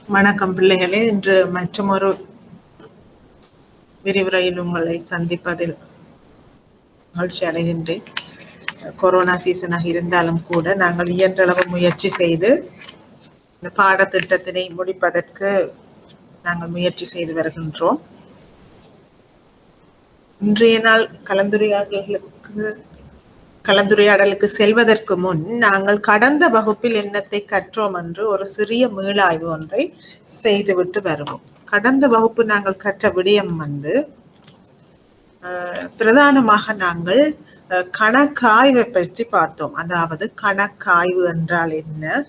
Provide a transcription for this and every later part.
வணக்கம் பிள்ளைகளே. இன்று மற்றொரு விரிவுரையில் உங்களை சந்திப்பதில் மகிழ்ச்சி அடைகின்றேன். கொரோனா சீசனாக இருந்தாலும் கூட நாங்கள் இயன்றளவு முயற்சி செய்து இந்த பாடத்திட்டத்தினை முடிப்பதற்கு நாங்கள் முயற்சி செய்து வருகின்றோம். இன்றைய நாள் கலந்துரையாடலுக்கு செல்வதற்கு முன் நாங்கள் கடந்த வகுப்பில் என்னத்தை கற்றோம் என்று ஒரு சிறிய மீளாய்வு ஒன்றை செய்துவிட்டு வருவோம். கடந்த வகுப்பு நாங்கள் கற்ற விடயம் பிரதானமாக நாங்கள் கணக்காய்வை பற்றி பார்த்தோம். அதாவது கணக்காய்வு என்றால் என்ன,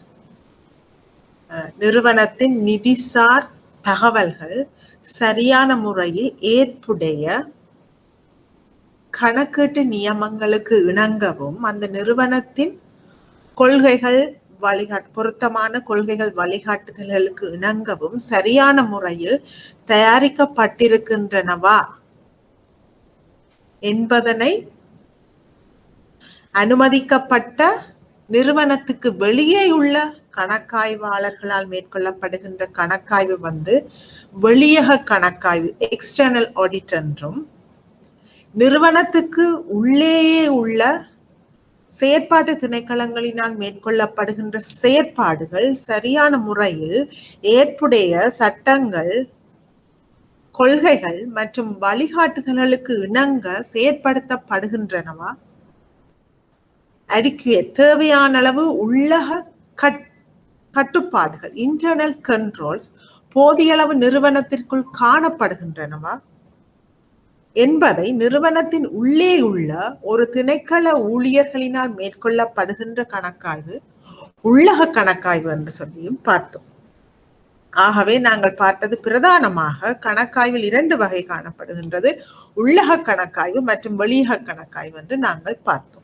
நிறுவனத்தின் நிதிசார் தகவல்கள் சரியான முறையில் ஏற்புடைய கணக்கீட்டு நியமங்களுக்கு இணங்கவும் அந்த நிறுவனத்தின் கொள்கைகள் பொருத்தமான கொள்கைகள் வழிகாட்டுதல்களுக்கு இணங்கவும் சரியான முறையில் தயாரிக்கப்பட்டிருக்கின்றனவா என்பதனை அனுமதிக்கப்பட்ட நிறுவனத்துக்கு வெளியே உள்ள கணக்காய்வாளர்களால் மேற்கொள்ளப்படுகின்ற கணக்காய்வு வெளியக கணக்காய்வு எக்ஸ்டர்னல் ஆடிட் என்றும், நிறுவனத்துக்கு உள்ளேயே உள்ள செயற்பாட்டு திணைக்களங்களினால் மேற்கொள்ளப்படுகின்ற செயற்பாடுகள் சரியான முறையில் ஏற்புடைய சட்டங்கள், கொள்கைகள் மற்றும் வழிகாட்டுதல்களுக்கு இணங்க செயற்படுத்தப்படுகின்றனவா, தேவையான அளவு உள்ளக கட்டுப்பாடுகள் இன்டர்னல் கண்ட்ரோல்ஸ் போதிய அளவு நிறுவனத்திற்குள் காணப்படுகின்றனவா என்பதை நிறுவனத்தின் உள்ளே உள்ள ஒரு திணைக்கள ஊழியர்களினால் மேற்கொள்ளப்படுகின்ற கணக்காய்வு உள்ளக கணக்காய்வு என்று சொல்லியும் பார்த்தோம். ஆகவே நாங்கள் பார்த்தது பிரதானமாக கணக்காய்வில் 2 வகை காணப்படுகின்றது, உள்ளக கணக்காய்வு மற்றும் வெளியக கணக்காய்வு என்று நாங்கள் பார்த்தோம்.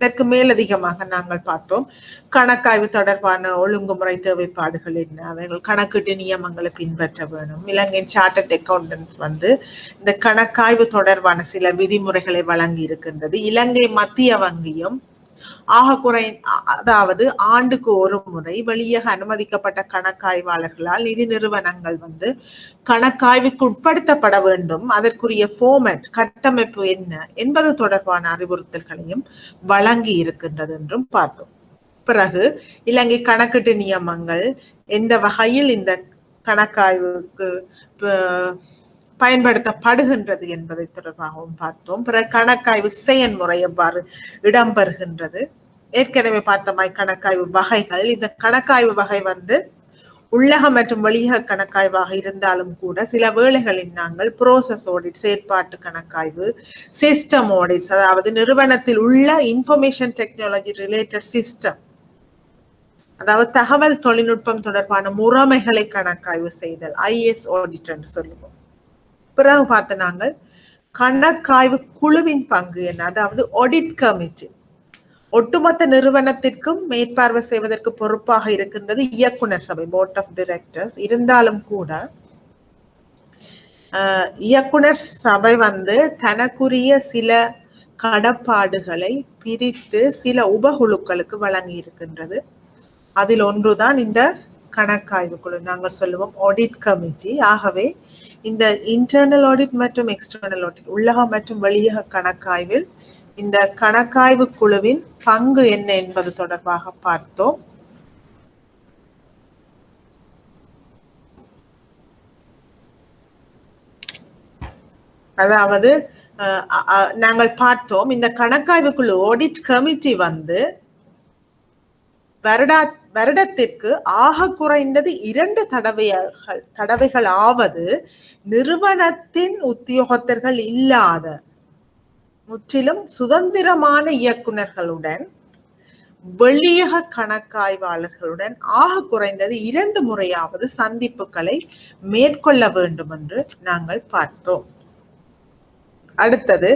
இதற்கு மேலதிகமாக நாங்கள் பார்த்தோம் கணக்காய்வு தொடர்பான ஒழுங்குமுறை தேவைப்பாடுகள் என்ன, அவைகள் கணக்கீட்டு நியமங்களை பின்பற்ற வேணும். இலங்கையின் சார்ட்டர்ட் அக்கௌண்டன்ஸ் இந்த கணக்காய்வு தொடர்பான சில விதிமுறைகளை வழங்கி இருக்கின்றது. இலங்கை மத்திய வங்கியும் அதாவது ஆண்டுக்கு ஒரு முறை வெளியாக அனுமதிக்கப்பட்ட கணக்காய்வாளர்களால் நிதி நிறுவனங்கள் கணக்காய்வுக்கு உட்படுத்தப்பட வேண்டும், அதற்குரிய ஃபார்மேட் கட்டமைப்பு என்ன என்பது தொடர்பான அறிவுறுத்தல்களையும் வழங்கி இருக்கின்றது என்றும் பார்த்தோம். பிறகு இலங்கை கணக்கீட்டு நியமங்கள் எந்த வகையில் இந்த கணக்காய்வுக்கு பயன்படுத்தப்படுகின்றது என்பதை தொடர்பாகவும் பார்த்தோம். பிறகு கணக்காய்வு செயல்முறை எவ்வாறு இடம்பெறுகின்றது, ஏற்கனவே பார்த்தமாய் கணக்காய்வு வகைகள். இந்த கணக்காய்வு வகை உள்ளக மற்றும் வெளியக கணக்காய்வாக இருந்தாலும் கூட சில வேளைகளில் நாங்கள் ப்ரோசஸ் ஆடிட், செயற்பாட்டு கணக்காய்வு, சிஸ்டம் ஆடிட்ஸ், அதாவது நிறுவனத்தில் உள்ள இன்ஃபர்மேஷன் டெக்னாலஜி ரிலேட்டட் சிஸ்டம், அதாவது தகவல் தொழில்நுட்பம் தொடர்பான முறைமைகளை கணக்காய்வு செய்தல், IS ஆடிட் என்று சொல்லுவோம். பிறகு பார்த்த நாங்கள் கணக்காய்வு குழுவின் பங்கு என்ன, அதாவது ஆடிட் கமிட்டி. ஒட்டுமொத்த நிறுவனத்திற்கும் மேற்பார்வை செய்வதற்கு பொறுப்பாக இருக்கின்றது இயக்குனர் சபை, போர்ட் ஆஃப் டைரக்டர்ஸ். இருந்தாலும் கூட இயக்குனர் சபை தனக்குரிய சில கடப்பாடுகளை பிரித்து சில உபகுழுக்களுக்கு வழங்கி இருக்கின்றது. அதில் ஒன்றுதான் இந்த கணக்காய்வு குழு, நாங்கள் சொல்லுவோம் ஆடிட் கமிட்டி. ஆகவே இந்த இன்டர்னல் ஆடிட் மற்றும் எக்ஸ்டர்னல் ஆடிட், உள்ளக மற்றும் வெளியக கணக்காய்வில் இந்த கணக்காய்வு குழுவின் பங்கு என்ன என்பது தொடர்பாக பார்த்தோம். அதாவது நாங்கள் பார்த்தோம் இந்த கணக்காய்வு குழு ஆடிட் கமிட்டி வருடத்திற்கு ஆக குறைந்தது 2 தடவைகளாவது நிறுவனத்தின் உத்தியோகத்தர்கள் இல்லாத முற்றிலும் சுதந்திரமான இயக்குனர்களுடன் வெளியக கணக்காய்வாளர்களுடன் ஆக குறைந்தது 2 முறையாவது சந்திப்புகளை மேற்கொள்ள வேண்டும் என்று நாங்கள் பார்த்தோம். அடுத்தது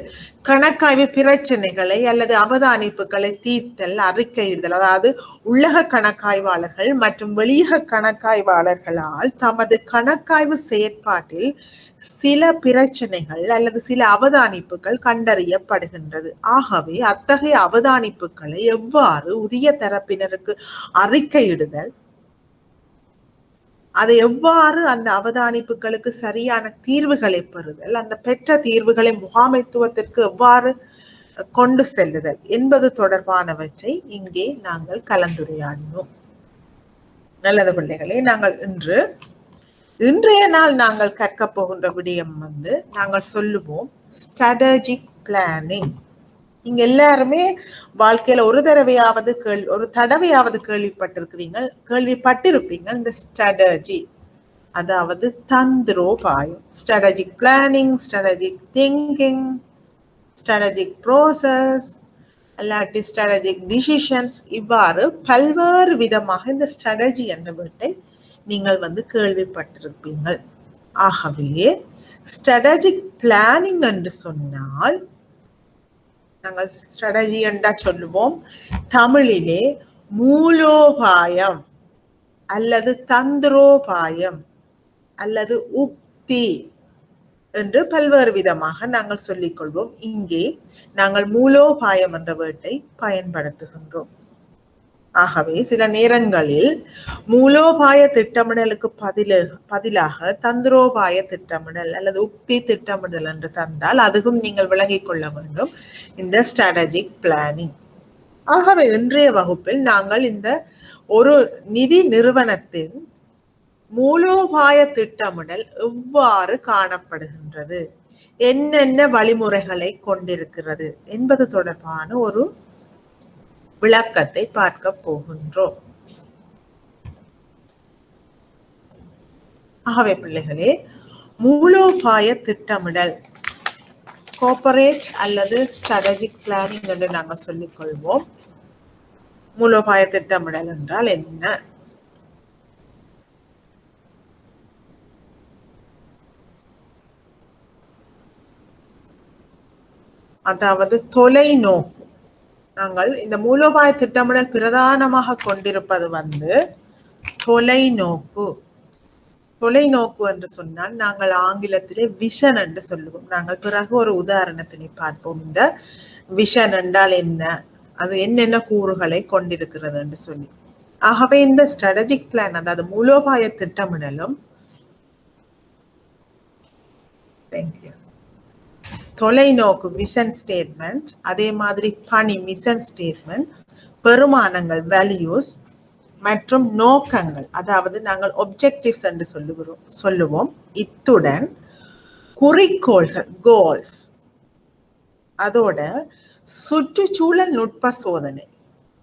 கணக்காய்வு பிரச்சனைகளை அல்லது அவதானிப்புகளை தீர்த்தல், அறிக்கையிடுதல். அதாவது உள்ளக கணக்காய்வாளர்கள் மற்றும் வெளியக கணக்காய்வாளர்களால் தமது கணக்காய்வு செயற்பாட்டில் சில பிரச்சனைகள் அல்லது சில அவதானிப்புகள் கண்டறியப்படுகின்றது. ஆகவே அத்தகைய அவதானிப்புகளை எவ்வாறு உரிய தரப்பினருக்கு அறிக்கையிடுதல், அதை எவ்வாறு அந்த அவதானிப்புகளுக்கு சரியான தீர்வுகளை பெறுதல், அந்த பெற்ற தீர்வுகளை முகாமைத்துவத்திற்கு எவ்வாறு கொண்டு செல்லுதல் என்பது தொடர்பானவற்றை இங்கே நாங்கள் கலந்துரையாடினோம். நல்லது பிள்ளைகளே, நாங்கள் இன்றைய நாள் நாங்கள் கற்க போகின்ற விடயம் நாங்கள் சொல்லுவோம் ஸ்ட்ராட்டஜிக் பிளானிங். நீங்க எல்லாருமே வாழ்க்கையில ஒரு தடவையாவது கேள்விப்பட்டிருப்பீங்க இந்த ஸ்ட்ராட்டஜி, அதாவது தந்திரோபாயம். Strategic planning, strategic thinking, strategic process, அல்லாட்டி ஸ்ட்ராட்டஜிக் டிசிஷன்ஸ், இவ்வாறு பல்வேறு விதமாக இந்த ஸ்ட்ராட்டஜி என்ற வீட்டை நீங்கள் கேள்விப்பட்டிருப்பீங்கள். ஆகவே ஸ்ட்ராட்டஜிக் பிளானிங் என்று சொன்னால் நாங்கள் ஸ்ட்ராட்டஜி என்றா சொல்லுவோம் தமிழிலே மூலோபாயம் அல்லது தந்திரோபாயம் அல்லது உக்தி என்று பல்வேறு விதமாக நாங்கள் சொல்லிக் கொள்வோம். இங்கே நாங்கள் மூலோபாயம் என்ற வேட்டை பயன்படுத்துகின்றோம். ஆகவே சில நேரங்களில் மூலோபாய திட்டமிடலுக்கு பதிலாக தந்திரோபாய திட்டமிடல் அல்லது உக்தி திட்டமிடல் என்று தந்தால் அதுவும் நீங்கள் விளங்கிக் கொள்ள வேண்டும் இந்த ஸ்ட்ராட்டஜிக் பிளானிங். ஆகவே இன்றைய வகுப்பில் நாங்கள் இந்த ஒரு நிதி நிறுவனத்தின் மூலோபாய திட்டமிடல் எவ்வாறு காணப்படுகின்றது, என்னென்ன வழிமுறைகளை கொண்டிருக்கிறது என்பது தொடர்பான ஒரு விளக்கத்தை பார்க்க போகின்றோம். ஆகவே பிள்ளைகளே, மூலோபாய திட்டமிடல், கோஆபரேட் அல்லது ஸ்ட்ராட்டஜிக் பிளானிங் என்று நாங்கள் சொல்லிக் கொள்வோம். மூலோபாய திட்டமிடல் என்றால் என்ன? அதாவது தொலைநோக்கு. நாங்கள் இந்த மூலோபாய திட்டமிடல் பிரதானமாக கொண்டிருப்பது தொலைநோக்கு. தொலைநோக்கு என்று சொன்னால் நாங்கள் ஆங்கிலத்திலே விஷன் என்று சொல்லுவோம். நாங்கள் பிறகு ஒரு உதாரணத்தினை பார்ப்போம். இந்த விஷன் என்றால் என்ன, அது என்னென்ன கூறுகளை கொண்டிருக்கிறது என்று சொல்லி. ஆகவே இந்த ஸ்ட்ராட்டஜிக் பிளான், அதாவது மூலோபாய திட்டமிடலும் தொலைநோக்கு விஷன் ஸ்டேட்மெண்ட், அதே மாதிரி பணி மிஷன் ஸ்டேட்மெண்ட், பெருமானங்கள் வேல்யூஸ் மற்றும் நோக்கங்கள், அதாவது நாங்கள் ஒப்ஜெக்டிவ்ஸ் என்று சொல்லுவோம். இத்துடன் குறிக்கோள்கள் கோல்ஸ், அதோட சுற்றுச்சூழல் நுட்ப சோதனை,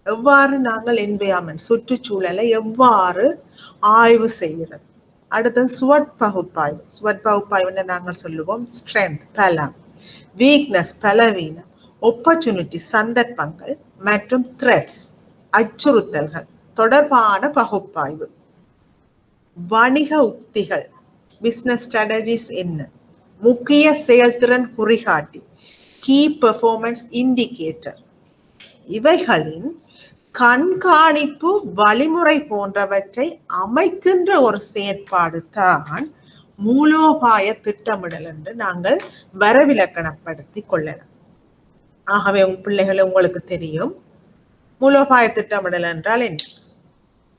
எவ்வாறு நாங்கள் என்விரான்மென்ட் சுற்றுச்சூழலை எவ்வாறு ஆய்வு செய்கிறது. அடுத்தது ஸ்வட் பகுப்பாய்வு. ஸ்வட் பகுப்பாய்வு நாங்கள் சொல்லுவோம் ஸ்ட்ரென்த் பலம், வீக்னஸ் பலவீனம், ஆப்பர்ச்சுனிட்டி சந்தர்ப்பங்கள் மற்றும் த்ரெட்ஸ் அச்சுறுத்தல்கள் தொடர்பான பகுப்பாய்வு. வணிக உக்திகள் பிசினஸ் ஸ்ட்ராட்டஜிஸ் என்ன, முக்கிய செயல்திறன் குறிகாட்டி கீ பெர்ஃபார்மன்ஸ் இண்டிகேட்டர், இவைகளின் கண்காணிப்பு வழிமுறை போன்றவற்றை அமைக்கின்ற ஒரு செயற்பாடு தான் மூலோபாய திட்டமிடல் என்று நாங்கள் வரவிலக்கணப்படுத்தி கொள்ளலாம். ஆகவே பிள்ளைகளை உங்களுக்கு தெரியும் மூலோபாய திட்டமிடல் என்றால் என்ன.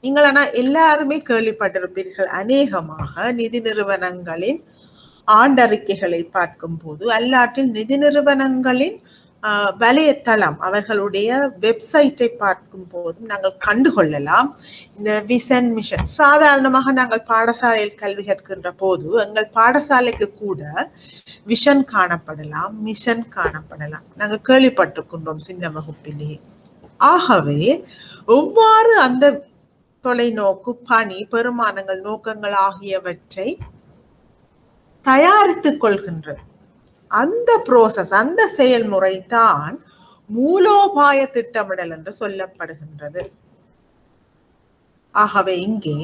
நீங்கள் எல்லாருமே கேள்விப்பட்டிருப்பீர்கள். அநேகமாக நிதி நிறுவனங்களின் ஆண்டறிக்கைகளை பார்க்கும் போது, அல்லாட்டில் நிதி நிறுவனங்களின் வலைத்தளம் அவர்களுடைய வெப்சைட்டை பார்க்கும் போதும் நாங்கள் கண்டுகொள்ளலாம் இந்த விஷன் மிஷன். சாதாரணமாக நாங்கள் பாடசாலையில் கல்வி கற்கின்ற போது எங்கள் பாடசாலைக்கு கூட விஷன் காணப்படலாம், மிஷன் காணப்படலாம். நாங்கள் கேள்விப்பட்டிருக்கின்றோம் சின்ன வகுப்பிலேயே. ஆகவே எவ்வாறு அந்த தொலைநோக்கு பணி பெருமானங்கள் நோக்கங்கள் ஆகியவற்றை தயாரித்துக் கொள்கின்றது, அந்த ப்ரோசஸ் அந்த செயல்முறை தான் மூலோபாய திட்டமிடல் என்று சொல்லப்படுகின்றது. ஆகவே இங்கே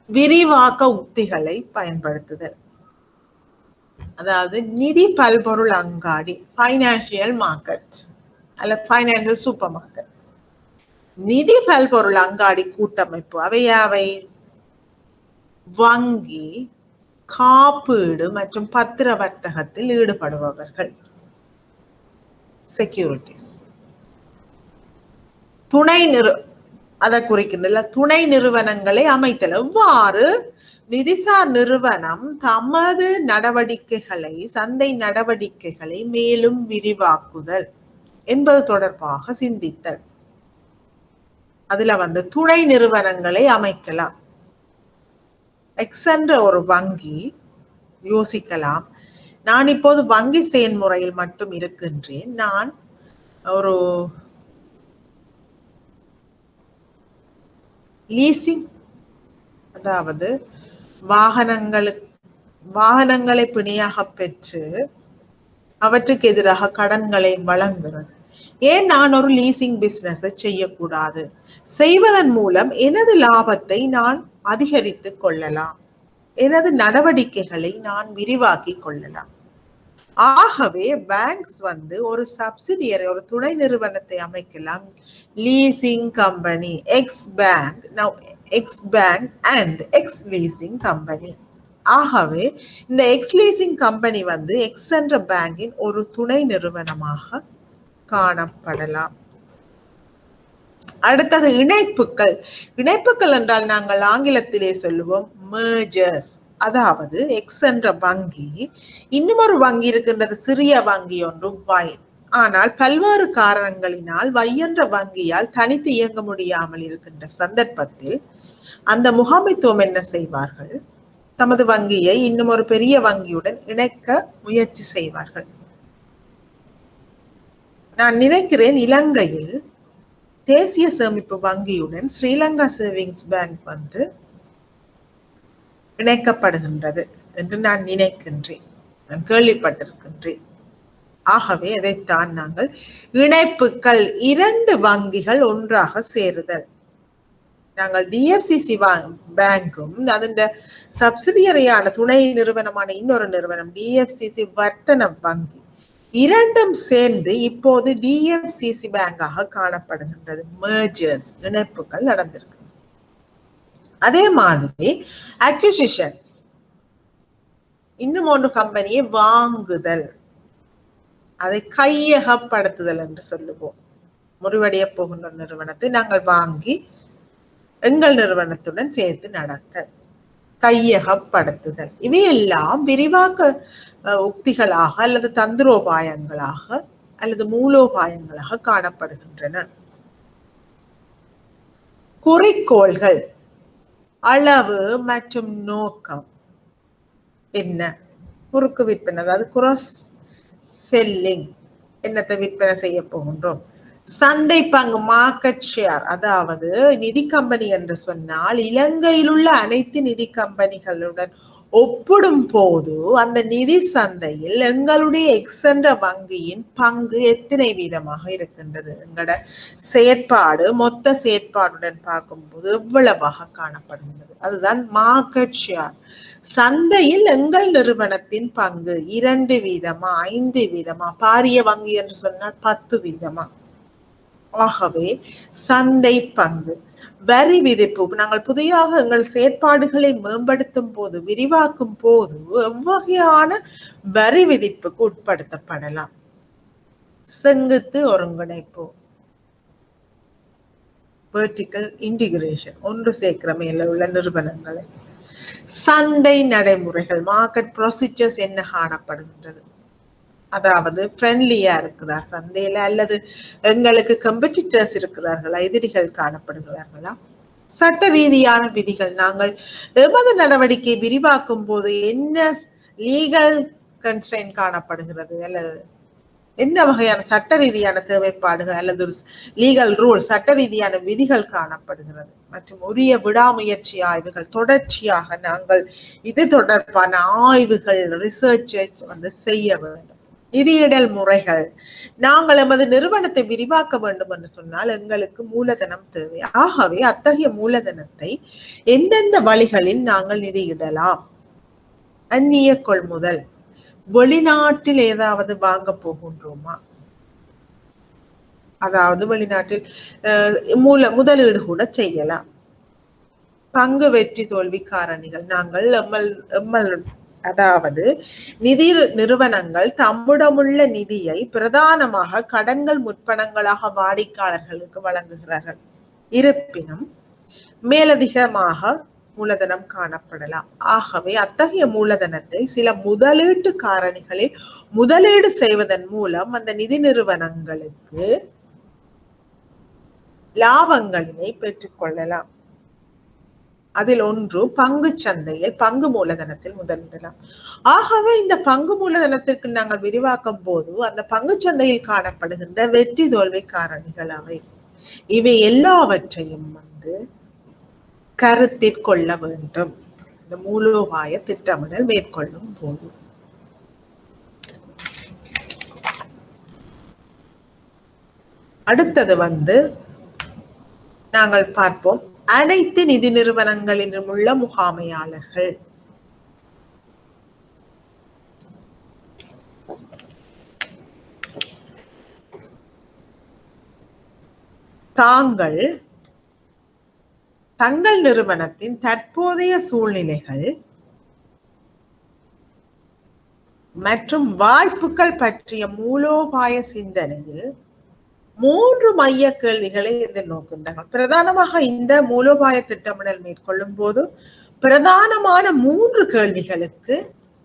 விரிவாக்க உத்திகளை பயன்படுத்துதல், அதாவது நிதி பல்பொருள் அங்காடி ஃபைனான்சியல் மார்க்கெட் அல்ல ஃபைனான்சியல் சூப்பர் மார்க்கெட், நிதி பல்பொருள் அங்காடி கூட்டமைப்பு அவை வங்கி, காப்பீடு மற்றும் பத்திர வர்த்தகத்தில் ஈடுபடுபவர்கள் செக்யூரிட்டிஸ். அதை குறிக்கின்ற துணை நிறுவனங்களை அமைத்தல். எவ்வாறு நிதிசார் நிறுவனம் தமது நடவடிக்கைகளை, சந்தை நடவடிக்கைகளை மேலும் விரிவாக்குதல் என்பது தொடர்பாக சிந்தித்தல். அதுல துணை நிறுவனங்களை அமைக்கலாம். எக்ஸ் என்ற ஒரு வங்கி யோசிக்கலாம், நான் இப்போது வங்கி செயல்முறையில் மட்டும் இருக்கின்றேன், நான் ஒரு லீசிங், அதாவது வாகனங்களை பிணையாக பெற்று அவற்றுக்கு எதிராக கடன்களை வழங்குகிறது. ஏன் நான் ஒரு லீசிங் பிசினஸ் செய்யக்கூடாது? செய்வதன் மூலம் எனது லாபத்தை நான் அதிகரித்துக் கொள்ளலாம், எனது நடவடிக்கைகளை நான் விரிவாக்கி கொள்ளலாம். ஆகவே பேங்க்ஸ் ஒரு சப்சிடியரி, ஒரு துணை நிறுவனத்தை அமைக்கலாம். Leasing company X bank, now X bank and X leasing company. ஆகவே இந்த எக்ஸ் லீசிங் கம்பெனி எக்ஸ் என்ற பேங்கின் ஒரு துணை நிறுவனமாக காணப்படலாம். அடுத்தது இணைப்புகள். இணைப்புகள் என்றால் நாங்கள் ஆங்கிலத்திலே சொல்லுவோம் மெர்ஜர்ஸ். அதாவது எக்ஸ் என்ற வங்கி இன்னும் ஒரு வங்கி இருக்கின்றது, சிறிய வங்கி ஒன்று Y. ஆனால் பல்வேறு காரணங்களினால் Y என்ற வங்கியால் தனித்து இயங்க முடியாமல் இருக்கின்ற சந்தர்ப்பத்தில் அந்த முகாமைத்துவம் என்ன செய்வார்கள்? தமது வங்கியை இன்னும் ஒரு பெரிய வங்கியுடன் இணைக்க முயற்சி செய்வார்கள். நான் நினைக்கிறேன் இலங்கையில் தேசிய சேமிப்பு வங்கியுடன் ஸ்ரீலங்கா சேவிங்ஸ் பேங்க் இணைக்கப்படுகின்றது என்று நான் நினைக்கின்றேன், நான் கேள்விப்பட்டிருக்கின்றேன். ஆகவே அதைத்தான் நாங்கள் இணைப்புகள், இரண்டு வங்கிகள் ஒன்றாக சேருதல். நாங்கள் டிஎஃப்சிசி பேங்கும் அதன் சப்சிடியரியான துணை நிறுவனமான இன்னொரு நிறுவனம் டிஎஃப்சிசி வர்த்தன வங்கி இரண்டும் சேர்ந்து இப்போது டிஎஃப்சிசி பேங்காக காணப்படுகின்றது. மெர்ஜர்ஸ், இணைப்புகள் நடந்திருக்கு. அதே மாதிரி அக்விசிஷன்ஸ், இன்னும் ஒன்று கம்பெனியை வாங்குதல், அதை கையகப்படுத்துதல் என்று சொல்லுவோம். முறிவடைய போகின்ற நிறுவனத்தை நாங்கள் வாங்கி எங்கள் நிறுவனத்துடன் சேர்த்து நடத்தல், கையகப்படுத்துதல். இவையெல்லாம் விரிவாக்க உக்திகளாக அல்லது தந்திரோபாயங்களாக அல்லது மூலோபாயங்களாக காணப்படுகின்றன. குறிக்கோள்கள், அளவு மற்றும் நோக்கம் என்ன? குறுக்கு விற்பனை, அதாவது கிராஸ் செல்லிங், என்னத்தை விற்பனை செய்ய போகின்றோம்? சந்தை பங்கு, மார்க்கெட் ஷேர். அதாவது நிதி கம்பெனி என்று சொன்னால் இலங்கையில் உள்ள அனைத்து நிதி கம்பெனிகளுடன் ஒப்பிடும் போது அந்த நிதி சந்தையில் எங்களுடைய எக்ஸ் என்ற வங்கியின் பங்கு எத்தனை வீதமாக இருக்கின்றது? எங்களோட செயற்பாடு, மொத்த செயற்பாடுடன் பார்க்கும்போது எவ்வளவாக காணப்படுகிறது? அதுதான் மார்க்கெட் ஷேர். சந்தையில் எங்கள் நிறுவனத்தின் பங்கு 2 வீதமா, 5 வீதமா, பாரிய வங்கி என்று சொன்னால் 10 வீதமா? ஆகவே சந்தை பங்கு. வரி விதிப்பு, நாங்கள் புதியாக எங்கள் செயற்பாடுகளை மேம்படுத்தும் போது, விரிவாக்கும் போது எவ்வகையான வரி விதிப்புக்கு உட்படுத்தப்படலாம்? செங்குத்து ஒருங்கிணைப்பு, வெர்டிகல் இன்டிகிரேஷன், ஒன்று சேர்க்கிற மேல உள்ள நிறுவனங்களை. சந்தை நடைமுறைகள், மார்க்கெட் ப்ரொசீஜர்ஸ் என்ன காணப்படுகின்றது? அதாவது ஃப்ரெண்ட்லியா இருக்குதா சந்தையில, அல்லது எங்களுக்கு கம்பெடிட்டர்ஸ் இருக்கிறார்களா, எதிரிகள் காணப்படுகிறார்களா? சட்ட ரீதியான விதிகள், நாங்கள் எமது நடவடிக்கை விரிவாக்கும் போது என்ன லீகல் கன்ஸ்ட்ரெயின் காணப்படுகிறது, அல்லது என்ன வகையான சட்ட ரீதியான தேவைப்பாடுகள் அல்லது லீகல் ரூல், சட்ட ரீதியான விதிகள் காணப்படுகிறது? மற்றும் உரிய விடாமுயற்சி ஆய்வுகள், தொடர்ச்சியாக நாங்கள் இது தொடர்பான ஆய்வுகள், ரிசர்ச்சை செய்ய வேண்டும். நிதியிடல் முறைகள், நாங்கள் எமது நிறுவனத்தை விரிவாக்க வேண்டும் என்று சொன்னால் எங்களுக்கு மூலதனம் தேவை. ஆகவே அத்தகைய மூலதனத்தை எந்தெந்த வழிகளில் நாங்கள் நிதியிடலாம்? அந்நிய கொள்முதல், வெளிநாட்டில் ஏதாவது வாங்க போகின்றோமா? அதாவது வெளிநாட்டில் முதலீடு கூட செய்யலாம். பங்கு வெற்றி தோல்வி காரணிகள், நாங்கள் அதாவது நிதி நிறுவனங்கள் தம்மிடமுள்ள நிதியை பிரதானமாக கடன்கள் முற்பணங்களாக வாடிக்கையாளர்களுக்கு வழங்குகிறார்கள். இருப்பினும் மேலதிகமாக மூலதனம் காணப்படலாம். ஆகவே அத்தகைய மூலதனத்தை சில முதலீட்டு காரணிகளில் முதலீடு செய்வதன் மூலம் அந்த நிதி நிறுவனங்களுக்கு லாபங்களினை பெற்றுக்கொள்ளலாம். அதில் ஒன்று பங்கு சந்தையில் பங்கு மூலதனத்தில் முதலிடலாம். ஆகவே இந்த பங்கு மூலதனத்திற்கு நாங்கள் விரிவாக்கும் போது அந்த பங்கு சந்தையில் காணப்படுகின்ற வெற்றி தோல்வி காரணிகள் அவை. இவை எல்லாவற்றையும் கருத்தில் கொள்ள வேண்டும் இந்த மூலோபாய திட்டமிடல் மேற்கொள்ளும் போது. அடுத்தது நாங்கள் பார்ப்போம் அனைத்து நிதி நிறுவனங்களிலும் உள்ள முகாமையாளர்கள். தங்கள் நிறுவனத்தின் தற்போதைய சூழ்நிலைகள் மற்றும் வாய்ப்புகள் பற்றிய மூலோபாய சிந்தனையில் 3 மைய கேள்விகளை எதிர்நோக்கின்றனர். பிரதானமாக இந்த மூலோபாய திட்டமிடல் மேற்கொள்ளும் போது பிரதானமான 3 கேள்விகளுக்கு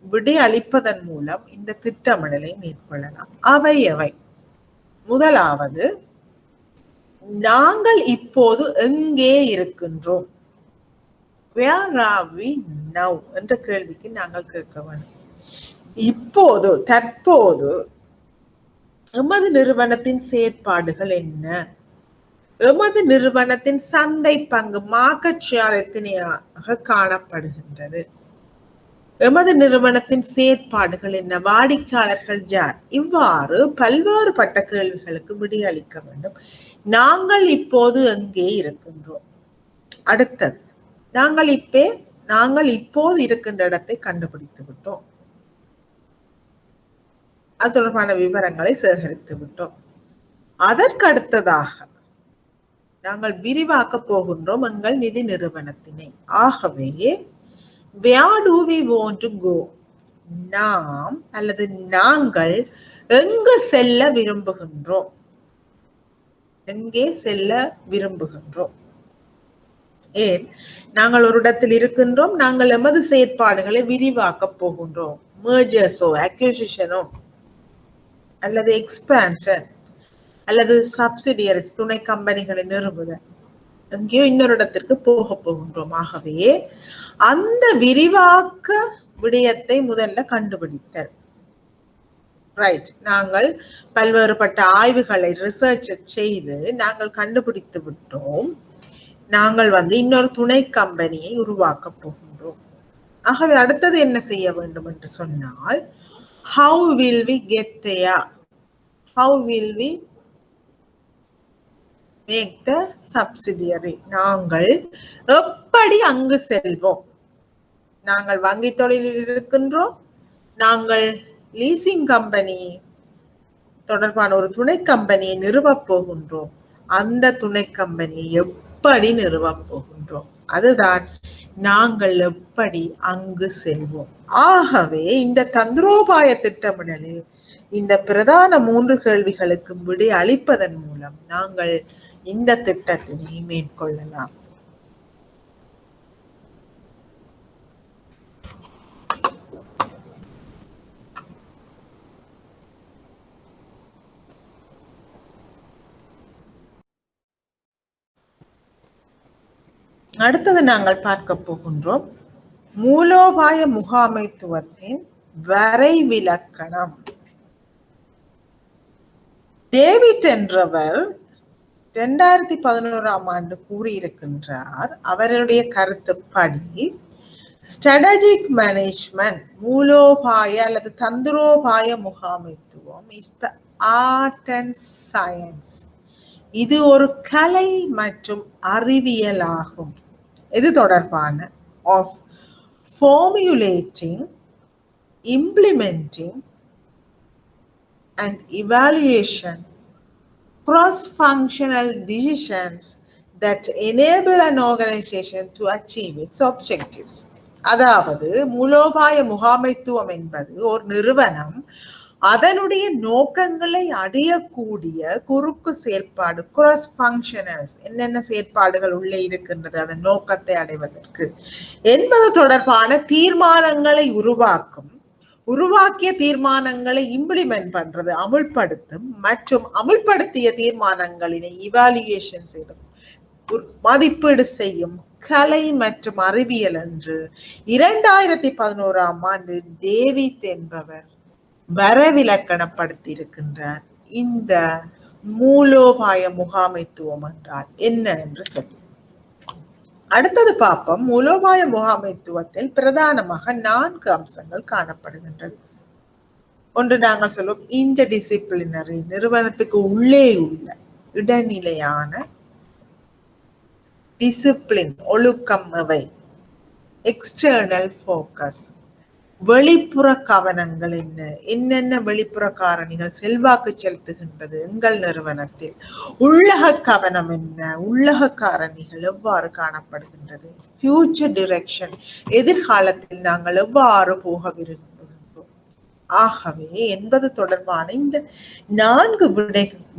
விடை அளிப்பதன் மூலம் இந்த திட்டமிடலை மேற்கொள்ளலாம். அவை எவை? முதலாவது, நாங்கள் இப்போது எங்கே இருக்கின்றோம்? Where are we now என்ற கேள்விக்கு நாங்கள் கேட்க வேண்டும். இப்போது தற்போது எமது நிறுவனத்தின் செயற்பாடுகள் என்ன? எமது நிறுவனத்தின் சந்தை பங்கு மார்க்கெட் ஷேர் எத்தனையாக காணப்படுகின்றது? எமது நிறுவனத்தின் செயற்பாடுகள் என்ன? வாடிக்கையாளர்கள் யார்? இவ்வாறு பல்வேறுபட்ட கேள்விகளுக்கு விடையளிக்க வேண்டும். நாங்கள் இப்போது எங்கே இருக்கின்றோம்? அடுத்தது, நாங்கள் இப்போது இருக்கின்ற இடத்தை கண்டுபிடித்து விட்டோம். அது தொடர்பான விவரங்களை சேகரித்து விட்டோம். அதற்கு அடுத்ததாக நாங்கள் விரிவாக்க போகின்றோம் எங்கள் நிதி நிறுவனத்தினை. ஆகவே where do we want to go? நாம் அல்லது நாங்கள் எங்கு செல்ல விரும்புகின்றோம்? எங்கே செல்ல விரும்புகின்றோம்? ஏன் நாங்கள் ஒரு இடத்தில் இருக்கின்றோம், நாங்கள் எமது செயற்பாடுகளை விரிவாக்க போகின்றோம். mergersஓ acquisitionஓ அல்லது எக்ஸ்பான்ஷன் அல்லது சப்சிடியரிஸ் துணை கம்பெனிகளை நிறுவுதல், எங்கேயோ இன்னொரு இடத்திற்கு போக போகின்றோம். ஆகவே அந்த விரிவாக்க விடயத்தை முதல்ல கண்டுபிடித்தல். ரைட், நாங்கள் பல்வேறுபட்ட ஆய்வுகளை ரிசர்ச் செய்து நாங்கள் கண்டுபிடித்து விட்டோம். நாங்கள் இன்னொரு துணை கம்பெனியை உருவாக்க போகின்றோம். ஆகவே அடுத்தது என்ன செய்ய வேண்டும் என்று சொன்னால், how will we get there? How will we make the subsidiary? நாங்கள் எப்படி அங்கு செல்வோம்? நாங்கள் வங்கி தொழிலில் இருக்கின்றோம், நாங்கள் லீசிங் கம்பெனி தொடர்பான ஒரு துணை கம்பெனியை நிறுவப் போகின்றோம். அந்த துணை கம்பெனியை எப்படி நிறுவப் போகின்றோம்? அதுதான் நாங்கள் எப்படி அங்கு செல்வோம். ஆகவே இந்த தந்திரோபாய திட்டமிடலில் இந்த பிரதான 3 கேள்விகளுக்கு விடை அளிப்பதன் மூலம் நாங்கள் இந்த திட்டத்தினை மேற்கொள்ளலாம். அடுத்தது நாங்கள் பார்க்க போகின்றோம் மூலோபாய முகாமைத்துவத்தின் வரைவிலக்கணம். டேவிட் என்றவர் 2011ஆம் ஆண்டு கூறியிருக்கின்றார். அவருடைய கருத்துப்படி ஸ்ட்ராட்டஜிக் மேனேஜ்மெண்ட் மூலோபாய அல்லது தந்திரோபாய முகாமைத்துவம் is the art and science. இது ஒரு கலை மற்றும் அறிவியல் ஆகும். இது தொடர்பான of formulating, implementing and evaluation cross-functional decisions that enable an organization to achieve its objectives. அதாவது மூலோபாய முகாமைத்துவம் என்பது ஒரு நிறுவனம் அதனுடைய நோக்கங்களை அடையக்கூடிய குறுக்கு செயற்பாடு கிராஸ் ஃபங்க்ஷனல்ஸ் என்னென்ன செயற்பாடுகள் உள்ளே இருக்கின்றது அதன் நோக்கத்தை அடைவதற்கு என்பது தொடர்பான தீர்மானங்களை உருவாக்கிய தீர்மானங்களை இம்ப்ளிமெண்ட் பண்றது அமுல்படுத்தும் மற்றும் அமுல்படுத்திய தீர்மானங்களினை இவாலுவேஷன் செய்யும் மதிப்பீடு செய்யும் கலை மற்றும் அறிவியல் என்று 2011 ஆண்டு டேவிட் என்பவர் வரவிலக்கணப்படுத்தி இருக்கின்றார். இந்த மூலோபாய முகாமைத்துவம் என்றால் என்ன என்று சொல்லி அடுத்தது பார்ப்போம். மூலோபாய முகாமைத்துவத்தில் பிரதானமாக 4 அம்சங்கள் காணப்படுகின்றது. ஒன்று நாங்கள் சொல்லுவோம் இன்டர்டிசிப்ளினரி, நிறுவனத்துக்கு உள்ளே உள்ள இடைநிலையான டிசிப்ளின் ஒழுக்கம் அவை. எக்ஸ்டர்னல் ஃபோக்கஸ், வெளிப்புற கவனங்கள் என்னென்ன வெளிப்புற காரணிகள் செல்வாக்கு செலுத்துகின்றது எங்கள் நிறுவனத்தில். உள்ளக கவனம் என்ன, உள்ளக காரணிகள் எவ்வாறு காணப்படுகின்றது. ஃபியூச்சர் டிரெக்ஷன், எதிர்காலத்தில் நாங்கள் எவ்வாறு போக விரும்புகின்றோம். ஆகவே என்பது தொடர்பான இந்த 4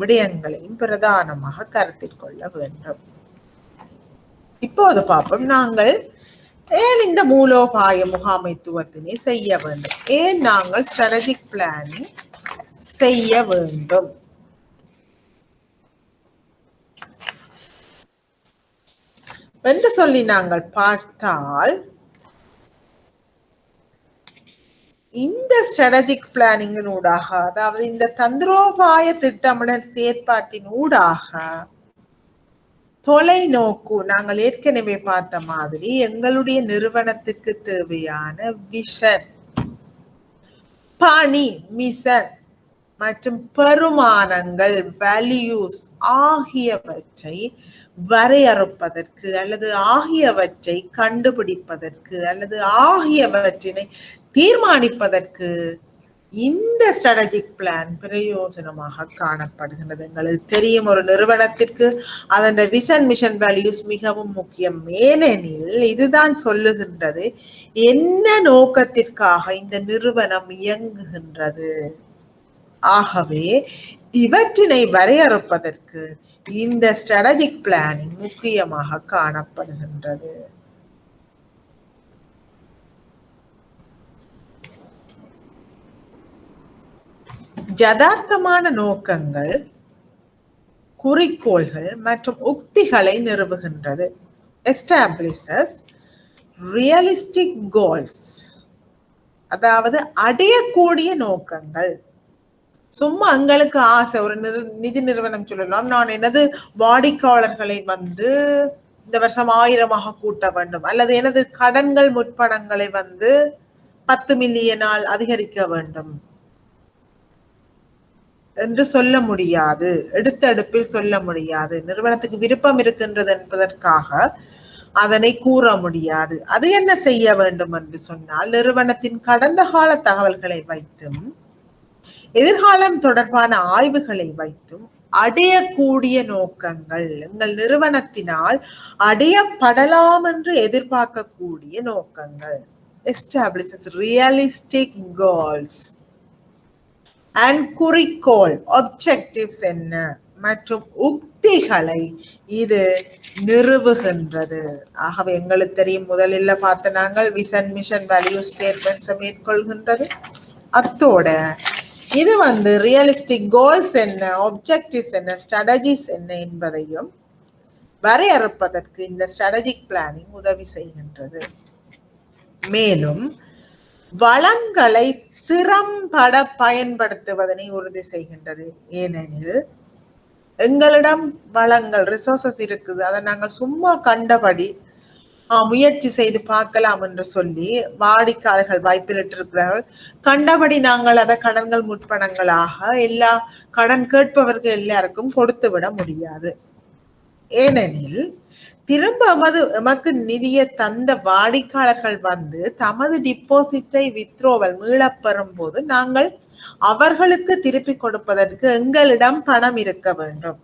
விடயங்களையும் பிரதானமாக கருத்தில் கொள்ள வேண்டும். இப்போது பார்ப்போம், நாங்கள் ஏன் இந்த மூலோபாய முகாமைத்துவத்தினை செய்ய வேண்டும், ஏன் நாங்கள் ஸ்ட்ராட்டஜிக் பிளானிங் செய்ய வேண்டும். என்று சொல்லி நாங்கள் பார்த்தால் இந்த ஸ்ட்ராட்டஜிக் பிளானிங்கின் ஊடாக, அதாவது இந்த தந்திரோபாய திட்டமிடல் செயற்பாட்டின் ஊடாக தொலைநோக்கு, நாங்கள் ஏற்கனவே பார்த்த மாதிரி எங்களுடைய நிறுவனத்துக்கு தேவையான விஷன், பணி, மிஷன் மற்றும் பெருமானங்கள், வேல்யூஸ் ஆகியவற்றை வரையறுப்பதற்கு அல்லது ஆகியவற்றை கண்டுபிடிப்பதற்கு அல்லது ஆகியவற்றினை தீர்மானிப்பதற்கு இந்த ஸ்ட்ராட்டஜிக் பிளான் பிரயோஜனமாக காணப்படுகின்றது. எங்களுக்கு தெரியும், ஒரு நிறுவனத்திற்கு அதன் விஷன், மிஷன், வேல்யூஸ் மிகவும் முக்கியம். ஏனெனில் இதுதான் சொல்லுகின்றது என்ன நோக்கத்திற்காக இந்த நிறுவனம் இயங்குகின்றது. ஆகவே இவற்றினை வரையறுப்பதற்கு இந்த ஸ்ட்ராட்டஜிக் பிளானிங் முக்கியமாக காணப்படுகின்றது. யதார்த்தமான நோக்கங்கள், குறிக்கோள்கள் மற்றும் உக்திகளை நிறுவுகின்றது. Establishes realistic goals, அதாவது அடையக்கூடிய நோக்கங்கள். சும்மா எங்களுக்கு ஆசை, ஒரு நிதி நிறுவனம் சொல்லலாம், நான் எனது வாடிக்கையாளர்களை இந்த வருஷம் 1000 கூட்ட வேண்டும், அல்லது எனது கடன்கள் முற்பணங்களை 10 மில்லியனால் அதிகரிக்க வேண்டும் என்று சொல்ல முடியாது. எடுத்தடுப்பில் சொல்ல முடியாது. நிறுவனத்துக்கு விருப்பம் இருக்கின்றது என்பதற்காக அதனை கூற முடியாது. அது என்ன செய்ய வேண்டும் என்று சொன்னால், நிறுவனத்தின் கடந்த கால தகவல்களை வைத்தும் எதிர்காலம் தொடர்பான ஆய்வுகளை வைத்தும் அடையக்கூடிய நோக்கங்கள், எங்கள் நிறுவனத்தினால் அடையப்படலாம் என்று எதிர்பார்க்கக்கூடிய நோக்கங்கள். Establishes realistic goals and குறிக்கோள், objectives என்ன மற்றும் உக்திகளை இது நிறுவுகின்றது. ஆகவே எங்களுக்கு தெரியும், முதலில் பார்த்த நாங்கள் விஷன், மிஷன், வேல்யூ ஸ்டேட்மெண்ட்ஸ் மேற்கொள்கின்றது. அத்தோட இது ரியலிஸ்டிக் கோல்ஸ் என்ன, ஆப்ஜெக்டிவ்ஸ் என்ன, ஸ்ட்ராட்டஜிஸ் என்ன என்பதையும் வரையறுப்பதற்கு இந்த ஸ்ட்ராட்டஜிக் பிளானிங் உதவி செய்கின்றது. மேலும் வளங்களை திறம்பட பயன்படுத்துவதனை உறுதி செய்கின்றது. ஏனெனில் எங்களிடம் வளங்கள், ரிசோர்சஸ் இருக்குது, அதை நாங்கள் சும்மா கண்டபடி முயற்சி செய்து பார்க்கலாம் என்று சொல்லி வாடிக்கையாளர்கள் வாய்ப்பிலிட்டிருக்கிறார்கள். கண்டபடி நாங்கள் அதை கடன்கள் முற்பணங்களாக எல்லா கடன் கேட்பவர்கள் எல்லாருக்கும் கொடுத்து விட முடியாது. ஏனெனில் திரும்ப எமக்கு நிதியை தந்த வாடிக்கையாளர்கள் தமது டிபாசிட்டை வித்ரோவல் மீளப்பெறும் போது நாங்கள் அவர்களுக்கு திருப்பி கொடுப்பதற்கு எங்களிடம் பணம் இருக்க வேண்டும்.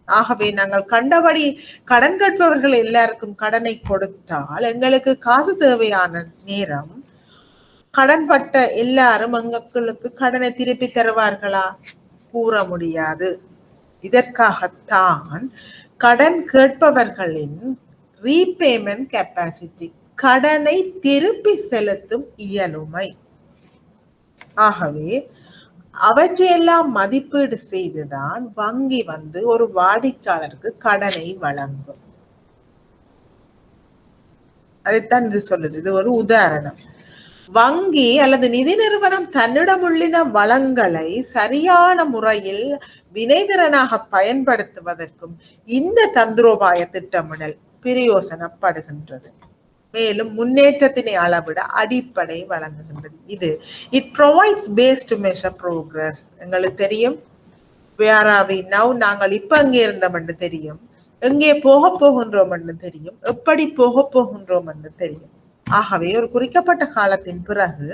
ஆகவே நாங்கள் கண்டபடி கடன் கேட்பவர்கள் எல்லாருக்கும் கடனை கொடுத்தால் எங்களுக்கு காசு தேவையான நேரம் கடன்பட்ட எல்லாரும் எங்களுக்கு கடனை திருப்பி தருவார்களா? கூற முடியாது. இதற்காகத்தான் கடன் கேட்பவர்களின் ரீபேமெண்ட் கெப்பாசிட்டி, கடனை திருப்பி செலுத்தும் இயலுமை. ஆகவே அவற்றையெல்லாம் மதிப்பீடு செய்துதான் வங்கி ஒரு வாடிக்கையாளருக்கு கடனை வழங்கும். அதைத்தான் இது சொல்லுது. இது ஒரு உதாரணம். வங்கி அல்லது நிதி நிறுவனம் தன்னிடம் உள்ள வளங்களை சரியான முறையில் வினைதிறனாக பயன்படுத்துவதற்கும் இந்த தந்திரோபாய திட்டமிடல் பிரயோசனப்படுகின்றது. மேலும் முன்னேற்றத்தினை அளவிட அடிப்படை வழங்குகின்றது. இது it provides base to measure progress. எங்களுக்கு தெரியும் வேர் ஆர் வி நவ், நாங்கள் இப்ப அங்கே இருந்தோம் என்று தெரியும், எங்கே போக போகின்றோம் என்று தெரியும், எப்படி போக போகின்றோம் என்று தெரியும். ஆகவே ஒரு குறிக்கப்பட்ட காலத்தின் பிறகு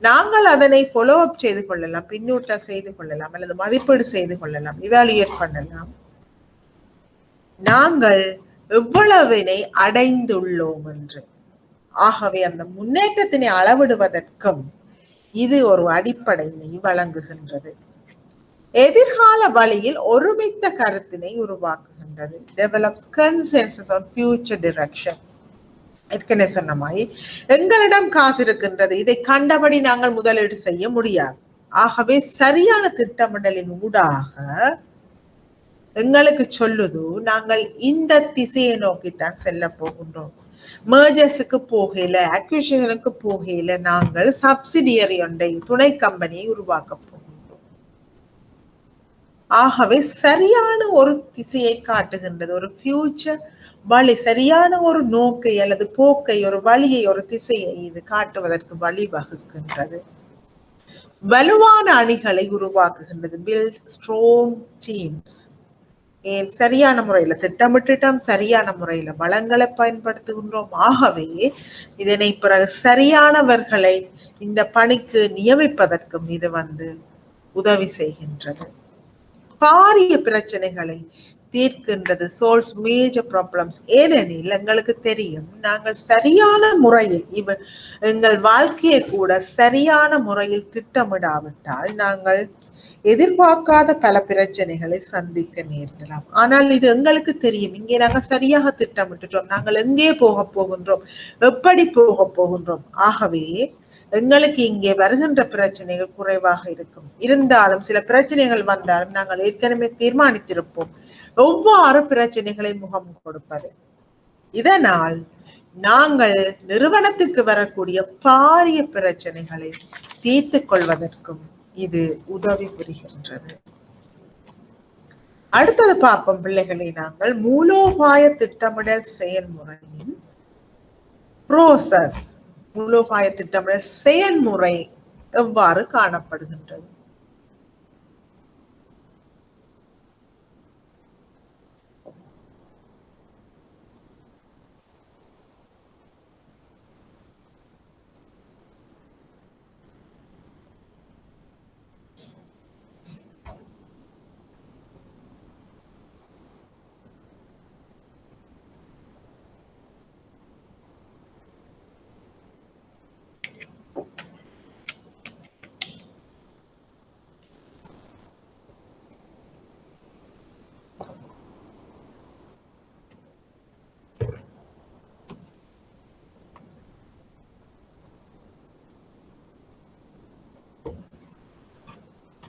நாங்கள் அதனை ஃபாலோ அப் செய்து கொள்ளலாம், பின்னூட்டம் செய்து கொள்ளலாம், அல்லது மதிப்பீடு செய்து கொள்ளலாம், இவாலுவேட் பண்ணலாம். நாங்கள் எவ்வளவினை அடைந்துள்ளோம் என்று. ஆகவே அந்த முன்னேற்றத்தினை அளவிடுவதற்கும் இது ஒரு அடிப்படையினை வழங்குகின்றது. எதிர்கால வழியில் ஒருமித்த கருத்தினை உருவாக்குகின்றது. Develops consensus on future direction. ஏற்கனவே சொன்ன மாதிரி எங்களிடம் காசு இருக்கின்றது, இதை கண்டபடி நாங்கள் முதலீடு செய்ய முடியாது. ஆகவே சரியான திட்டமிடலின் ஊடாக எங்களுக்கு சொல்லுது நாங்கள் இந்த திசையை நோக்கித்தான் செல்ல போகின்றோம். மேர்ஜர்ஸுக்கு போகல, அக்விசிஷனுக்கு போகல, நாங்கள் சப்சிடியரி ஒன்றை, துணை கம்பெனியை உருவாக்க போகின்றோம். ஆகவே சரியான ஒரு திசையை காட்டுகின்றது, ஒரு ஃபியூச்சர் வழி, சரியான ஒரு நோக்கை அல்லது போக்கை, ஒரு வழியை, ஒரு திசையை இது காட்டுவதற்கு வழிவகுக்கின்றது. வலுவான அணிகளை உருவாக்குகின்றது. Build strong teams. ஏன் சரியான முறையில திட்டமிட்டுட்டோம், சரியான முறையில வளங்களை பயன்படுத்துகின்றோம். ஆகவே இதனை பிறகு சரியானவர்களை இந்த பணிக்கு நியமிப்பதற்கும் இது உதவி செய்கின்றது. பாரிய பிரச்சனைகளை தீர்க்கின்றது. Solves major problems. ஏனெனில் எங்களுக்கு தெரியும் நாங்கள் சரியான முறையில் எங்கள் வாழ்க்கையை கூட சரியான முறையில் திட்டமிடாவிட்டால் நாங்கள் எதிர்பார்க்காத பல பிரச்சனைகளை சந்திக்க நேரிடலாம். ஆனால் இது எங்களுக்கு தெரியும், இங்கே நாங்கள் சரியாக திட்டமிட்டுட்டோம், நாங்கள் எங்கே போக போகின்றோம், எப்படி போக போகின்றோம். ஆகவே எங்களுக்கு இங்கே வருகின்ற பிரச்சனைகள் குறைவாக இருக்கும். இருந்தாலும் சில பிரச்சனைகள் வந்தாலும் நாங்கள் ஏற்கனவே தீர்மானித்திருப்போம் எவ்வாறு பிரச்சனைகளை முகம் கொடுப்பது. இதனால் நாங்கள் நிறுவனத்துக்கு வரக்கூடிய பாரிய பிரச்சனைகளை தீர்த்து கொள்வதற்கும் இது உதவி புரிகின்றது. அடுத்தது பார்ப்போம் பிள்ளைகளை, நாங்கள் மூலோபாய திட்டமிடல் செயல்முறையின் ப்ரோசஸ், மூலோபாய திட்டமிடல் செயல்முறை எவ்வாறு காணப்படுகின்றது.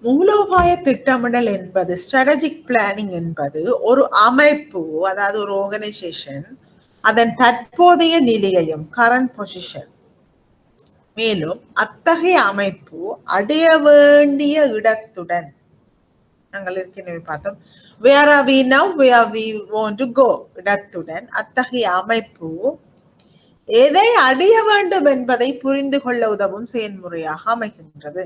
மூலோபாய திட்டமிடல் என்பது, ஸ்ட்ராட்டஜிக் பிளானிங் என்பது ஒரு அமைப்பு, அதாவது ஒரு ஆர்கனைசேஷன் அதன் தற்போதைய நிலையையும், கரண்ட் பொசிஷன், மேலும் அத்தகைய அமைப்பு அடைய வேண்டிய இடத்துடன், நாங்கள் ஏற்கனவே பார்த்தோம் where are we now, where we want to go, இடத்துடன் அத்தகைய அமைப்பு எதை அடைய வேண்டும் என்பதை புரிந்து கொள்ள உதவும் செயல்முறையாக அமைகின்றது.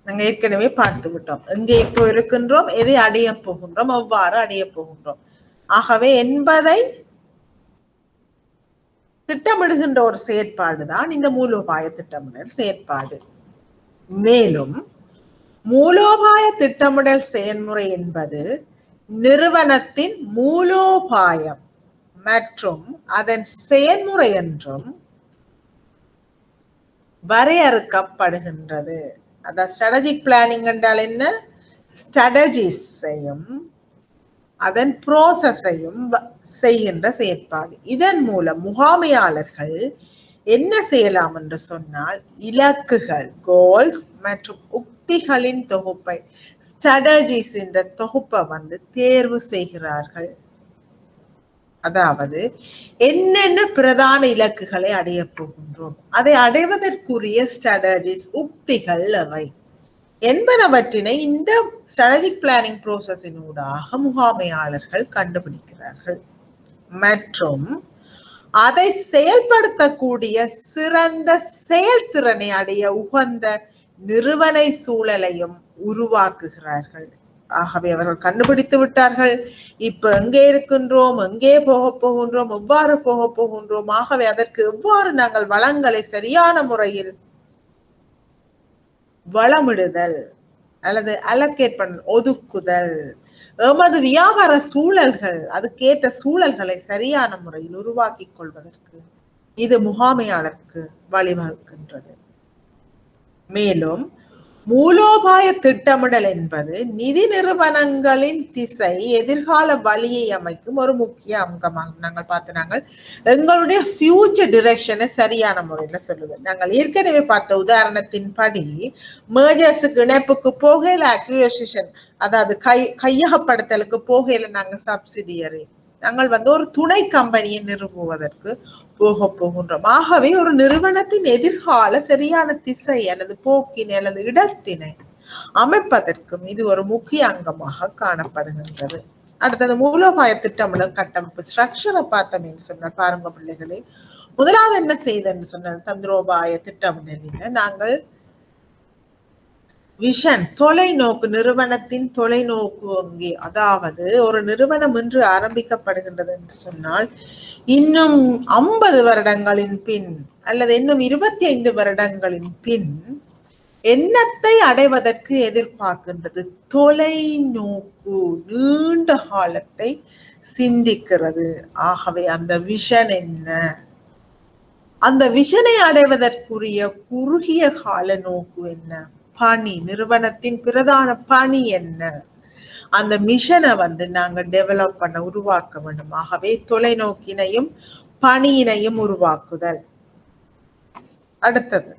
நாங்க ஏற்கனவே பார்த்து விட்டோம், எங்கே இப்போ இருக்கின்றோம், எதை அடைய போகின்றோம், எவ்வாறு அடைய போகின்றோம். ஆகவே என்பதை திட்டமிடுகின்ற ஒரு செயற்பாடுதான் இந்த மூலோபாய திட்டமிடல் செயற்பாடு. மேலும் மூலோபாய திட்டமிடல் செயல்முறை என்பது நிறுவனத்தின் மூலோபாயம் மற்றும் அதன் செயல்முறை என்றும் வரையறுக்கப்படுகின்றது. அதான் ஸ்ட்ராட்டஜிக் பிளானிங் என்றால் என்ன? ஸ்ட்ராட்டஜிஸையும் அதன் ப்ரோசஸையும் செய்கின்ற செயற்பாடு. இதன் மூலம் முகாமையாளர்கள் என்ன செய்யலாம் என்று சொன்னால், இலக்குகள் கோல்ஸ் மற்றும் உக்திகளின் தொகுப்பை ஸ்ட்ராட்டஜிஸ் என்ற தொகுப்பை தேர்வு செய்கிறார்கள். அதாவது என்னென்ன பிரதான இலக்குகளை அடைய போகின்றோம், அதை அடைவதற்குரிய ஸ்ட்ராட்டஜிஸ் உக்திகள் அவை என்பனவற்றினை இந்த ஸ்ட்ராட்டஜிக் பிளானிங் ப்ரோசஸின் ஊடாக முகாமையாளர்கள் கண்டுபிடிக்கிறார்கள் மற்றும் அதை செயல்படுத்தக்கூடிய சிறந்த செயல்திறனை அடைய உகந்த நிறுவன சூழலையும் உருவாக்குகிறார்கள். ஆகவே அவர்கள் கண்டுபிடித்து விட்டார்கள், இப்ப எங்கே இருக்கின்றோம், எங்கே போகின்றோம், எவ்வாறு போகின்றோம், ஆகவே அதற்கு எவ்வாறு நாங்கள் வளங்களை சரியான முறையில் வளமிடுதல் அல்லது அலோகேட் பண்ண ஒதுக்குதல், எமது வியாபார சூழல்கள் அதுக்கேற்ற சூழல்களை சரியான முறையில் உருவாக்கி கொள்வதற்கு இது முகாமையாளருக்கு வழிவகுக்கின்றது. மேலும் மூலோபாய திட்டமிடல் என்பது நிதி நிறுவனங்களின் திசை எதிர்கால வழியை அமைக்கும் ஒரு முக்கிய அங்கமாகும். நாங்கள் எங்களுடைய ஃபியூச்சர் டிரெக்ஷனை சரியான முறையில சொல்லுது. நாங்கள் ஏற்கனவே பார்த்த உதாரணத்தின் படி மேஜர்ஸுக்கு இணைப்புக்கு போகையில அக்விசிஷன், அதாவது கையகப்படுத்தலுக்கு போகையில நாங்கள் சப்சிடியரி, நாங்கள் ஒரு துணை கம்பெனியை நிறுவுவதற்கு போகின்றோம். ஆகவே ஒரு நிறுவனத்தின் எதிர்கால சரியான திசை அல்லது போக்கினை அல்லது இடத்தினை அமைப்பதற்கும் இது ஒரு முக்கிய அங்கமாக காணப்படுகின்றது. அடுத்தது மூலோபாய திட்டமிடல் கட்டமைப்பு ஸ்ட்ரக்சரை பார்த்தோம் என்று சொன்னால் பாருங்க பிள்ளைகளே, முதலாவது என்ன செய்தன்னு சொன்ன தந்திரோபாய திட்டமிடலில் நாங்கள் விஷன் தொலைநோக்கு, நிறுவனத்தின் தொலைநோக்கு அங்கே, அதாவது ஒரு நிறுவனம் இன்று ஆரம்பிக்கப்படுகின்றது என்று சொன்னால் இன்னும் 50 வருடங்களின் பின் அல்லது இன்னும் 25 வருடங்களின் பின் என்னத்தை அடைவதற்கு எதிர்பார்க்கின்றது? தொலைநோக்கு, நீண்ட காலத்தை சிந்திக்கிறது. ஆகவே அந்த விஷன் என்ன, அந்த விஷனை அடைவதற்குரிய குறுகிய கால நோக்கு என்ன, பணி, நிறுவனத்தின் பிரதான பணி என்ன, அந்த மிஷனை நாங்க டெவலப் பண்ண உருவாக்க வேண்டும். ஆகவே தொலைநோக்கினையும் பணியினையும் உருவாக்குதல். அடுத்தது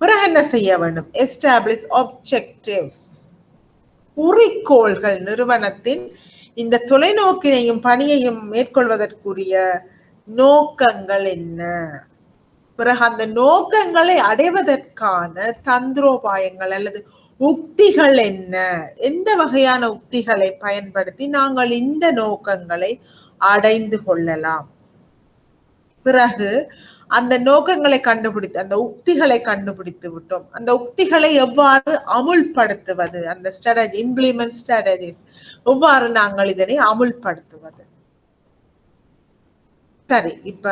பிறகு என்ன செய்ய வேண்டும்? எஸ்டாப்ளிஷ் ஆப்ஜெக்டிவ்ஸ், குறிக்கோள்கள். நிறுவனத்தின் இந்த தொலைநோக்கினையும் பணியையும் மேற்கொள்வதற்குரிய நோக்கங்கள் என்ன, பிறகு அந்த நோக்கங்களை அடைவதற்கான தந்திரோபாயங்கள் அல்லது உக்திகள் என்ன, எந்த வகையான உக்திகளை பயன்படுத்தி நாங்கள் இந்த நோக்கங்களை அடைந்து கொள்ளலாம். பிறகு அந்த நோக்கங்களை கண்டுபிடித்து அந்த உக்திகளை கண்டுபிடித்து விட்டோம், அந்த உக்திகளை எவ்வாறு அமுல்படுத்துவது, அந்த ஸ்ட்ராட்டஜி இம்ப்ளிமெண்ட் ஸ்ட்ராட்டஜிஸ் எவ்வாறு நாங்கள் இதனை அமுல்படுத்துவது. சரி, இப்ப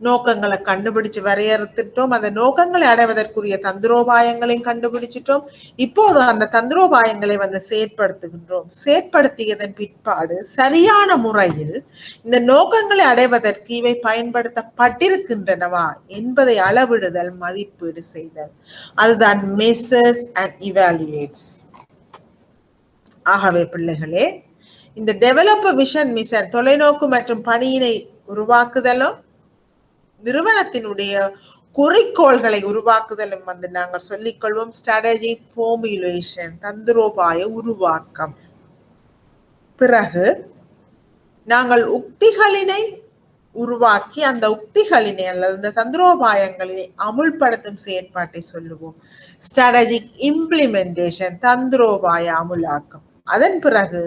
நோக்கங்களை கண்டுபிடிச்சு வரையறுத்துட்டோம், அந்த நோக்கங்களை அடைவதற்குரிய தந்திரோபாயங்களையும் கண்டுபிடிச்சிட்டோம். இப்போது அந்த தந்திரோபாயங்களை செயற்படுத்துகின்றோம். செயற்படுத்தியதன் பிற்பாடு சரியான முறையில் இந்த நோக்கங்களை அடைவதற்கு இவை பயன்படுத்தப்பட்டிருக்கின்றனவா என்பதை அளவிடுதல், மதிப்பீடு செய்தல், அதுதான் மெஷர்ஸ் அண்ட் இவாலுவேட்ஸ். ஆகவே பிள்ளைகளே, இந்த டெவலப் விஷன் மிஷன் தொலைநோக்கு மற்றும் பணியினை உருவாக்குதலும் நிறுவனத்தினுடைய குறிக்கோள்களை உருவாக்குதலும் நாங்கள் சொல்லிக் கொள்வோம் ஸ்ட்ராட்டஜி ஃபார்முலேஷன், தந்திரோபாய உருவாக்கம். பிறகு நாங்கள் உக்திகளினை உருவாக்கி அந்த உக்திகளினை அல்லது இந்த தந்திரோபாயங்களினை அமுல்படுத்தும் செயற்பாட்டை சொல்லுவோம் ஸ்ட்ராட்டஜிக் இம்ப்ளிமெண்டேஷன், தந்திரோபாய அமுலாக்கம். அதன் பிறகு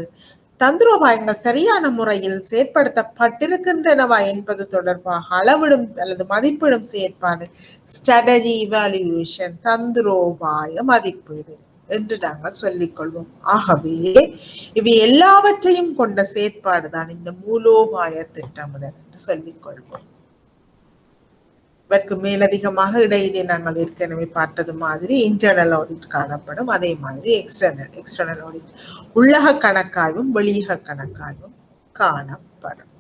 தந்திரோபாயங்கள் சரியான முறையில் செயற்படுத்தப்பட்டிருக்கின்றனவா என்பது தொடர்பாக அளவிடும் அல்லது மதிப்பிடும் செயற்பாடு ஸ்ட்ராட்டஜி இவாலுவேஷன், தந்திரோபாய மதிப்பீடு என்று நாங்கள் சொல்லிக் கொள்வோம். ஆகவே இவை எல்லாவற்றையும் கொண்ட செயற்பாடுதான் இந்த மூலோபாய திட்டமிடல் என்று சொல்லிக் கொள்வோம். இதற்கு மேலதிகமாக இடையிலே நாங்கள் ஏற்கனவே பார்த்தது மாதிரி இன்டர்னல் ஆடிட் காணப்படும். அதே மாதிரி எக்ஸ்டர்னல் ஆடிட், உள்ளக கணக்காய்வும் வெளியக கணக்காய்வும் காணப்படும்.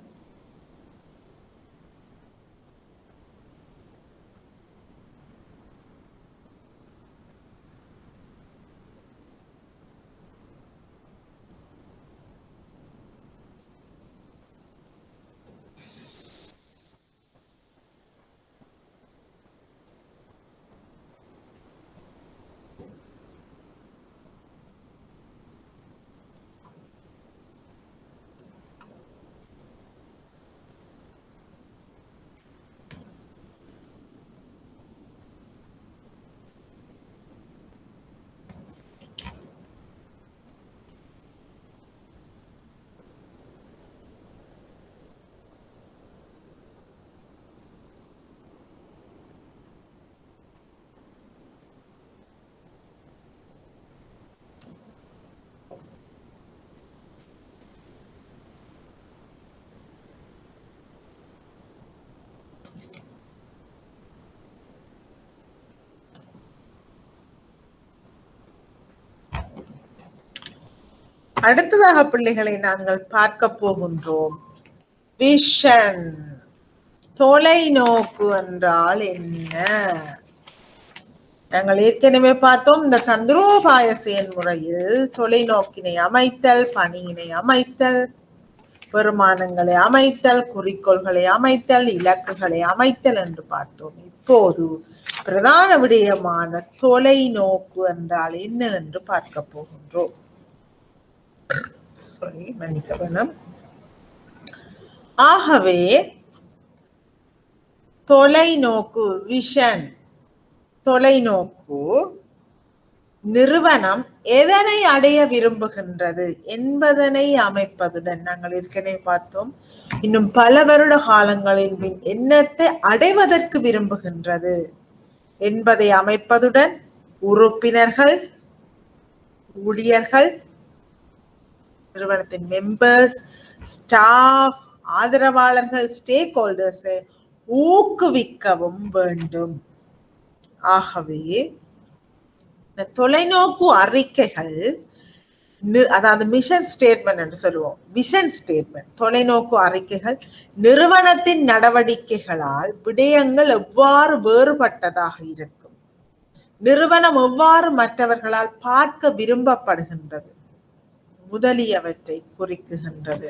அடுத்ததாக பிள்ளைகளை நாங்கள் பார்க்க போகின்றோம் விஷன். தொலைநோக்கு என்றால் என்ன? நாங்கள் ஏற்கனவே பார்த்தோம், இந்த தந்திரோபாய செயல்முறையில் தொலைநோக்கினை அமைத்தல், பணியினை அமைத்தல், பெருமானங்களை அமைத்தல், குறிக்கோள்களை அமைத்தல், இலக்குகளை அமைத்தல் என்று பார்த்தோம். இப்போது பிரதான விடயமான தொலைநோக்கு என்றால் என்ன என்று பார்க்க போகின்றோம். மன்னிக்க வேணும். ஆகவே தொலைநோக்கு, விஷன், தொலைநோக்கு நிறுவனம் எதனை அடைய விரும்புகின்றது என்பதனை அமைப்பதுடன், நாங்கள் ஏற்கனவே பார்த்தோம், இன்னும் பல வருட காலங்களின் பின் என்னத்தை அடைவதற்கு விரும்புகின்றது என்பதை அமைப்பதுடன், உறுப்பினர்கள், ஊழியர்கள், நிறுவனத்தின் மெம்பர்ஸ், ஸ்டாஃப், ஆதரவாளர்கள், ஸ்டேக் ஹோல்டர்ஸை ஊக்குவிக்கவும் வேண்டும். ஆகவே தொலைநோக்கு அறிக்கைகள், அதாவது மிஷன் ஸ்டேட்மெண்ட் என்று சொல்லுவோம், விஷன் ஸ்டேட்மெண்ட், தொலைநோக்கு அறிக்கைகள் நிறுவனத்தின் நடவடிக்கைகளால் விடயங்கள் எவ்வாறு வேறுபட்டதாக இருக்கும், நிறுவனம் எவ்வாறு மற்றவர்களால் பார்க்க விரும்பப்படுகின்றது முதலியவற்றை குறிக்குகின்றது.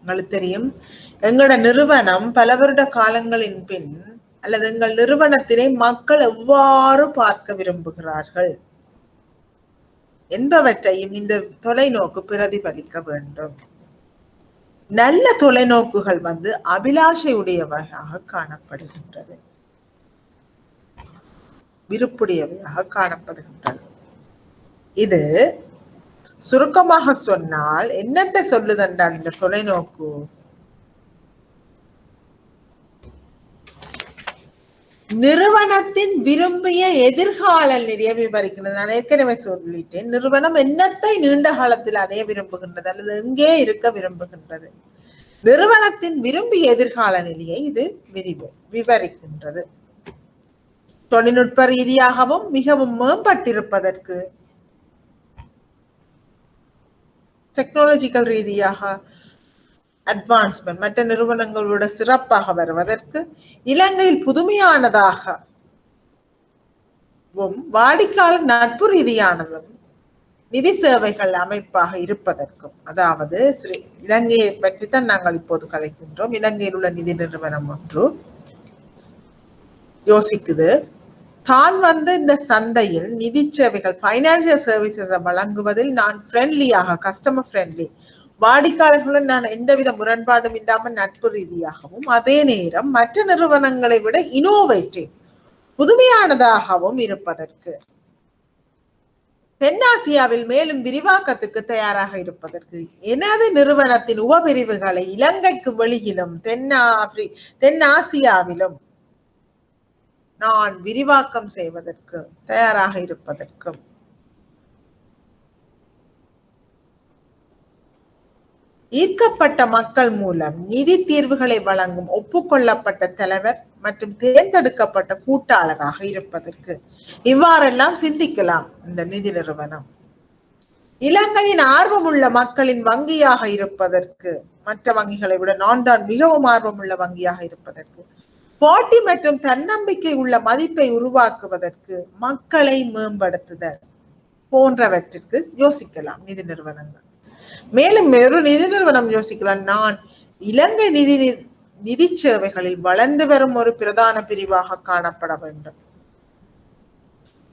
உங்களுக்கு தெரியும், எங்களோட நிறுவனம் பல வருட காலங்களின் பின் அல்லது எங்கள் நிறுவனத்தினை மக்கள் எவ்வாறு பார்க்க விரும்புகிறார்கள் என்பவற்றையும் இந்த தொலைநோக்கு பிரதிபலிக்க வேண்டும். நல்ல தொலைநோக்குகள் அபிலாஷை உடையவையாக காணப்படுகின்றது, விருப்புடையவையாக காணப்படுகின்றது. இது சுருக்கமாக சொன்னால் என்னத்தை சொல்லுதென்றால், இந்த தொலைநோக்கு நிறுவனத்தின் விரும்பிய எதிர்கால நிலைய விவரிக்கிறது. நான் ஏற்கனவே சொல்லிட்டேன், நிறுவனம் என்னத்தை நீண்ட காலத்தில் அடைய விரும்புகின்றது அல்லது எங்கே இருக்க விரும்புகின்றது, நிறுவனத்தின் விரும்பிய எதிர்கால நிலையை இது விவரிக்கின்றது. தொழில்நுட்ப ரீதியாகவும் மிகவும் மேம்பட்டிருப்பதற்கு, டெக்னாலஜிக்கல் ரீதியாக அட்வான்ஸ்மெண்ட் மற்ற நிறுவனங்களோட சிறப்பாக வருவதற்கு, இலங்கையில் புதுமையானதாகவும் வாடிக்கையாளர் நட்பு ரீதியானதும் நிதி சேவைகள் அமைப்பாக இருப்பதற்கும், அதாவது இலங்கையை பற்றித்தான் நாங்கள் இப்போது கதைக்கின்றோம். இலங்கையில் உள்ள நிதி நிறுவனம் ஒன்று யோசிக்குது, தான் இந்த சந்தையில் நிதி சேவைகள், பைனான்சியல் சர்வீசஸ் வழங்குவதில் நான் ஃப்ரெண்ட்லியாக, கஸ்டமர் ஃப்ரெண்ட்லி, வாடிக்கையாளர்களுடன் நான் எந்தவித முரண்பாடும் இல்லாமல் நட்பு ரீதியாகவும், அதே நேரம் மற்ற நிறுவனங்களை விட இனோவேட்டிவ், புதுமையானதாகவும் இருப்பதற்கு, தென்னாசியாவில் மேலும் விரிவாக்கத்துக்கு தயாராக இருப்பதற்கு, எனது நிறுவனத்தின் உபபிரிவுகளை இலங்கைக்கு வெளியிலும் தென்னாசியாவிலும் நான் விரிவாக்கம் செய்வதற்கு தயாராக இருப்பதற்கும், ஈர்க்கப்பட்ட மக்கள் மூலம் நிதி தீர்வுகளை வழங்கும் ஒப்புக்கொள்ளப்பட்ட தலைவர் மற்றும் தேர்ந்தெடுக்கப்பட்ட கூட்டாளராக இருப்பதற்கு இவ்வாறெல்லாம் சிந்திக்கலாம் இந்த நிதி நிறுவனம். இலங்கையின் ஆர்வமுள்ள மக்களின் வங்கியாக இருப்பதற்கு, மற்ற வங்கிகளை விட நான் தான் மிகவும் ஆர்வமுள்ள வங்கியாக இருப்பதற்கு, போட்டி மற்றும் தன்னம்பிக்கை உள்ள மதிப்பை உருவாக்குவதற்கு, மக்களை மேம்படுத்துதல் போன்றவற்றிற்கு யோசிக்கலாம் நிதி நிறுவனங்கள். மேலும் ஒரு நிதி நிறுவனம் யோசிக்கலாம், நான் இலங்கை நிதி சேவைகளில் வளர்ந்து வரும் ஒரு பிரதான பிரிவாக காணப்பட வேண்டும்.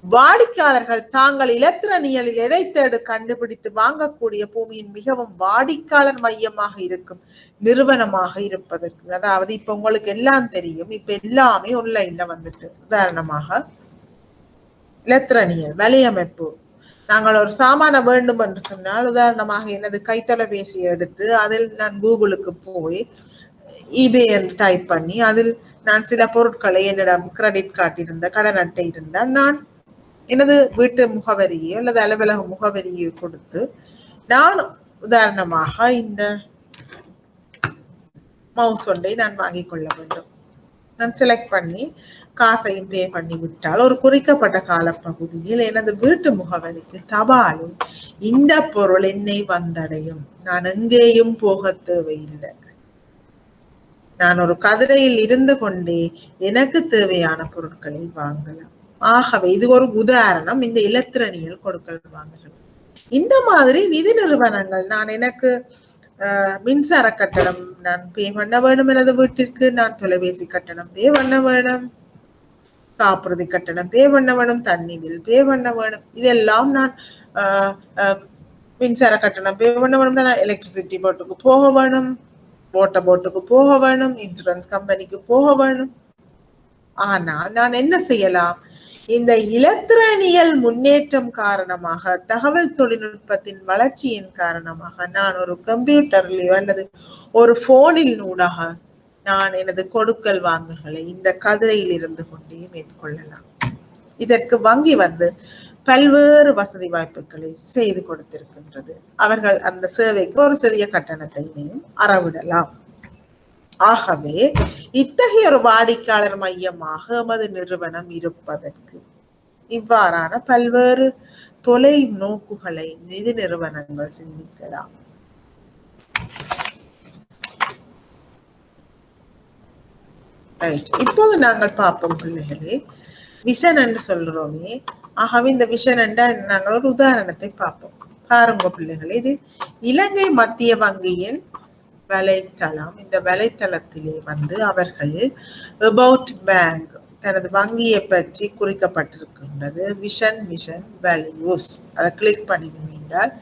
வாடிக்கையாளர்கள் தாங்கள் இலத்திரனியலில் எதை தேடு கண்டுபிடித்து வாங்கக்கூடிய பூமியின் மிகவும் வாடிக்கையாளர் மையமாக இருக்கும் நிறுவனமாக இருப்பதற்கு. அதாவது இப்ப உங்களுக்கு எல்லாம் தெரியும், இப்ப எல்லாமே ஆன்லைன்ல வந்துட்டு. உதாரணமாக இலத்திரனியல் வலையமைப்பு, நாங்கள் ஒரு சாமான வேண்டும் என்று சொன்னால், உதாரணமாக எனது கைத்தொலைபேசியை எடுத்து அதில் நான் கூகுளுக்கு போய் ஈபே என்று டைப் பண்ணி அதில் நான் சில பொருட்களை, என்னிடம் கிரெடிட் கார்டு இருந்த, கடன் அட்டை இருந்தால் நான் எனது வீட்டு முகவரியை அல்லது அலுவலக முகவரியை கொடுத்து நான் உதாரணமாக இந்த மவுஸ் ஒன்றை நான் வாங்கிக் கொள்ள வேண்டும். நான் செலக்ட் பண்ணி காசையும் பே பண்ணி விட்டால் ஒரு குறிக்கப்பட்ட காலப்பகுதியில் எனது வீட்டு முகவரிக்கு தபாலும் இந்த பொருள் என்னை வந்தடையும். நான் எங்கேயும் போக தேவையில்லை. நான் ஒரு கதிரையில் இருந்து கொண்டே எனக்கு தேவையான பொருட்களை வாங்கலாம். ஆகவே இது ஒரு உதாரணம் இந்த இலத்திரனியல் கொடுக்கல் வாங்கல். இந்த மாதிரி நிதி நிறுவனங்கள், நான் எனக்கு மின்சார கட்டணம் நான் பே பண்ண வேணும் எனது வீட்டிற்கு, நான் தொலைபேசி கட்டணம் பே பண்ண வேணும், காப்புறுதி கட்டணம் பே பண்ண வேணும், தண்ணி பில் பே பண்ண வேணும், இதெல்லாம் நான் மின்சார கட்டணம் பே பண்ண வேணும், நான் எலக்ட்ரிசிட்டி போர்ட்டுக்கு போக வேணும், வாட்டர் போர்ட்டுக்கு போக வேணும், இன்சூரன்ஸ் கம்பெனிக்கு போக வேணும். ஆனால் நான் என்ன செய்யலாம், இந்த இலத்திரனியல் முன்னேற்றம் காரணமாக, தகவல் தொழில்நுட்பத்தின் வளர்ச்சியின் காரணமாக நான் ஒரு கம்ப்யூட்டர்லயோ அல்லது ஒரு போனில் ஊடாக நான் எனது கொடுக்கல் வாங்கல்களை இந்த கதிரையில் இருந்து கொண்டே மேற்கொள்ளலாம். இதற்கு வங்கி பல்வேறு வசதி வாய்ப்புகளை செய்து கொடுத்திருக்கின்றது. அவர்கள் அந்த சேவைக்கு ஒரு சிறிய கட்டணத்தையும் அறவிடலாம். ஆகவே இத்தகைய ஒரு வாடிக்கையாளர் மையமாக எமது நிறுவனம் இருப்பதற்கு இவ்வாறான பல்வேறு தொலை நோக்குகளை நிதி நிறுவனங்கள் சிந்திக்கலாம். இப்போது நாங்கள் பார்ப்போம் பிள்ளைகளே, விஷன் என்று சொல்றோமே. ஆகவே இந்த விஷன் என்ற நாங்கள் ஒரு உதாரணத்தை பார்ப்போம். பாருங்க பிள்ளைகளே, இது இலங்கை மத்திய வங்கியின் வலைத்தளம். இந்த வலைத்தளத்திலே அவர்கள் அபவுட் பேங்க், தனது வங்கியை பற்றி குறிக்கப்பட்டிருக்கின்றது. Vision, mission, values. அதை கிளிக் பண்ணினால்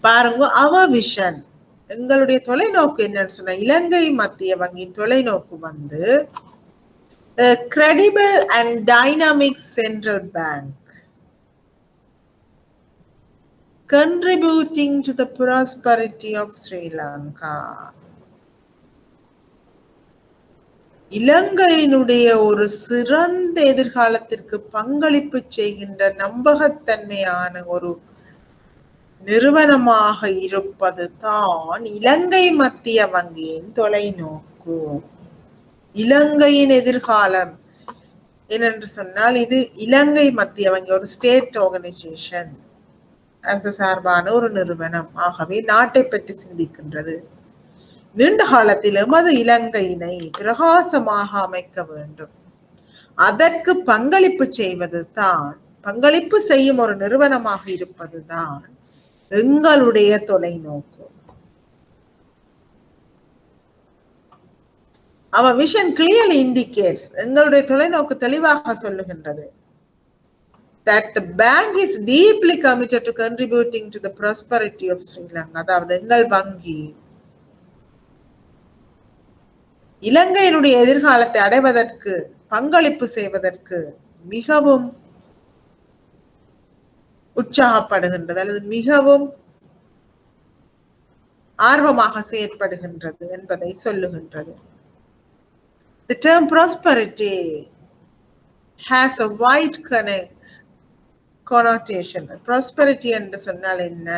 பாருங்க, அவர் விஷன், எங்களுடைய தொலைநோக்கு என்னன்னு சொன்னா, இலங்கை மத்திய வங்கியின் தொலைநோக்கு credible and dynamic central bank contributing to the prosperity of Sri Lanka. இலங்கையினுடைய ஒரு சிறந்த எதிர்காலத்திற்கு பங்களிப்பு செய்கின்ற நம்பகத்தன்மையான ஒரு நிறுவனமாக இருப்பது தான் இலங்கை மத்திய வங்கியின் தொலைநோக்கு. இலங்கையின் எதிர்காலம் என்னென்று சொன்னால், இது இலங்கை மத்திய வங்கி ஒரு ஸ்டேட் ஆர்கனைசேஷன், அரசு சார்பான ஒரு நிறுவனம். ஆகவே நாட்டை பற்றி சிந்திக்கின்றது. நீண்ட காலத்தில் எமது இலங்கையினை பிரகாசமாக அமைக்க வேண்டும். அதற்கு பங்களிப்பு செய்வது தான், பங்களிப்பு செய்யும் ஒரு நிறுவனமாக இருப்பது தான் எங்களுடைய தொலைநோக்கு. Our vision clearly indicates, எங்களுடைய தொலைநோக்கு தெளிவாக சொல்லுகின்றது, that the bank is deeply committed to contributing to the prosperity of Sri Lanka. அதாவது எங்கள் வங்கி இலங்கையினுடைய எதிர்காலத்தை அடைவதற்கு, பங்களிப்பு செய்வதற்கு மிகவும் உற்சாகப்படுகின்றது அல்லது மிகவும் ஆர்வமாக செயற்படுகின்றது என்பதை சொல்லுகின்றது. The term prosperity has a wide connotation. Prosperity என்று சொன்னால் என்ன?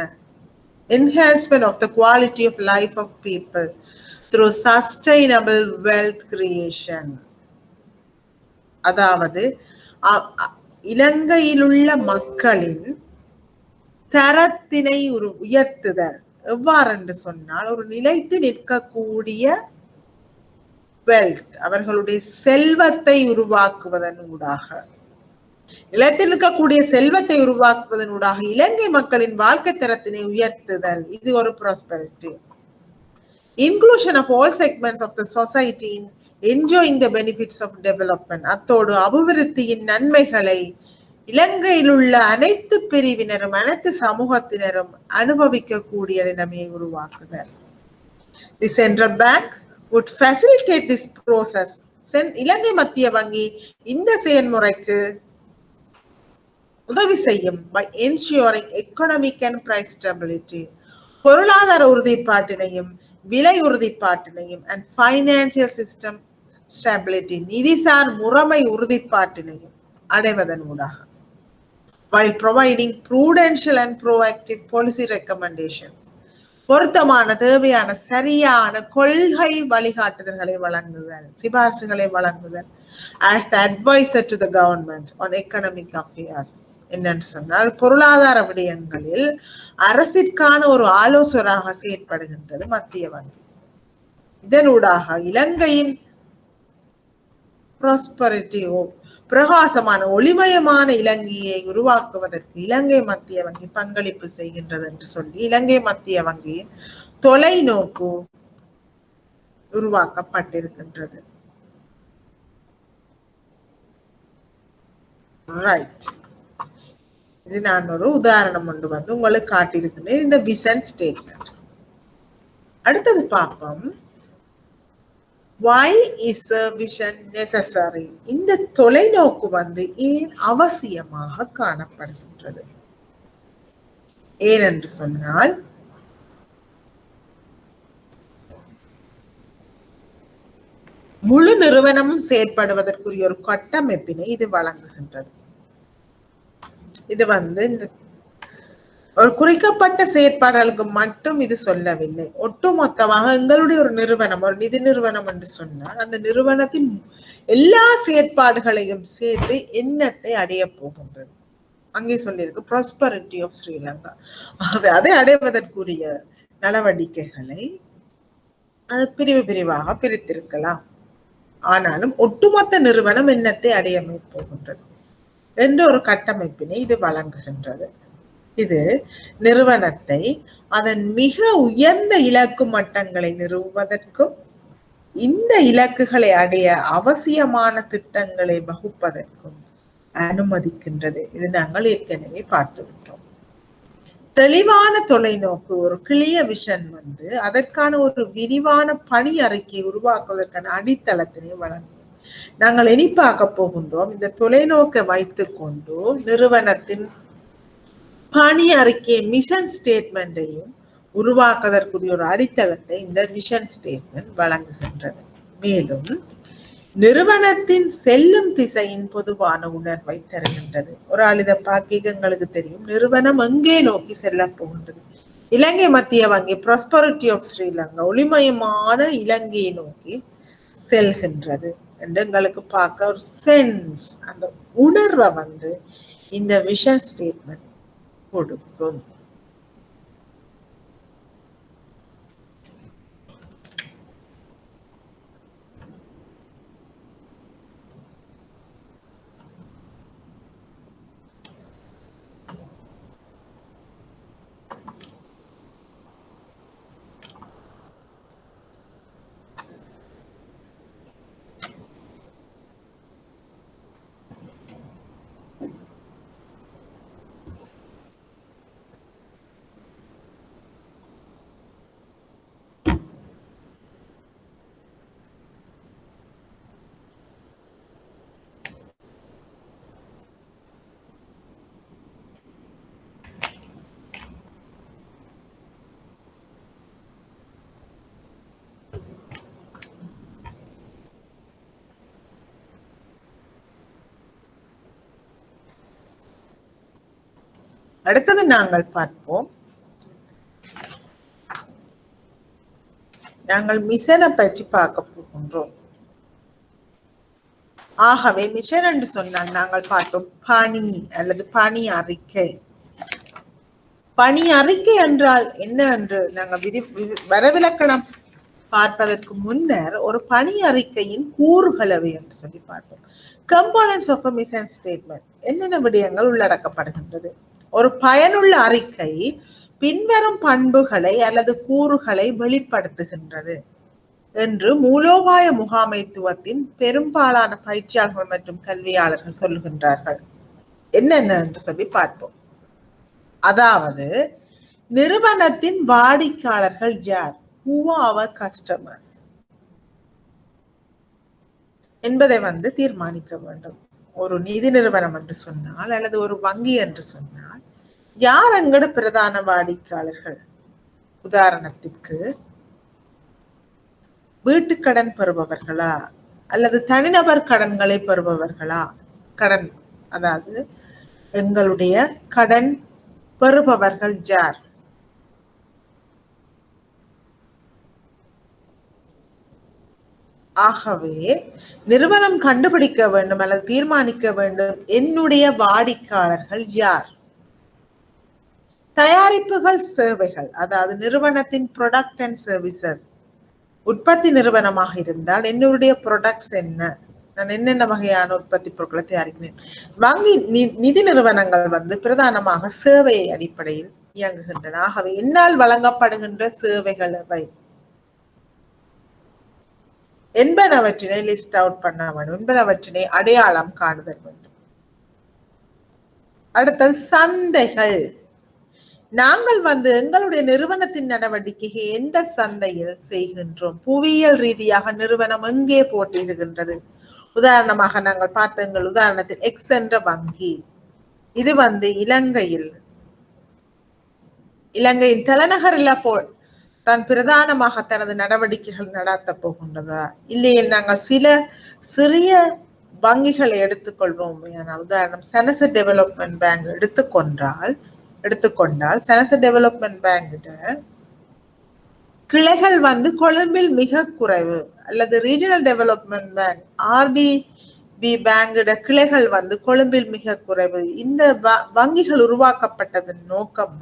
enhancement of the quality of life of people through sustainable wealth creation. அதாவது இலங்கையிலுள்ள மக்களின் தரத்தினை உயர்த்துதல். எவ்வாறு என்று சொன்னால், ஒரு நிலைத்து நிற்கக்கூடிய வெல்த், அவர்களுடைய செல்வத்தை உருவாக்குவதன் ஊடாக, நிலத்தில் இருக்கக்கூடிய செல்வத்தை உருவாக்குவதன் ஊடாக இலங்கை மக்களின் வாழ்க்கை தரத்தினை உயர்த்துதல். இது ஒரு prosperity. Inclusion of all segments of the society in enjoying the benefits of development. அத்தோடு அபிவிருத்தியின் நன்மைகளை இலங்கையில் உள்ள அனைத்து பிரிவினரும் அனைத்து சமூகத்தினரும் அனுபவிக்கக்கூடிய நிலைமையை உருவாக்குதல். The Central Bank would facilitate this process. இலங்கை மத்திய வங்கி இந்த செயல்முறைக்கு உதவி செய்யும் by ensuring economic and price stability. பொருளாதார உறுதிப்பாட்டினையும் விலை உறுதிப்பாட்டினையும் and financial system stability, நிதிசார் முறைமை உறுதிப்பாட்டினையும் அடைவதன் ஊடாக, while providing prudential and proactive policy recommendations, பொருத்தமான தேவையான சரியான கொள்கை வழிகாட்டுதல்களை வழங்குதல், சிபார்சுகளை வழங்குதல் as the advisor to the government on economic affairs. என்னன்னு சொன்னால், பொருளாதார விடயங்களில் அரசிற்கான ஒரு ஆலோசகராக செயற்படுகின்றது மத்திய வங்கி. இதனூடாக இலங்கையின் ப்ராஸ்பரிட்டி, பிரகாசமான ஒளிமயமான இலங்கையை உருவாக்குவதற்கு இலங்கை மத்திய வங்கி பங்களிப்பு செய்கின்றது என்று சொல்லி இலங்கை மத்திய வங்கியின் தொலைநோக்கு உருவாக்கப்பட்டிருக்கின்றது. ரைட், இது நான் ஒரு உதாரணம் ஒன்று வந்து உங்களுக்கு காட்டியிருக்கிறேன், இந்த விஷன் ஸ்டேட்மெண்ட். அடுத்தது பார்ப்போம், why is a vision necessary? இந்த தொலைநோக்கு வந்து ஏன் அவசியமாக காணப்படுகின்றது? ஏனென்று சொன்னால், முழு நிறுவனமும் செயற்படுவதற்குரிய ஒரு கட்டமைப்பினை இது வழங்குகின்றது. இது வந்து ஒரு குறிக்கப்பட்ட செயற்பாடுகளுக்கு மட்டும் இது சொல்லவில்லை. ஒட்டுமொத்தமாக எங்களுடைய ஒரு நிறுவனம், ஒரு நிதி நிறுவனம் என்று சொன்னால், அந்த நிறுவனத்தின் எல்லா செயற்பாடுகளையும் சேர்த்து எண்ணத்தை அடைய போகின்றது. அங்கே சொல்லியிருக்கு ப்ராஸ்பரிட்டி ஆஃப் ஸ்ரீலங்கா. ஆகவே அதை அடைவதற்குரிய நடவடிக்கைகளை அது பிரிவு பிரிவாக பிரித்திருக்கலாம். ஆனாலும் ஒட்டுமொத்த நிறுவனம் எண்ணத்தை அடைய போகின்றது என்ற ஒரு கட்டமைப்பினை இது வழங்குகின்றது. இது நிறுவனத்தை அதன் மிக உயர்ந்த இலக்கு மட்டங்களை நிறுவுவதற்கும் இந்த இலக்குகளை அடைய அவசியமான திட்டங்களை வகுப்பதற்கும் அனுமதிக்கின்றது. இது நாங்கள் ஏற்கனவே பார்த்து விட்டோம். தெளிவான தொலைநோக்கு, ஒரு கிளியர் விஷன் வந்து அதற்கான ஒரு விரிவான பணி அறிக்கையை உருவாக்குவதற்கான அடித்தளத்தினை வழங்கும். நாங்கள் இனி பார்க்க போகின்றோம், இந்த தொலைநோக்கை வைத்துக் கொண்டு நிறுவனத்தின் பணி அறிக்கை மிஷன் ஸ்டேட்மெண்டையும் உருவாக்குவதற்குரிய ஒரு அடித்தளத்தை இந்த விஷன் ஸ்டேட்மெண்ட் வழங்குகின்றது. மேலும் நிறுவனத்தின் செல்லும் திசையின் பொதுவான உணர்வை தருகின்றது. ஒரு ஆள் இதை பார்க்க எங்களுக்கு தெரியும், நிறுவனம் எங்கே நோக்கி செல்ல போகின்றது. இலங்கை மத்திய வங்கி ப்ராஸ்பரிட்டி ஆஃப் ஸ்ரீலங்கா, ஒளிமயமான இலங்கையை நோக்கி செல்கின்றது என்று எங்களுக்கு பார்க்க ஒரு சென்ஸ், அந்த உணர்வை வந்து இந்த விஷன் ஸ்டேட்மெண்ட் கொடுக்கும். அடுத்தது நாங்கள் பார்ப்போம், நாங்கள் மிஷனை பற்றி பார்க்க போகின்றோம். ஆகவே மிஷன் என்று சொன்னால் நாங்கள் பார்த்தோம் பணி அல்லது பணி அறிக்கை. பணி அறிக்கை என்றால் என்ன என்று நாங்கள் வரவிலக்கணம் பார்ப்பதற்கு முன்னர் ஒரு பணி அறிக்கையின் கூறுகளவை என்று சொல்லி பார்ப்போம். Components of a mission statement என்னென்ன விடயங்கள் உள்ளடக்கப்படுகின்றது. ஒரு பயனுள்ள அறிக்கை பின்வரும் பண்புகளை அல்லது கூறுகளை வெளிப்படுத்துகின்றது என்று மூலோபாய முகாமைத்துவத்தின் பெரும்பாலான பயிற்சியாளர்கள் மற்றும் கல்வியாளர்கள் சொல்லுகின்றார்கள். என்னென்ன என்று சொல்லி பார்ப்போம். அதாவது நிறுவனத்தின் வாடிக்கையாளர்கள் யார், who are our customers என்பதை தீர்மானிக்க வேண்டும். ஒரு நிதி நிறுவனம் என்று சொன்னால் அல்லது ஒரு வங்கி என்று சொன்னால் யார் எங்கட பிரதான வாடிக்கையாளர்கள். உதாரணத்திற்கு வீட்டு கடன் பெறுபவர்களா அல்லது தனிநபர் கடன்களை பெறுபவர்களா, கடன் அதாவது எங்களுடைய கடன் பெறுபவர்கள் யார். ஆகவே நிறுவனம் கண்டுபிடிக்க வேண்டும் அல்லது தீர்மானிக்க வேண்டும் என்னுடைய வாடிக்கையாளர்கள் யார். தயாரிப்புகள் சேவைகள், அதாவது நிறுவனத்தின் ப்ராடக்ட் அண்ட் சர்வீசஸ். உற்பத்தி நிறுவனமாக இருந்தால் என்னுடைய ப்ராடக்ட்ஸ் என்ன, நான் என்னென்ன வகையான உற்பத்தி பொருட்களை தயாரிக்கிறேன். வங்கி நிதி நிறுவனங்கள் பிரதானமாக சேவையை அடிப்படையில் இயங்குகின்றன. ஆகவே என்னால் வழங்கப்படுகின்ற சேவைகள் அவை என்பனவற்றினை லிஸ்ட் அவுட் பண்ண வேண்டும், என்பனவற்றினை அடையாளம் காணுதல் வேண்டும். அடுத்தது சந்தைகள். நாங்கள் எங்களுடைய நிறுவனத்தின் நடவடிக்கையை எந்த சந்தையில் செய்கின்றோம். புவியியல் ரீதியாக நிறுவனம் எங்கே போட்டியிடுகின்றது. உதாரணமாக நாங்கள் பார்த்த எங்கள் உதாரணத்தில் எக்ஸ் என்ற வங்கி, இது இலங்கையின் தலைநகரில் தான் பிரதானமாக தனது நடவடிக்கைகள் நடத்த போகின்றதா, இல்லையே நாங்கள் சில சிறிய வங்கிகளை எடுத்துக்கொள்வோம். உதாரணம் சனச டெவலப்மெண்ட் பேங்க் எடுத்துக்கொண்டால் சனச டெவலப்மெண்ட் பேங்க் கிளைகள் கொழும்பில் மிக குறைவு, அல்லது regional development bank RTB bank கிளைகள் கொழும்பில் மிக குறைவு. இந்த வங்கிகள் உருவாக்கப்பட்டதன் நோக்கம்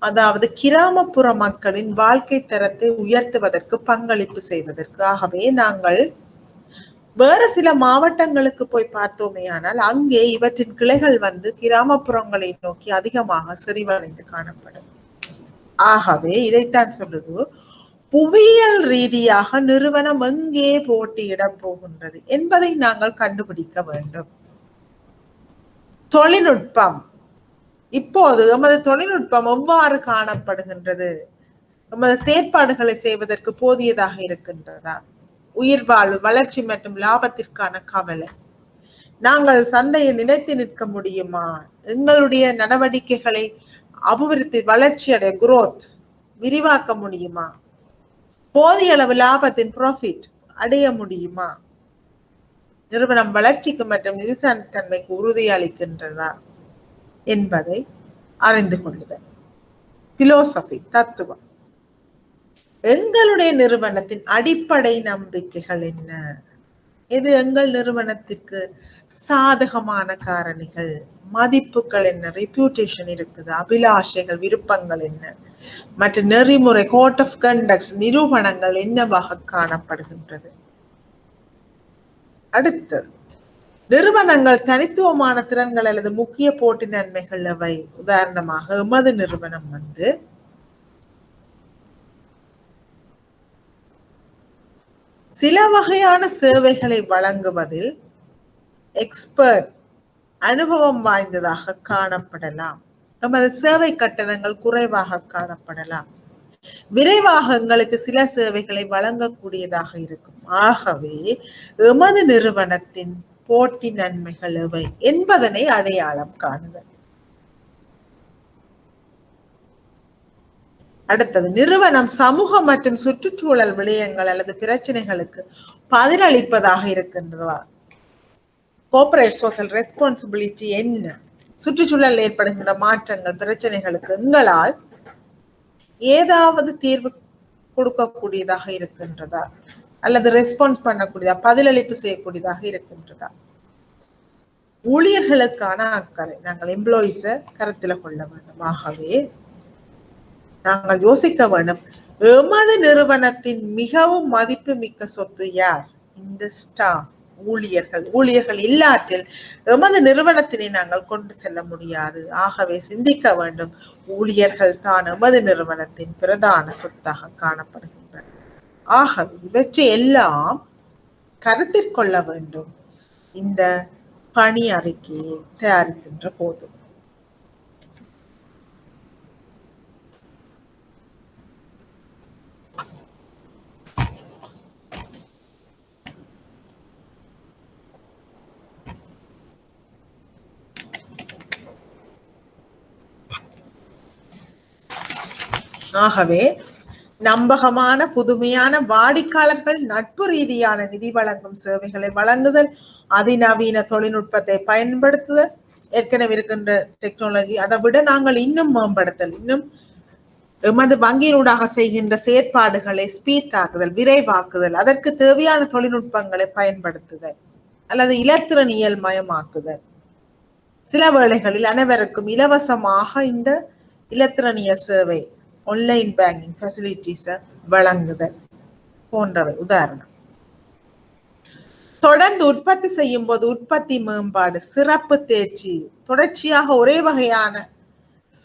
அதாவது கிராமப்புற மக்களின் வாழ்க்கை தரத்தை உயர்த்துவதற்கு பங்களிப்பு செய்வதற்கு. ஆகவே நாங்கள் வேறு சில மாவட்டங்களுக்கு போய் பார்த்தோமே ஆனால் அங்கே இவற்றின் கிளைகள் கிராமப்புறங்களை நோக்கி அதிகமாக செறிவடைந்து காணப்படும். ஆகவே இதைத்தான் சொல்லுது, புவியியல் ரீதியாக நிறுவனம் எங்கே போட்டியிட போகின்றது என்பதை நாங்கள் கண்டுபிடிக்க வேண்டும். தொழில்நுட்பம். இப்போது எமது தொழில்நுட்பம் எவ்வாறு காணப்படுகின்றது, எமது செயற்பாடுகளை செய்வதற்கு போதியதாக இருக்கின்றதா. உயிர்வாழ்வு, வளர்ச்சி மற்றும் லாபத்திற்கான கவலை. நாங்கள் சந்தையை நிலைத்து நிற்க முடியுமா, எங்களுடைய நடவடிக்கைகளை அபிவிருத்தி வளர்ச்சி அடைய குரோத் விரிவாக்க முடியுமா, போதிய அளவு லாபத்தின் ப்ராஃபிட் அடைய முடியுமா, நிறுவனம் வளர்ச்சிக்கு மற்றும் நிதிசார்த்தன்மைக்கு உறுதி அளிக்கின்றதா என்பதை அறிந்து கொள்ளுதல். பிலோசபி, தத்துவம். எங்களுடைய நிறுவனத்தின் அடிப்படை நம்பிக்கைகள் என்ன, இது எங்கள் நிறுவனத்திற்கு சாதகமான காரணிகள், மதிப்புகள் என்ன, ரெப்யூட்டேஷன் இருக்குது, அபிலாஷைகள், விருப்பங்கள் என்ன, மற்ற நெறிமுறை கோட் ஆஃப் கண்டக்ட் நிரூபணங்கள் என்னவாக காணப்படுகின்றது. அடுத்தது நிறுவனங்கள் தனித்துவமான திறன்கள் அல்லது முக்கிய போட்டி நன்மைகள் அவை. உதாரணமாக எமது நிறுவனம் சில வகையான சேவைகளை வழங்குவதில் எக்ஸ்பர்ட் அனுபவம் வாய்ந்ததாக காணப்படலாம். எமது சேவை கட்டணங்கள் குறைவாக காணப்படலாம். விரைவாக எங்களுக்கு சில சேவைகளை வழங்கக்கூடியதாக இருக்கும். ஆகவே எமது நிறுவனத்தின் போட்டி நன்மைகள் எவை என்பதனை அடையாளம் காணுதல். அடுத்தது நிறுவனம் சமூக மற்றும் சுற்றுச்சூழல் விடயங்கள் அல்லது பிரச்சனைகளுக்கு பதிலளிப்பதாக இருக்கின்றதா. கோஆபரேட் சோஷியல் ரெஸ்பான்சிபிலிட்டி என்ன, சுற்றுச்சூழல் ஏற்படுகின்ற மாற்றங்கள் பிரச்சனைகளுக்கு எங்களால் ஏதாவது தீர்வு கொடுக்கக்கூடியதாக இருக்கின்றதா, அல்லது ரெஸ்பான்ஸ் பண்ணக்கூடியதா, பதிலளிப்பு செய்யக்கூடியதாக இருக்கின்றதா? ஊழியர்களுக்கான அக்கறை நாங்கள் எம்ப்ளாயிஸ கருத்துல கொள்ள வேண்டும். ஆகவே நாங்கள் யோசிக்க வேண்டும், எமது நிறுவனத்தின் மிகவும் மதிப்பு மிக்க சொத்து யார்? இந்த ஸ்டாஃப், ஊழியர்கள். ஊழியர்கள் இல்லாட்டில் எமது நிறுவனத்தினை நாங்கள் கொண்டு செல்ல முடியாது. ஆகவே சிந்திக்க வேண்டும், ஊழியர்கள் தான் எமது நிறுவனத்தின் பிரதான சொத்தாக காணப்படுகின்றன. ஆகவே இவற்றை எல்லாம் கருத்தில் கொள்ள வேண்டும் இந்த பணி அறிக்கையை தயாரிக்கின்ற போது. ஆகவே நம்பகமான புதுமையான வாடிக்கையாளர்கள் நட்பு ரீதியான நிதி வழங்கும் சேவைகளை வழங்குதல், அதிநவீன தொழில்நுட்பத்தை பயன்படுத்துதல், ஏற்கனவே இருக்கின்ற டெக்னாலஜி அதை விட நாங்கள் இன்னும் மேம்படுத்தல், இன்னும் எமது வங்கியினூடாக செய்கின்ற செயற்பாடுகளை ஸ்பீட் ஆக்குதல், விரைவாக்குதல், அதற்கு தேவையான தொழில்நுட்பங்களை பயன்படுத்துதல் அல்லது இலத்திரனியல் மயமாக்குதல். சில வேளைகளில் அனைவருக்கும் இலவசமாக இந்த இலத்திரனியல் சேவை, ஆன்லைன் பேங்கிங் ஃபெசிலிட்டிஸை வழங்குதல் போன்றவை உதாரணம். தொடர்ந்து உற்பத்தி செய்யும் போது உற்பத்தி மேம்பாடு, சிறப்பு தேர்ச்சி, தொடர்ச்சியாக ஒரே வகையான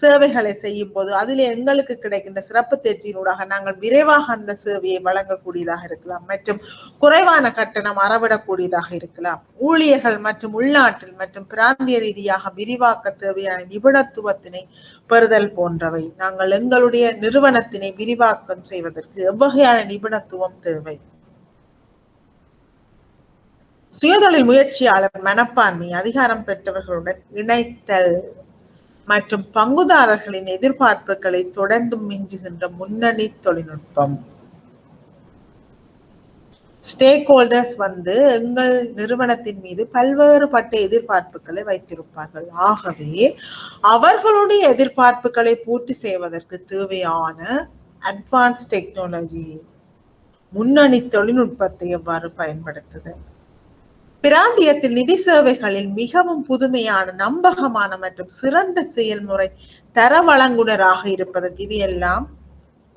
சேவைகளை செய்யும் போது அதில் எங்களுக்கு கிடைக்கின்ற சிறப்பு தேர்ச்சியினூடாக நாங்கள் விரைவாக அந்த சேவையை வழங்கக்கூடியதாக இருக்கலாம் மற்றும் குறைவான கட்டணம் அறவிடக்கூடியதாக இருக்கலாம். ஊழியர்கள் மற்றும் உள்நாட்டில் மற்றும் பிராந்திய ரீதியாக விரிவாக்க தேவையான நிபுணத்துவத்தினை பெறுதல் போன்றவை. நாங்கள் எங்களுடைய நிறுவனத்தினை விரிவாக்கம் செய்வதற்கு எவ்வகையான நிபுணத்துவம் தேவை? சுயதொழில் முயற்சியாளர் மனப்பான்மை, அதிகாரம் பெற்றவர்களுடன் இணைத்தல் மற்றும் பங்குதாரர்களின் எதிர்பார்ப்புகளை தொடர்ந்து மிஞ்சுகின்ற முன்னணி தொழில்நுட்பம். ஸ்டேக் ஹோல்டர்ஸ் எங்கள் நிறுவனத்தின் மீது பல்வேறுபட்ட எதிர்பார்ப்புகளை வைத்திருப்பார்கள். ஆகவே அவர்களுடைய எதிர்பார்ப்புகளை பூர்த்தி செய்வதற்கு தேவையான அட்வான்ஸ் டெக்னாலஜி, முன்னணி தொழில்நுட்பத்தை எவ்வாறு பயன்படுத்துதல், பிராந்தியத்தில் நிதி சேவைகளில் மிகவும் புதுமையான, நம்பகமான மற்றும் சிறந்த செயல்முறை தர வழங்குனராக இருப்பதற்கு இவையெல்லாம்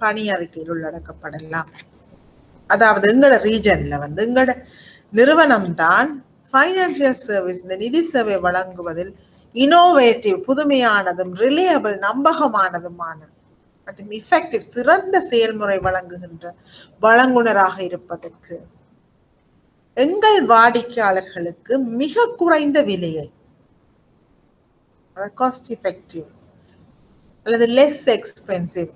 பணி அறிக்கையில் உள்ளடக்கப்படலாம். அதாவது எங்களோட ரீஜன்ல எங்களோட நிறுவனம் தான் பைனான்சியல் சர்வீஸ், இந்த நிதி சேவை வழங்குவதில் இனோவேட்டிவ், புதுமையானதும் ரிலையபிள், நம்பகமானதுமான மற்றும் இஃபெக்டிவ், சிறந்த செயல்முறை வழங்குகின்ற வழங்குனராக இருப்பதற்கு எங்கள் வாடிக்கையாளர்களுக்கு மிக குறைந்த விலையை, காஸ்ட் எஃபெக்டிவ் அல்லது லெஸ் எக்ஸ்பென்சிவ்,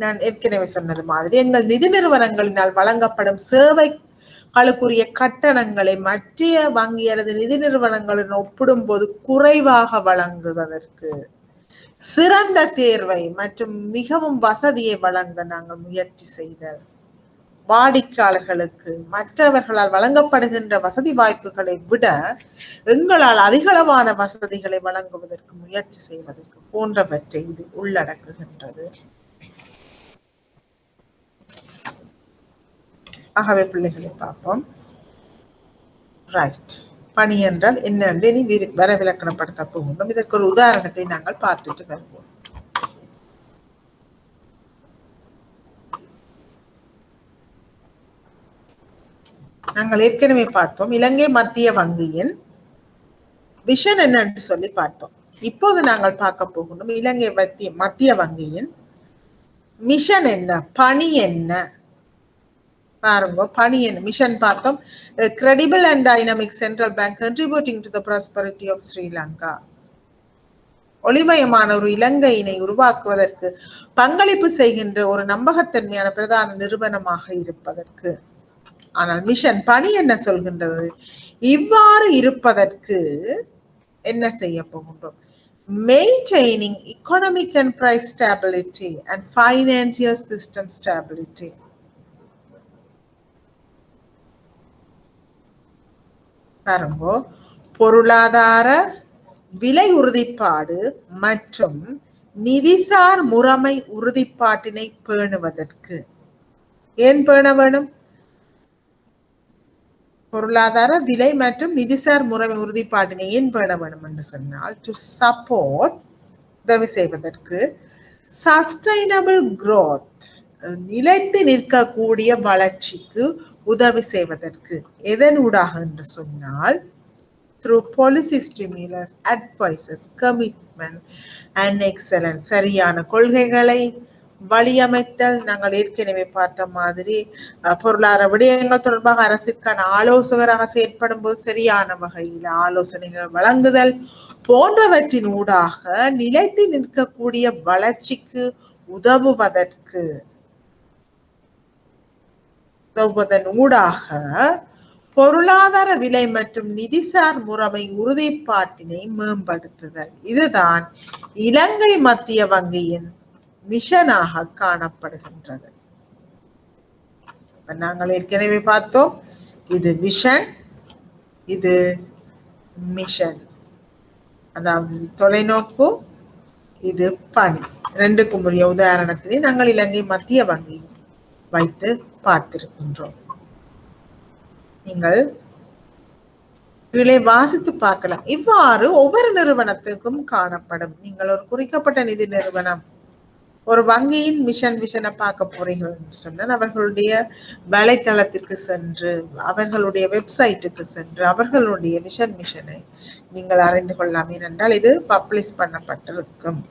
நான் ஏற்கனவே சொன்னது மாதிரி எங்கள் நிதி நிறுவனங்களினால் வழங்கப்படும் சேவைகளுக்குரிய கட்டணங்களை மற்ற வங்கி அல்லது நிதி நிறுவனங்களுடன் ஒப்பிடும் போது குறைவாக வழங்குவதற்கு சிறந்த தேர்வை மற்றும் மிகவும் வசதியை வழங்க நாங்கள் முயற்சி செய்தோம். வாடிக்கையாளர்களுக்கு மற்றவர்களால் வழங்கப்படுகின்ற வசதி வாய்ப்புகளை விட எங்களால் அதிகளவான வசதிகளை வழங்குவதற்கு முயற்சி செய்வதற்கு போன்றவற்றை இது உள்ளடக்குகின்றது. ஆகவே பிள்ளைகளை பார்ப்போம். ரைட், பணி என்றால் என்ன என்று இனி வர விளக்கணப்படுத்த போகின்றோம். இதற்கு ஒரு உதாரணத்தை நாங்கள் பார்த்துட்டு வருவோம். நாங்கள் ஏற்கனவே பார்த்தோம் இலங்கை மத்திய வங்கியின் விஷன் என்னன்னு சொல்லி பார்த்தோம். இப்போது நாங்கள் பார்க்க போகணும் இலங்கை மத்திய வங்கியின் மிஷன் என்ன, பணி என்ன. பாருங்க, பணி என்ன, மிஷன் பார்த்தோம். credible and dynamic central bank contributing to the prosperity of Sri Lanka. ஒளிமயமான ஒரு இலங்கையினை உருவாக்குவதற்கு பங்களிப்பு செய்கின்ற ஒரு நம்பகத்தன்மையான பிரதான நிறுவனமாக இருப்பதற்கு. ஆனால் மிஷன், பணி என்ன சொல்கின்றது? இவ்வாறு இருப்பதற்கு என்ன செய்ய போகின்றோம்? Maintaining economic and price stability and financial system stability. பாருங்க, பொருளாதார விலை உறுதிப்பாடு மற்றும் நிதிசார் முறைமை உறுதிப்பாட்டினை பேணுவதற்கு. ஏன் பேண வேணும்? பொருளாதார விலை மற்றும் நிதிசார் முறைமை உறுதிப்பாட்டினை ஏன் பேண வேணும் என்று சொன்னால், டு சப்போர்ட், உதவி செய்வதற்கு, சஸ்டைனபிள் growth, நிலைத்து நிற்கக்கூடிய வளர்ச்சிக்கு உதவி செய்வதற்கு. எதனூடாக என்று சொன்னால், through policy stimulus, advices, commitment and excellence, சரியான கொள்கைகளை வழியமைத்தல். நாங்கள் ஏற்கனவே பார்த்த மாதிரி பொருளாதார விடயங்கள் தொடர்பாக அரசிற்கான ஆலோசகராக செயற்படும் போது சரியான வகையில் ஆலோசனைகள் வழங்குதல் போன்றவற்றின் ஊடாக நிலைத்து நிற்கக்கூடிய வளர்ச்சிக்கு உதவுவதன் ஊடாக பொருளாதார விலை மற்றும் நிதிசார் முறைமை உறுதிப்பாட்டினை மேம்படுத்துதல். இதுதான் இலங்கை மத்திய வங்கியின் மிஷனாக காணப்படுகின்றது. நாங்கள் ஏற்கனவே பார்த்தோம், இது விஷன், இது மிஷன். அதாவது தொலைநோக்கு, இது பணி. ரெண்டுக்கும் உரிய உதாரணத்தினை நாங்கள் இலங்கை மத்திய வங்கி வைத்து பார்த்திருக்கின்றோம். நீங்கள் கீழே வாசித்து பார்க்கலாம். இவ்வாறு ஒவ்வொரு நிறுவனத்துக்கும் காணப்படும். நீங்கள் ஒரு குறிக்கப்பட்ட நிதி நிறுவனம் ஒரு வங்கியின் விஷனை பார்க்க போறீர்கள் என்று சொன்னால், அவர்களுடைய வலைத்தளத்திற்கு சென்று, அவர்களுடைய வெப்சைட்டுக்கு சென்று அவர்களுடைய மிஷனை நீங்கள் அறிந்து கொள்ளலாம். ஏனென்றால் இது பப்ளிஷ் பண்ணப்பட்டிருக்கும்.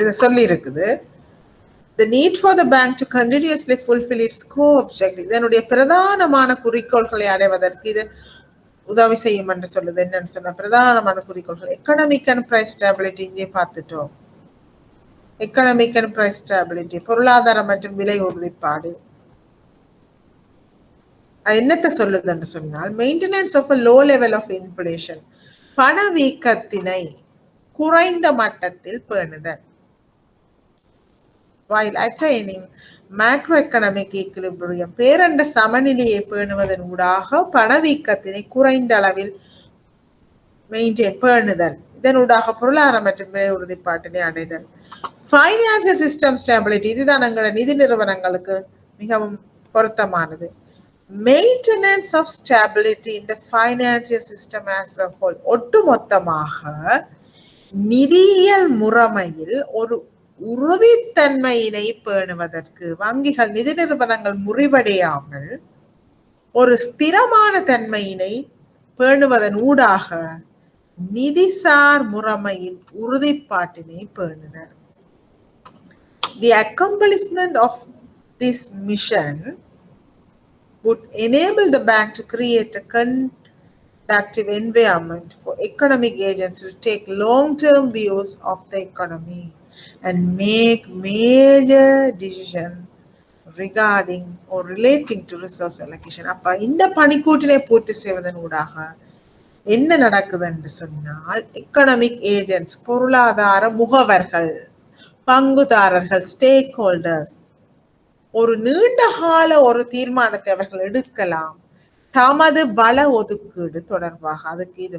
இது சொல்லி இருக்குது, the need for the bank to continuously fulfill its core objective, இதனுடைய பிரதானமான குறிக்கோள்களை அடைவதற்கு இது உதவி செய்யும் என்று சொல்லுது. என்னன்னு சொன்னா, பிரதானமான குறிக்கோள்கள் எக்கனாமிக் அண்ட் பிரைஸ் ஸ்டெபிலிட்டி. இங்கே பார்த்துட்டோம், எக்கனாமிக் அண்ட் பிரைஸ் ஸ்டெபிலிட்டி, பொருளாதார மற்றும் விலை உறுதிப்பாடு. அது என்னத்தை சொல்லுதுன்னு சொன்னால், maintenance of a low level of inflation, பணவீக்கத்தினை குறைந்த மட்டத்தில் பேணுதல். while attaining macroeconomic equilibrium, பேரண்ட சமநிலையை பேணுவதன் ஊடாக பணவீக்கத்தினை குறைந்த அளவில் பேணுதல். இதனூடாக பொருளாதார மற்றும் விலை உறுதிப்பாட்டினை அடைதல். ஃபைனான்சியல் சிஸ்டம் ஸ்டெபிலிட்டி, இதுதான் எங்களோட நிதி நிறுவனங்களுக்கு மிகவும் பொருத்தமானது. Maintenance of stability in the financial system as a whole, ஒட்டுமொத்தமாக நிதியியல் முறைமையில் ஒரு உறுதித்தன்மையினை பேணுவதற்கு, வங்கிகள் நிதி நிறுவனங்கள் முறிவடையாமல் ஒரு ஸ்திரமான தன்மையினை பேணுவதன் ஊடாக நிதிசார் முறைமையின் உறுதிப்பாட்டினை பேணுதல். The accomplishment of this mission would enable the bank to create a conducive environment for economic agents to take long-term views of the economy and make major decisions regarding or relating to resource allocation. அப்ப இந்த பணிக்கூட்டினை பூர்த்தி செய்வதன் ஊடாக என்ன நடக்குது என்று சொன்னால், economic agents, பொருளாதார முகவர்கள், பங்குதாரர்கள், ஸ்டேக் ஹோல்டர்ஸ், ஒரு நீண்ட கால ஒரு தீர்மானத்தை அவர்கள் எடுக்கலாம் தமது வள ஒதுக்கீடு தொடர்பாக. அதுக்கு இது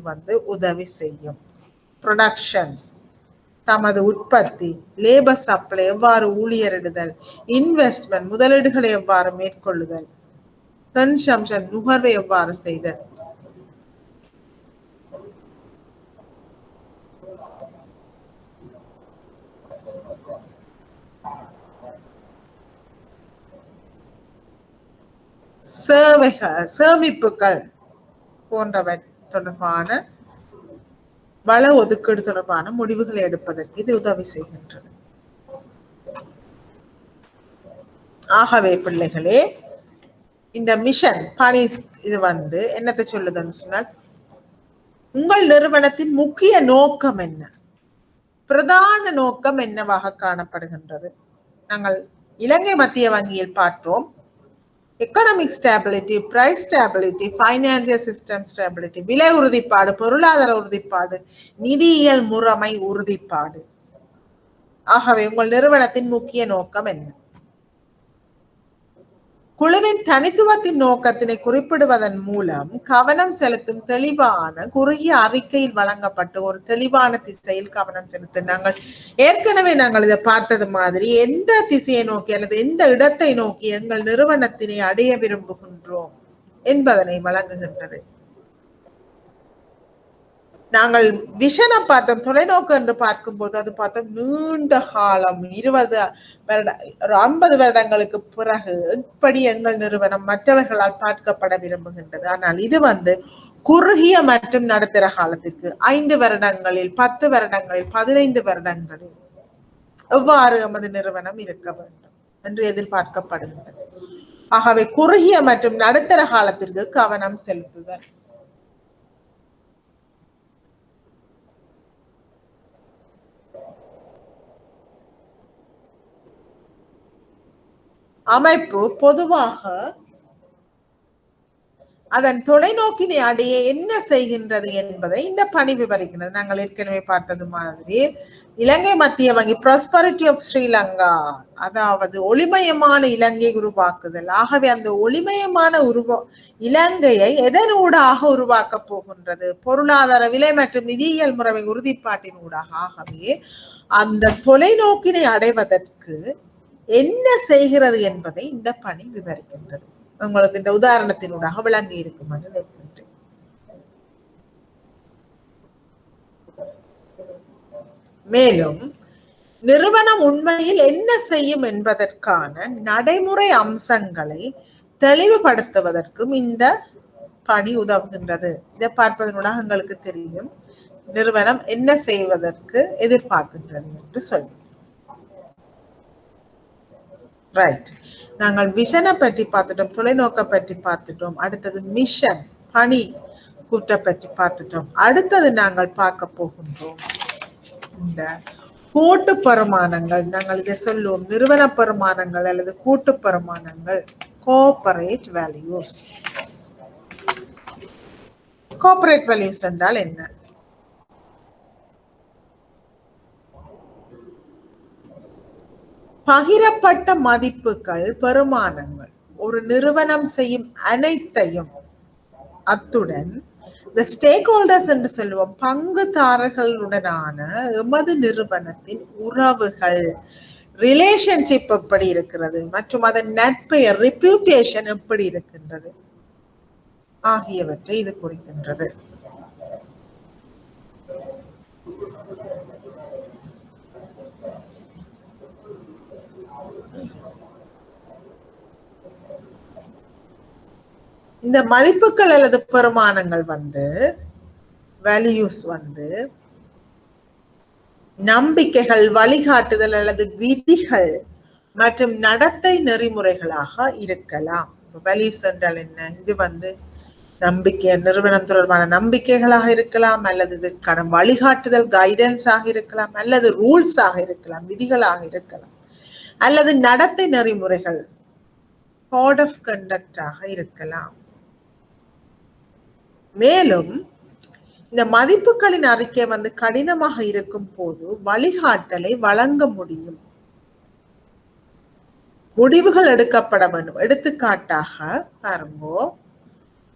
உதவி செய்யும். ப்ரொடக்ஷன்ஸ், தமது உற்பத்தி, லேபர் சப்ளை எவ்வாறு ஊழியரிடுதல், இன்வெஸ்ட்மெண்ட் முதலீடுகளை எவ்வாறு மேற்கொள்ளுதல், கன்சம்ஷன் நுகர்வை எவ்வாறு செய்தல், சேமிப்புகள் போன்றவை தொடர்பான வள ஒதுக்கீடு தொடர்பான முடிவுகளை எடுப்பதற்கு இது உதவி செய்கின்றது. ஆகவே பிள்ளைகளே, இந்த மிஷன் பணி இது என்னத்தை சொல்லுதுன்னு சொன்னால், உங்கள் நிறுவனத்தின் முக்கிய நோக்கம் என்ன, பிரதான நோக்கம் என்னவாக காணப்படுகின்றது. நாங்கள் இலங்கை மத்திய வங்கியில் பார்த்தோம், economic stability, price stability, financial system stability, விலை உறுதிப்பாடு, பொருளாதார உறுதிப்பாடு, நிதியியல் முறைமை உறுதிப்பாடு. ஆகவே உங்கள் நிறுவனத்தின் முக்கிய நோக்கம் என்ன? குழுவின் தனித்துவத்தின் நோக்கத்தினை குறிப்பிடுவதன் மூலம் கவனம் செலுத்தும் தெளிவான குறுகிய அறிக்கையில் வழங்கப்பட்டு ஒரு தெளிவான திசையில் கவனம் செலுத்தும். நாங்கள் இதை பார்த்தது மாதிரி எந்த திசையை நோக்கி அல்லது எந்த இடத்தை நோக்கி எங்கள் நிறுவனத்தினை அடைய விரும்புகின்றோம் என்பதனை வழங்குகின்றது. நாங்கள் விஷனை பார்த்தோம், தொலைநோக்கு என்று பார்க்கும்போது அது பார்த்தோம் நீண்ட காலம் 20 வருட 50 வருடங்களுக்கு பிறகு எப்படி எங்கள் நிறுவனம் மற்றவர்களால் பார்க்கப்பட விரும்புகின்றது. ஆனால் இது குறுகிய மற்றும் நடுத்தர காலத்திற்கு 5 வருடங்களில் 10 வருடங்களில் 15 வருடங்களில் எவ்வாறு எமது நிறுவனம் இருக்க வேண்டும் என்று எதிர்பார்க்கப்படுகின்றது. ஆகவே குறுகிய மற்றும் நடுத்தர காலத்திற்கு கவனம் செலுத்துதல். அமைப்பு பொதுவாக அதன் தொலைநோக்கினை அடைய என்ன செய்கின்றது என்பதை இந்த பணி விவரிக்கிறது. நாங்கள் ஏற்கனவே பார்த்தது மாதிரி இலங்கை மத்திய வங்கி ப்ராஸ்பரிட்டி ஆஃப் ஸ்ரீலங்கா, அதாவது ஒளிமயமான இலங்கை உருவாக்குதல். ஆகவே அந்த ஒளிமயமான இலங்கையை எதனூடாக உருவாக்க போகின்றது? பொருளாதார விலை மற்றும் நிதியியல் முறை உறுதிப்பாட்டின் ஊடாக. ஆகவே அந்த தொலைநோக்கினை அடைவதற்கு என்ன செய்கிறது என்பதை இந்த பணி விவரிக்கின்றது. உங்களுக்கு இந்த உதாரணத்தினூடாக விளங்கி இருக்கும் என்று நினைக்கின்றேன். மேலும் நிறுவனம் உண்மையில் என்ன செய்யும் என்பதற்கான நடைமுறை அம்சங்களை தெளிவுபடுத்துவதற்கும் இந்த பணி உதவுகின்றது. இதை பார்ப்பதனூடாக எங்களுக்கு தெரியும் நிறுவனம் என்ன செய்வதற்கு எதிர்பார்க்கின்றது என்று சொல்லி. ரைட், நாங்கள் விஷனை பற்றி பார்த்துட்டோம், தொலைநோக்க பற்றி பார்த்துட்டோம். அடுத்தது மிஷன், பணி கூட்ட பற்றி பார்த்துட்டோம். அடுத்தது நாங்கள் பார்க்க போகின்றோம் இந்த கூட்டு பெருமானங்கள். நாங்கள் இதை சொல்லுவோம் நிறுவன பெருமானங்கள் அல்லது கூட்டு பெருமானங்கள், கோஆபரேட் வேல்யூஸ். கோஆபரேட் வேல்யூஸ் என்றால் என்ன? பகிரப்பட்ட மதிப்புகள், பெருமானங்கள், ஒரு நிறுவனம் செய்யும் அனைத்தையும், அத்துடன் இந்த ஸ்டேக் ஹோல்டர்ஸ் என்று சொல்லுவோம் பங்குதாரர்களுடனான எமது நிறுவனத்தின் உறவுகள், ரிலேஷன்ஷிப் எப்படி இருக்கிறது மற்றும் அதன் நட்பெயர் ரெப்யூட்டேஷன் எப்படி இருக்கின்றது ஆகியவற்றை இது குறிக்கின்றது. இந்த மதிப்புகள் அல்லது பெருமானங்கள் வேல்யூஸ் நம்பிக்கைகள், வழிகாட்டுதல் அல்லது விதிகள் மற்றும் நடத்தை நெறிமுறைகளாக இருக்கலாம். வேல்யூஸ் என்றால் என்ன? இது நம்பிக்கை, நிறுவனம் தொடர்பான நம்பிக்கைகளாக இருக்கலாம், அல்லது இதுக்கான வழிகாட்டுதல் கைடன்ஸ் ஆக இருக்கலாம், அல்லது ரூல்ஸ் ஆக இருக்கலாம், விதிகளாக இருக்கலாம், அல்லது நடத்தை நெறிமுறைகள் கோட் ஆஃப் கண்டக்ட் ஆக இருக்கலாம். மேலும் இந்த மதிப்புகளின் அறிக்கை கடினமாக இருக்கும் போது வழிகாட்டலை வழங்க முடியும், முடிவுகள் எடுக்கப்பட வேண்டும். எடுத்துக்காட்டாக பாருங்கோ,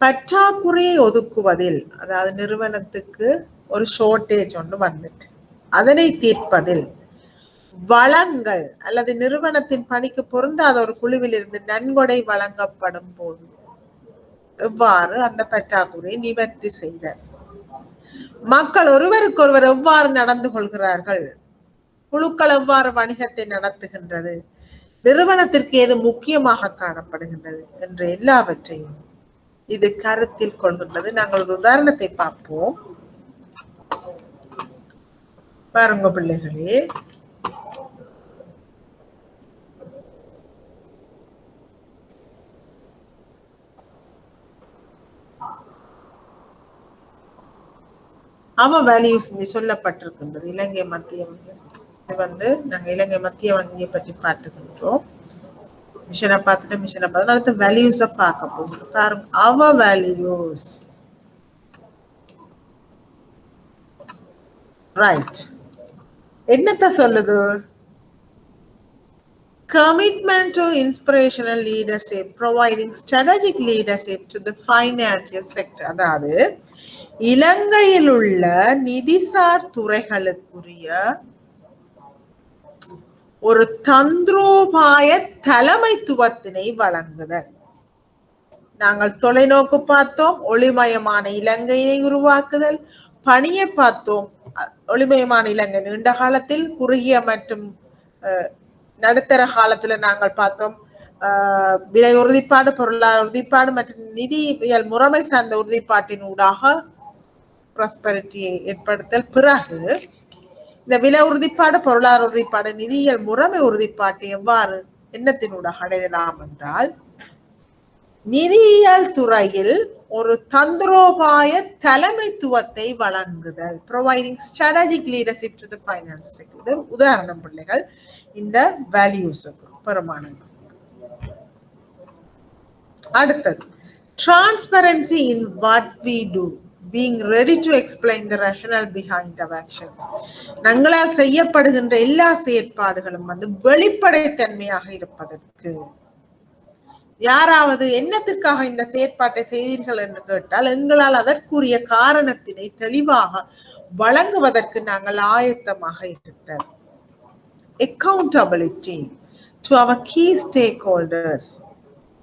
பற்றாக்குறையை ஒதுக்குவதில், அதாவது நிறுவனத்துக்கு ஒரு ஷார்டேஜ் ஒன்று வந்துட்டு அதனை தீர்ப்பதில், வளங்கள் அல்லது நிறுவனத்தின் பணிக்கு பொருந்தாத ஒரு குழுவில் இருந்து நன்கொடை வழங்கப்படும் போது எவ்வாறு அந்த பற்றாக்குறையை நிவர்த்தி செய்தல், மக்கள் ஒருவருக்கு ஒருவர் எவ்வாறு நடந்து கொள்கிறார்கள், குழுக்கள் எவ்வாறு வணிகத்தை நடத்துகின்றது, நிறுவனத்திற்கு எது முக்கியமாக காணப்படுகின்றது என்ற எல்லாவற்றையும் இது கருத்தில் கொள்கின்றது. நாங்கள் ஒரு உதாரணத்தை பார்ப்போம். பாருங்க பிள்ளைகளே, வேல்யூஸ் சொல்லப்பட்டிருக்கின்றது இலங்கை மத்திய வங்கி. இது நாங்க இலங்கை மத்திய வங்கியை பற்றி பார்த்துக்கின்றோம். மிஷனை பார்த்துட்டு மிஷனை பார்த்து அடுத்த வேல்யூஸை பார்க்க போகிறோம். பாருங்க, வேல்யூஸ். ரைட், என்னத்த சொல்லுது? Commitment to inspirational leadership, providing strategic leadership to the financial sector. அதாவது இலங்கையில் உள்ள நிதிசார் துறைகளுக்குரிய ஒரு தந்திரோபாய தலைமைத்துவத்தினை வழங்குதல். நாங்கள் தொலைநோக்கு பார்த்தோம், ஒளிமயமான இலங்கையை உருவாக்குதல். பணியை பார்த்தோம், ஒளிமயமான இலங்கை நீண்ட காலத்தில், குறுகிய மற்றும் நடுத்தர காலத்துல நாங்கள் பார்த்தோம் விலை உறுதிப்பாடு, பொருளாதார உறுதிப்பாடு மற்றும் நிதியியல் முறைமை சார்ந்த உறுதிப்பாட்டின் ஊடாக ப்ராஸ்பரிட்டியை ஏற்படுத்தல். பிறகு இந்த விலை உறுதிப்பாடு, பொருளாதார உறுதிப்பாடு, நிதியியல் முறைமை உறுதிப்பாட்டை எவ்வாறு என்னத்தினூடாக அடையலாம் என்றால், நிதியியல் துறையில் ஒரு தந்திரோபாய தலைமைத்துவத்தை வழங்குதல். Providing strategic leadership to the finance sector. உதாரணம் பிள்ளைகள் இந்த வேல்யூஸுக்கு பெருமானங்கள். அடுத்தது transparency in what we do, being ready to explain the rationale behind our actions. நாங்களால் செய்யப்படுகின்ற எல்லா செயற்பாடுகளும் வெளிப்படைத்தன்மையாக இருப்பதற்கு. யாராவது என்னத்திற்காக இந்த செயற்பாட்டை செய்தீர்கள் என்று கேட்டால் எங்களால் அதற்குரிய காரணத்தினை தெளிவாக வழங்குவதற்கு நாங்கள் ஆயத்தமாக இருத்தல். Accountability to our key stakeholders,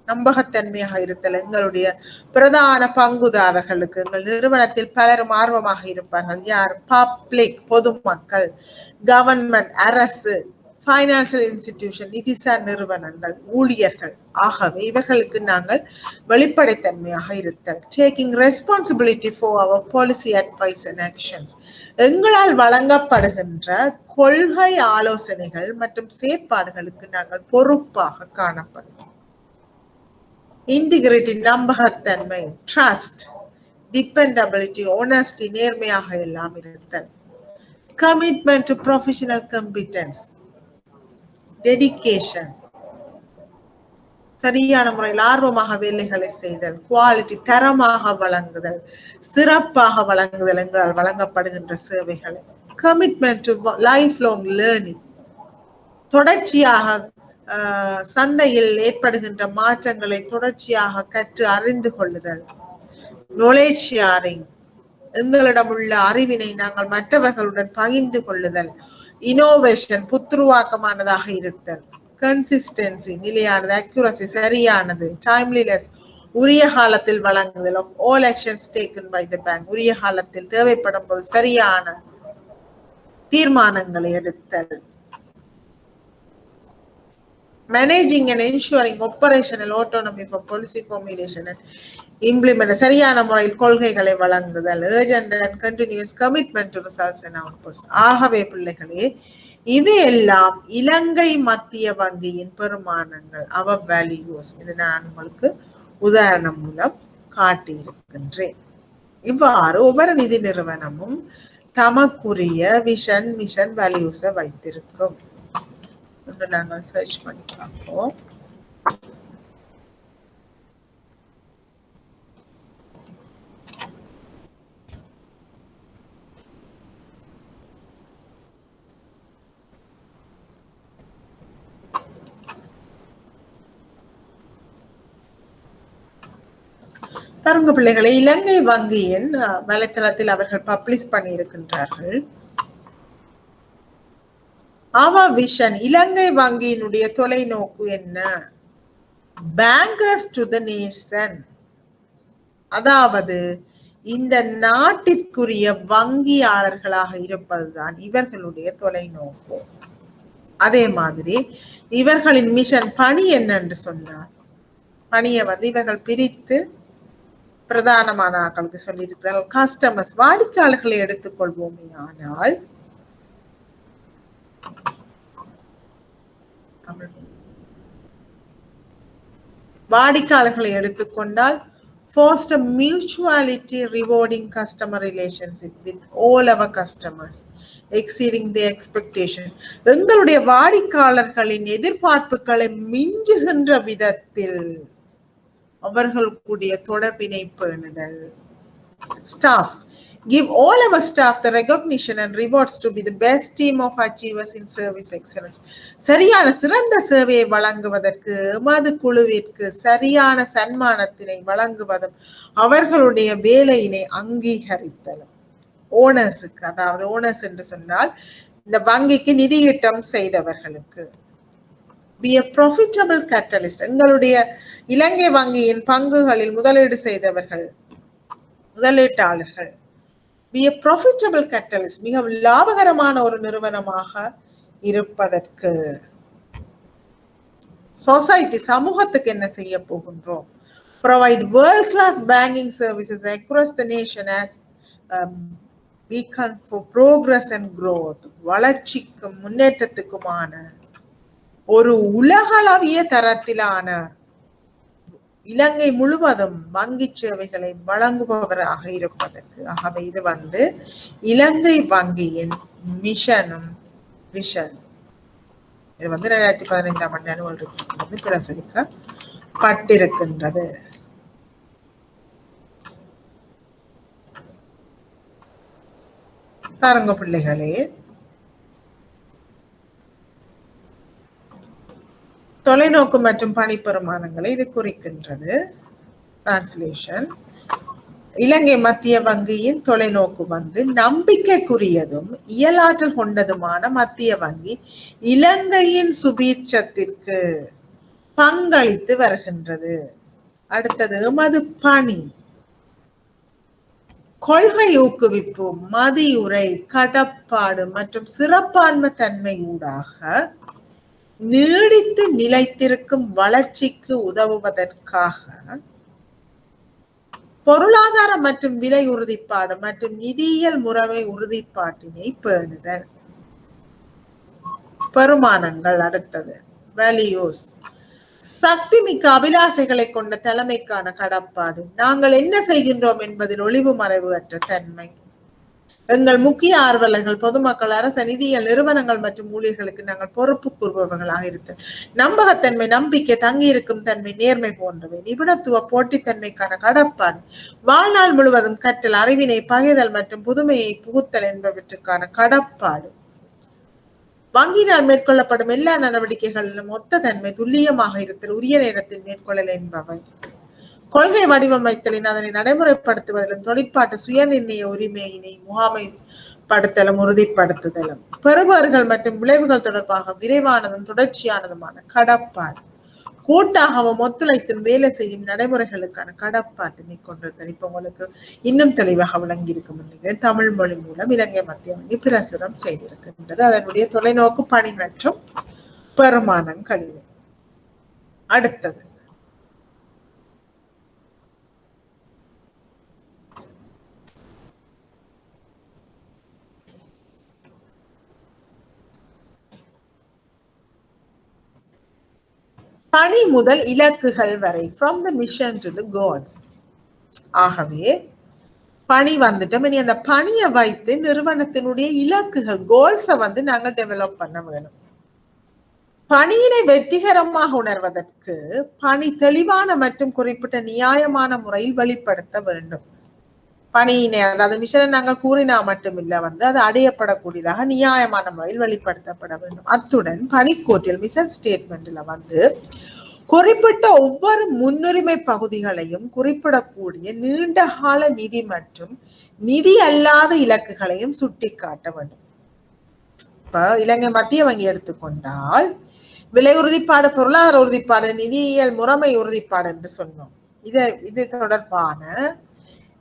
நம்பகத்தன்மையாக இருத்தல். எங்களுடைய பிரதான பங்குதாரர்களுக்கு, எங்கள் நிறுவனத்தில் பலரும் ஆர்வமாக இருப்பார்கள். யார்? பப்ளிக், பொதுமக்கள், கவர்மெண்ட், அரசு, ஃபைனான்சியல் இன்ஸ்டிடியூஷன், நிதிசார் நிறுவனங்கள், ஊழியர்கள். ஆகவே இவர்களுக்கு நாங்கள் வெளிப்படைத்தன்மையாக இருத்தல். Taking responsibility for our policy advice and actions, எங்களால் வழங்கப்படுகின்ற கொள்கை ஆலோசனைகள் மற்றும் செயற்பாடுகளுக்கு நாங்கள் பொறுப்பாக காணப்படுவோம். இன்டிகிரிட்டி, நம்பகத்தன்மை, ட்ரஸ்ட், டிபெண்டபிலிட்டி, ஆனஸ்டி, நேர்மையாக எல்லாம் இருத்தல். Commitment to professional competence, dedication, சரியான முறையில் ஆர்வமாக வேலைகளை செய்தல். குவாலிட்டி, தரமாக வழங்குதல், சிறப்பாக வழங்குதல் எங்களால் வழங்கப்படுகின்ற சேவைகளை. Commitment to life long learning, தொடர்ச்சியாக சந்தையில் ஏற்படுகின்ற மாற்றங்களை தொடர்ச்சியாக கற்று அறிந்து கொள்ளுதல். நாலேஜ் ஷேரிங், எங்களிடம் உள்ள அறிவினை நாங்கள் மற்றவர்களுடன் பகிர்ந்து கொள்ளுதல். இனோவேஷன், புத்துருவாக்கமானதாக இருத்தல். கன்சிஸ்டன்சி, நிலையானது. அக்யூரசி, சரியானது. டைம்லினஸ், உரிய காலத்தில் வழங்குதல். Of all actions taken by the bank, உரிய காலத்தில் தேவைப்படும் போது சரியான தீர்மானங்களை எடுத்தல். Managing and ensuring operational autonomy for policy formulation and implement, சரியான முறையில் கொள்கைகளை வழங்குதல். urgent and continuous commitment to results and outputs. ஆகவே பிள்ளைகளே, இவையெல்லாம் இலங்கை மத்திய வங்கியின் பெருமானங்கள், அவர் வேல்யூஸ். இது நான் உங்களுக்கு உதாரணம் மூலம் காட்டியிருக்கின்றேன். இவ்வாறு ஒவ்வொரு நிதி நிறுவனமும் தமக்குரிய விஷன், மிஷன், வேல்யூஸை வைத்திருக்கும். நாங்கள் சர்ச் பண்ணி பார்ப்போம். பாருங்க பிள்ளைகளை, இலங்கை வங்கியின் வலைத்தளத்தில் அவர்கள் பப்ளிஷ் பண்ணி இருக்கின்றார்கள். அவர் விஷன், இலங்கை வங்கியினுடைய தொலைநோக்கு என்ன? பேங்கர்ஸ் டு தி நேஷன், அதாவது இந்த நாட்டிற்குரிய வங்கியாளர்களாக இருப்பதுதான் இவர்களுடைய தொலைநோக்கு. அதே மாதிரி இவர்களின் மிஷன், பணி என்னன்னு சொன்னார். பணியை இவர்கள் பிரித்து பிரதானமான ஆட்களுக்கு சொல்லியிருக்கிறார்கள். கஸ்டமர்ஸ், வாடிக்கையாளர்களை எடுத்துக்கொள்வோமே ஆனால் வாடிக்கையாளர்களை எடுத்துக்கொண்டால் foster mutuality rewarding customer relationship with all our customers exceeding their expectation. எங்களுடைய வாடிக்கையாளர்களின் எதிர்பார்ப்புகளை மிஞ்சுகின்ற விதத்தில் அவர்களுடைய தொடர்பினை பேணுதல். Staff, Give all our staff the recognition and rewards to be the best team of achievers in service excellence. சரியான சிறந்த சேவையை வழங்குவதற்கு எமது குழுவிற்கு சரியான சன்மானத்தினை வழங்குவதும் அவர்களுடைய வேலையினை அங்கீகரித்தலும். ஓனர்ஸுக்கு, அதாவது ஓனர்ஸ் என்று சொன்னால் இந்த வங்கிக்கு நிதியீட்டம் செய்தவர்களுக்கு. Be a profitable catalyst. எங்களுடைய இலங்கை வங்கியின் பங்குகளில் முதலீடு செய்தவர்கள், முதலீட்டாளர்கள். Be a profitable catalyst. மிக லாபகரமான ஒரு நிறுவனமாக இருப்பதற்கு. சொசைட்டி, சமூகத்துக்கு என்ன செய்ய போகின்றோம்? Provide world class banking services across the nation as beacon for progress and growth. வளர்ச்சிக்கும் முன்னேற்றத்துக்குமான ஒரு உலகளவிய தரத்திலான இலங்கை முழுவதும் வங்கி சேவைகளை வழங்குபவராக இருப்பதற்கு. ஆகவே இது இலங்கை வங்கியின் மிஷனும் விஷன். இது 2015ஆம் ஆண்டு ஆனுவல் ரிப்போர்ட் பிரசுரிக்கப்பட்டிருக்கின்றது. பாருங்க பிள்ளைகளே, தொலைநோக்கு மற்றும் பணி பெறுமானங்களை இது குறிக்கின்றது. டிரான்ஸ்லேஷன். இலங்கை மத்திய வங்கியின் தொலைநோக்கு நம்பிக்கைக்குரியதும் இயலாற்றல் கொண்டதுமான மத்திய வங்கி இலங்கையின் சுபீட்சத்திற்கு பங்களித்து வருகின்றது. அடுத்தது எமது பணி. கொள்கை ஊக்குவிப்பு, மதியுரை, கடப்பாடு மற்றும் சிறப்பான்மை தன்மையூடாக நீடித்து நிலைத்திருக்கும் வளர்ச்சிக்கு உதவுவதற்காக பொருளாதார மற்றும் விலை உறுதிப்பாடு மற்றும் நிதியியல் முறைமை உறுதிப்பாட்டினை பேணுதல். பெருமானங்கள். அடுத்தது வேல்யூஸ். சக்தி மிக்க அபிலாசைகளை கொண்ட தலைமைக்கான கடப்பாடு. நாங்கள் என்ன செய்கின்றோம் என்பதில் ஒளிவு மறைவு அற்ற தன்மை. எங்கள் முக்கிய ஆர்வலர்கள், பொதுமக்கள், அரச நிதியியல் நிறுவனங்கள் மற்றும் ஊழியர்களுக்கு நாங்கள் பொறுப்பு கூறுபவர்களாக இருத்தல். நம்பகத்தன்மை, நம்பிக்கை, தங்கியிருக்கும் தன்மை, நேர்மை போன்றவை. நிபுணத்துவ, போட்டித்தன்மைக்கான கடப்பாடு. வாழ்நாள் முழுவதும் கற்றல், அறிவினை பகிர்தல் மற்றும் புதுமையை புகுத்தல் என்பவற்றுக்கான கடப்பாடு. வங்கியினால் மேற்கொள்ளப்படும் எல்லா நடவடிக்கைகளிலும் ஒத்த தன்மை, துல்லியமாக இருத்தல், உரிய நேரத்தில் மேற்கொள்ளல் என்பவை. கொள்கை வடிவமைத்தலின் அதனை நடைமுறைப்படுத்துவதிலும் தொழிற்பாட்டு சுயநிர்ணய உரிமையினை முகாமைப்படுத்தலும் உறுதிப்படுத்துதலும். பெறுபவர்கள் மற்றும் விளைவுகள் தொடர்பாக விரைவானதும் தொடர்ச்சியானதுமான கடப்பாடு. கூட்டாகவும் ஒத்துழைத்தும் வேலை செய்யும் நடைமுறைகளுக்கான கடப்பாட்டினை கொண்டிருத்தல். இப்ப உங்களுக்கு இன்னும் தெளிவாக விளங்கி இருக்கும் நினைக்கிறேன். தமிழ் மொழி மூலம் இலங்கை மத்திய வங்கி பிரசுரம் செய்திருக்கின்றது. அதனுடைய தொலைநோக்கு பணி மற்றும் பெருமானங்களில். அடுத்தது பணி முதல் இலக்குகள் வரை. From the mission to the goals. ஆகவே பணி வந்துட்டோம். இனி அந்த பணியை வைத்து நிறுவனத்தினுடைய இலக்குகள், கோல்ஸை நாங்கள் டெவலப் பண்ண வேணும். பணியினை வெற்றிகரமாக உணர்வதற்கு பணி தெளிவான மற்றும் குறிப்பிட்ட நியாயமான முறையில் வெளிப்படுத்த வேண்டும். பணியினை, அதாவது மிஷனை நாங்கள் கூறினா மட்டுமில்ல அது அடையப்படக்கூடியதாக நியாயமான முறையில் வெளிப்படுத்தப்பட வேண்டும். அத்துடன் பணிக்கோட்டில் மிஷன் ஸ்டேட்மெண்ட்ல குறிப்பிட்ட ஒவ்வொரு முன்னுரிமை பகுதிகளையும் குறிப்பிடக்கூடிய நீண்ட கால நிதி மற்றும் நிதி அல்லாத இலக்குகளையும் சுட்டி காட்ட வேண்டும். இப்ப இலங்கை மத்திய வங்கி எடுத்துக்கொண்டால் விலை உறுதிப்பாடு, பொருளாதார உறுதிப்பாடு, நிதியியல் முறைமை உறுதிப்பாடு என்று சொன்னோம். இது தொடர்பான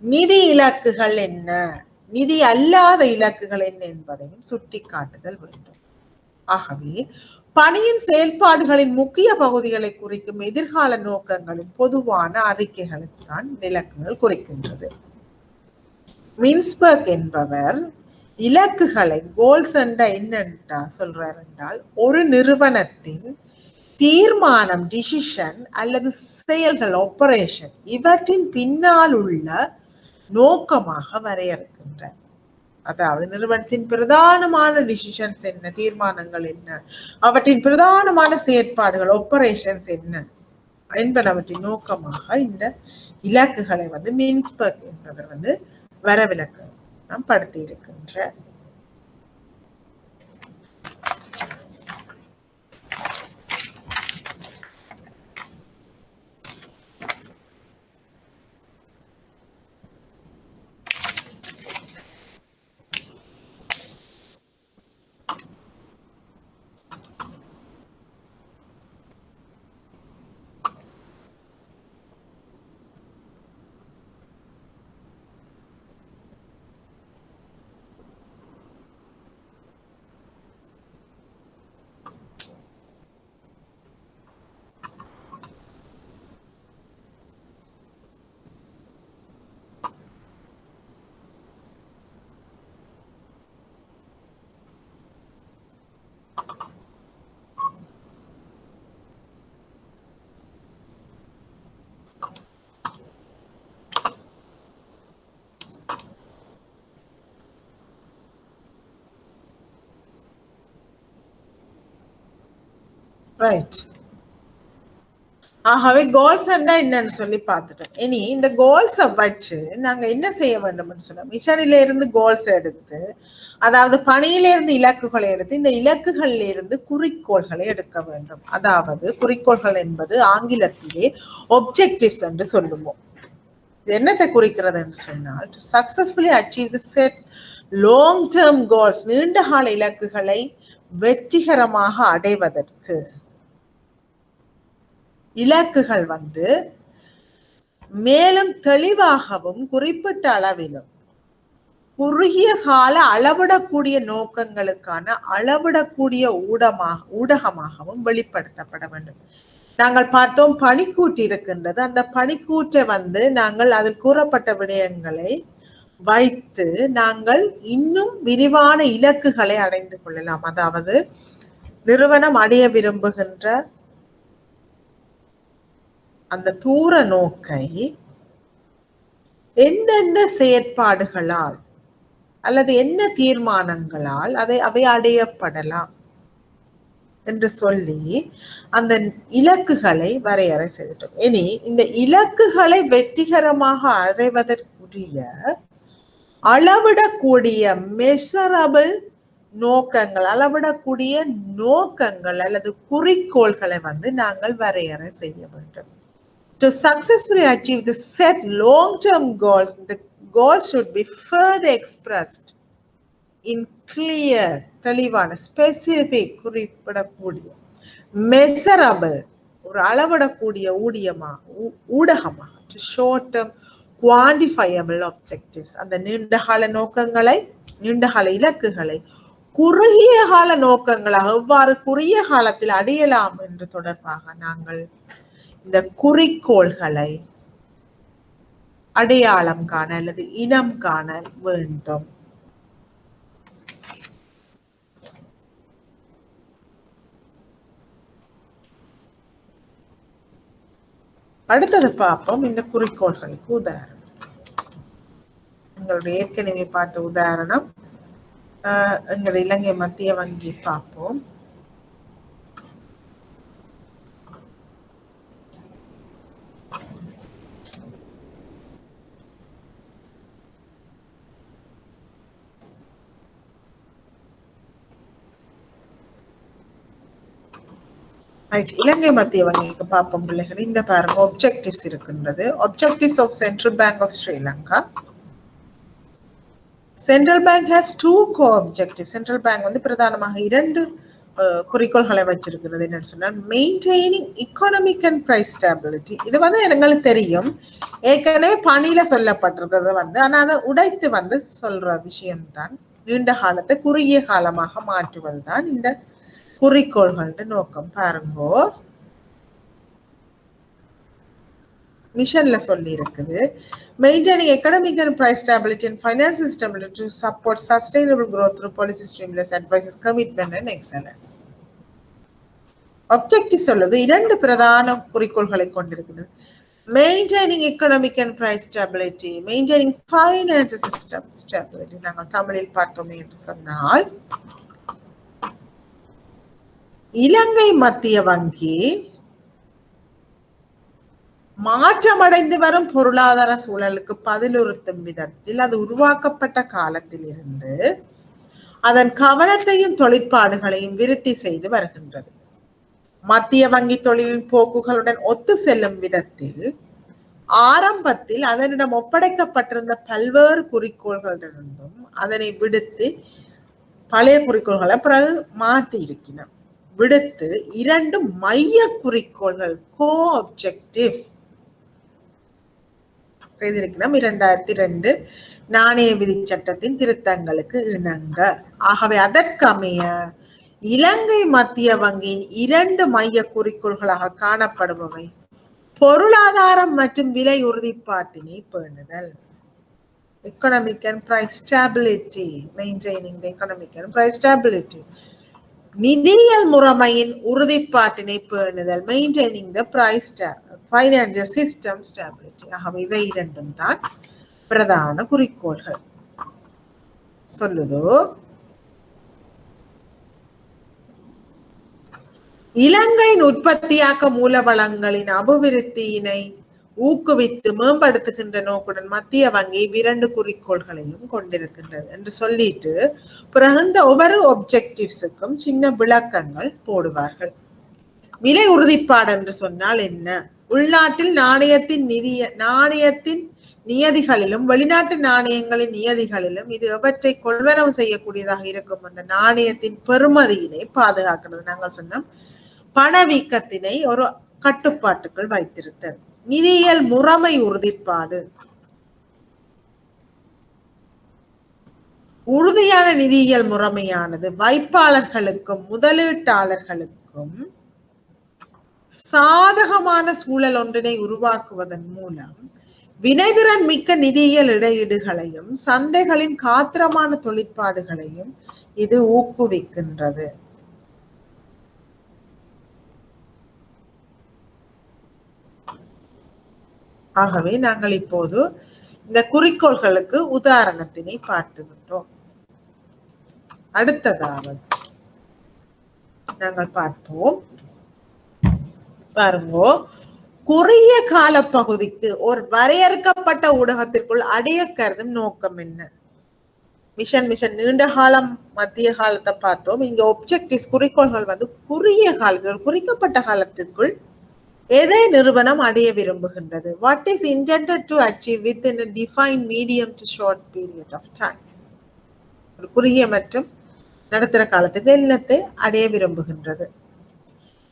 நிதி இலக்குகள் என்ன, நிதி அல்லாத இலக்குகள் என்ன என்பதையும் சுட்டி காட்டுதல் வேண்டும். ஆகவே பணியின் செயல்பாடுகளின் முக்கிய பகுதிகளை குறிக்கும் எதிர்கால நோக்கங்களின் பொதுவான அறிக்கைகளுக்கு தான் இலக்குகள் குறிக்கின்றது. மின்ஸ்பர்க் என்பவர் இலக்குகளை, கோல்ஸ் என்னென்றா சொல்றார் என்றால், ஒரு நிறுவனத்தின் தீர்மானம், டிசிஷன் அல்லது செயல்கள், ஆபரேஷன், இவற்றின் பின்னால் உள்ள நோக்கமாக வரையறுக்கின்றார். அதாவது நிறுவனத்தின் பிரதானமான டிசிஷன்ஸ் என்ன, தீர்மானங்கள் என்ன, அவற்றின் பிரதானமான செயற்பாடுகள், ஆபரேஷன்ஸ் என்ன என்பனவற்றின் நோக்கமாக இந்த இலக்குகளை மின்ஸ்பர்க் என்பவர் வரவிலக்கு நாம் படுத்தி இருக்கின்ற ரைட். ஆகவே கோல்ஸ் என்னன்னு சொல்லி பார்த்துட்டோம். இனி இந்த கோல்ஸை வச்சு நாங்க என்ன செய்ய வேண்டும்னு சொன்னோம். மிஷனில இருந்து கோல்ஸ் எடுத்து, அதாவது பணியிலிருந்து இலக்குகளை எடுத்து, இந்த இலக்குகள்ல இருந்து குறிக்கோள்களை எடுக்க வேண்டும். அதாவது குறிக்கோள்கள் என்பது ஆங்கிலத்திலே ஒப்ஜெக்டிவ்ஸ் என்று சொல்லுவோம். இது என்னத்தை குறிக்கிறது என்று சொன்னால், to successfully achieve the set long term goals, நீண்ட கால இலக்குகளை வெற்றிகரமாக அடைவதற்கு இலக்குகள் மேலும் தெளிவாகவும் குறிப்பிட்ட அளவிலும் குறுகிய கால அளவிடக்கூடிய நோக்கங்களுக்கான அளவிடக்கூடிய ஊடகமாகவும் வெளிப்படுத்தப்பட வேண்டும். நாங்கள் பார்த்தோம் பணிக்கூட்டு இருக்கின்றது. அந்த பணிக்கூற்றை நாங்கள் அதில் கூறப்பட்ட விடயங்களை வைத்து நாங்கள் இன்னும் விரிவான இலக்குகளை அடைந்து கொள்ளலாம். அதாவது நிறுவனம் அடைய விரும்புகின்ற அந்த தூர நோக்கை எந்தெந்த செயற்பாடுகளால் அல்லது என்ன தீர்மானங்களால் அவை அடையப்படலாம் என்று சொல்லி அந்த இலக்குகளை வரையறை செய்துட்டோம். இனி இந்த இலக்குகளை வெற்றிகரமாக அடைவதற்குரிய அளவிடக்கூடிய மெஷரபிள் நோக்கங்கள், அளவிடக்கூடிய நோக்கங்கள் அல்லது குறிக்கோள்களை நாங்கள் வரையறை செய்ய வேண்டும். To successfully achieve the set long-term goals, the goals should be further expressed in clear, தெளிவான, specific, குறிப்பிடக்கூடிய, measurable, ஒரு அளவிடக்கூடிய ஊடகமாக, to short-term, quantifiable objectives, அந்த நீண்டகால நோக்கங்களை, நீண்டகால இலக்குகளை குறுகிய கால நோக்கங்களாக எவ்வாறு குறுகிய காலத்தில் அடையலாம் என்று தொடர்பாக நாங்கள் இந்த குறிக்கோள்களை அடையாளம் காண அல்லது இனம் காண வேண்டும். அடுத்தது பார்ப்போம் இந்த குறிக்கோள்களுக்கு உதாரணம். எங்களுடைய ஏற்கனவே பார்த்த உதாரணம் எங்கள் இலங்கை மத்திய வங்கி பார்ப்போம். இலங்கை மத்திய வங்கிக்கு பார்ப்போம் பிள்ளைகள். இந்த பாருங்க objectives இருக்கின்றது. Objectives of Central Bank of Sri Lanka. Central Bank has two core objectives. Central Bank பிரதானமாக இரண்டு குறிக்கோள்களை வச்சிருக்கிறது. என்னன்னு சொன்னா maintaining economic and price stability. இது எங்களுக்கு தெரியும், ஏற்கனவே பணியில சொல்லப்பட்டிருக்கிறது. ஆனா அதை உடைத்து சொல்ற விஷயம்தான் நீண்ட காலத்தை குறுகிய காலமாக மாற்றுவது தான் இந்த குறிக்கோள்கள் நோக்கம். பாருங்கோ, மிஷன்ல சொல்லி இருக்குது, maintaining economic and price stability and financial stability to support sustainable growth through policy stimulus, advices, commitment and excellence. objective சொல்லுது இரண்டு பிரதான குறிக்கோள்களை கொண்டிருக்குது. maintaining economic and price stability, maintaining financial system stability. நாங்கள் தமிழில் பார்த்தோமே என்று சொன்னால், இலங்கை மத்திய வங்கி மாற்றமடைந்து வரும் பொருளாதார சூழலுக்கு பதிலுறுத்தும் விதத்தில் அது உருவாக்கப்பட்ட காலத்தில் இருந்து அதன் கவனத்தையும் தொழிற்பாடுகளையும் விருத்தி செய்து வருகின்றது. மத்திய வங்கி தொழிலின் போக்குகளுடன் ஒத்து செல்லும் விதத்தில் ஆரம்பத்தில் அதனிடம் ஒப்படைக்கப்பட்டிருந்த பல்வேறு குறிக்கோள்களிலிருந்தும் அதனை விடுத்து பழைய குறிக்கோள்களை பிறகு மாற்றி இருக்கிறோம். விடுத்து 2 மைய குறிக்கோள்கள் கோ ஆப்ஜெக்டிவ்ஸ் செய்திருக்கிறோம் 2002 நாணய விதி சட்டத்தின் திருத்தங்களுக்கு இணங்க. ஆகவே அதற்கமைய இலங்கை மத்திய வங்கியின் 2 மைய குறிக்கோள்களாக காணப்படுபவை பொருளாதாரம் மற்றும் விலை உறுதிப்பாட்டினை பேணுதல், economic and price stability, maintaining the economic and price stability. நிதியியல் முறைமையின் உறுதிப்பாட்டினை பேணுதல், maintaining the price financial system stability. ஆகவே இவை 2 தான் பிரதான குறிக்கோள்கள். சொல்லுதோ இலங்கையின் உற்பத்தியாக்க மூலவளங்களின் அபிவிருத்தியினை ஊக்குவித்து மேம்படுத்துகின்ற நோக்குடன் மத்திய வங்கி 2 குறிக்கோள்களையும் கொண்டிருக்கின்றது என்று சொல்லிட்டு பிறகு இந்த ஒவ்வொரு ஒப்ஜெக்டிவ்ஸுக்கும் சின்ன விளக்கங்கள் போடுவார்கள். விலை உறுதிப்பாடு என்று சொன்னால் என்ன? உள்நாட்டில் நாணயத்தின் நியதிகளிலும் வெளிநாட்டு நாணயங்களின் நியதிகளிலும் இது எவற்றை கொள்வனவு செய்யக்கூடியதாக இருக்கும் என்ற நாணயத்தின் பெறுமதியினை பாதுகாக்கிறது. நாங்கள் சொன்னோம் பணவீக்கத்தினை ஒரு கட்டுப்பாட்டுக்குள் வைத்திருத்தல். நிதியியல் முறைமை உறுதிப்பாடு, உறுதியான நிதியியல் முறைமையானது வைப்பாளர்களுக்கும் முதலீட்டாளர்களுக்கும் சாதகமான சூழல் ஒன்றினை உருவாக்குவதன் மூலம் வினைதிறன் மிக்க நிதியியல் இடையீடுகளையும் சந்தைகளின் காத்திரமான தொழிற்பாடுகளையும் இது ஊக்குவிக்கின்றது. ஆகவே நாங்கள் இப்போது இந்த குறிக்கோள்களுக்கு உதாரணத்தினை பார்த்து விட்டோம். அடுத்ததாவது நாங்கள் பார்ப்போம். பாருங்கோ, குறுகிய கால பகுதிக்கு ஒரு வரையறுக்கப்பட்ட ஊடகத்திற்குள் அடைய கருதும் நோக்கம் என்ன? மிஷன் நீண்ட காலம் மத்திய காலத்தை பார்த்தோம். இங்க ஒப்ஜெக்டிவ்ஸ் குறிக்கோள்கள் குறுகிய காலத்தில் குறிக்கப்பட்ட காலத்திற்குள் எதை நிறுவனம் அடைய விரும்புகின்றது? What is intended to achieve within a defined medium to short period of time? ஒரு குறுகிய மற்றும் நடுத்தர காலத்துக்கு என்னத்தை அடைய விரும்புகின்றது?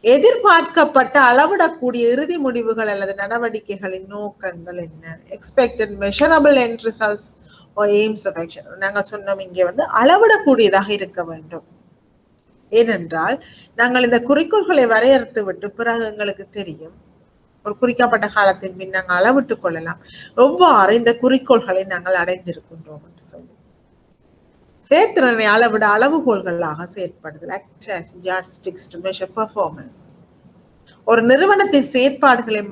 எதிர்பார்க்கப்பட்ட அளவிடக்கூடிய இறுதி முடிவுகள் அல்லது நடவடிக்கைகளின் நோக்கங்கள் என்ன? Expected measurable end results or aims of action. நாங்கள் சொன்னோம் இங்கே அளவிடக்கூடியதாக இருக்க வேண்டும். ஏனென்றால் நாங்கள் இந்த குறிக்கோள்களை வரையறுத்து விட்டு பிறகு எங்களுக்கு தெரியும் ஒரு குறிக்கப்பட்ட காலத்தின் பின் நாங்கள் அளவிட்டுக் கொள்ளலாம் எவ்வாறு இந்த குறிக்கோள்களை நாங்கள் அடைந்திருக்கின்றோம் என்று சொல்லி. செயற்திறனை அளவிட அளவுகோல்களாக செயற்படுதல், act as yardsticks to measure performance. ஒரு நிறுவனத்தின் செயற்பாடுகளை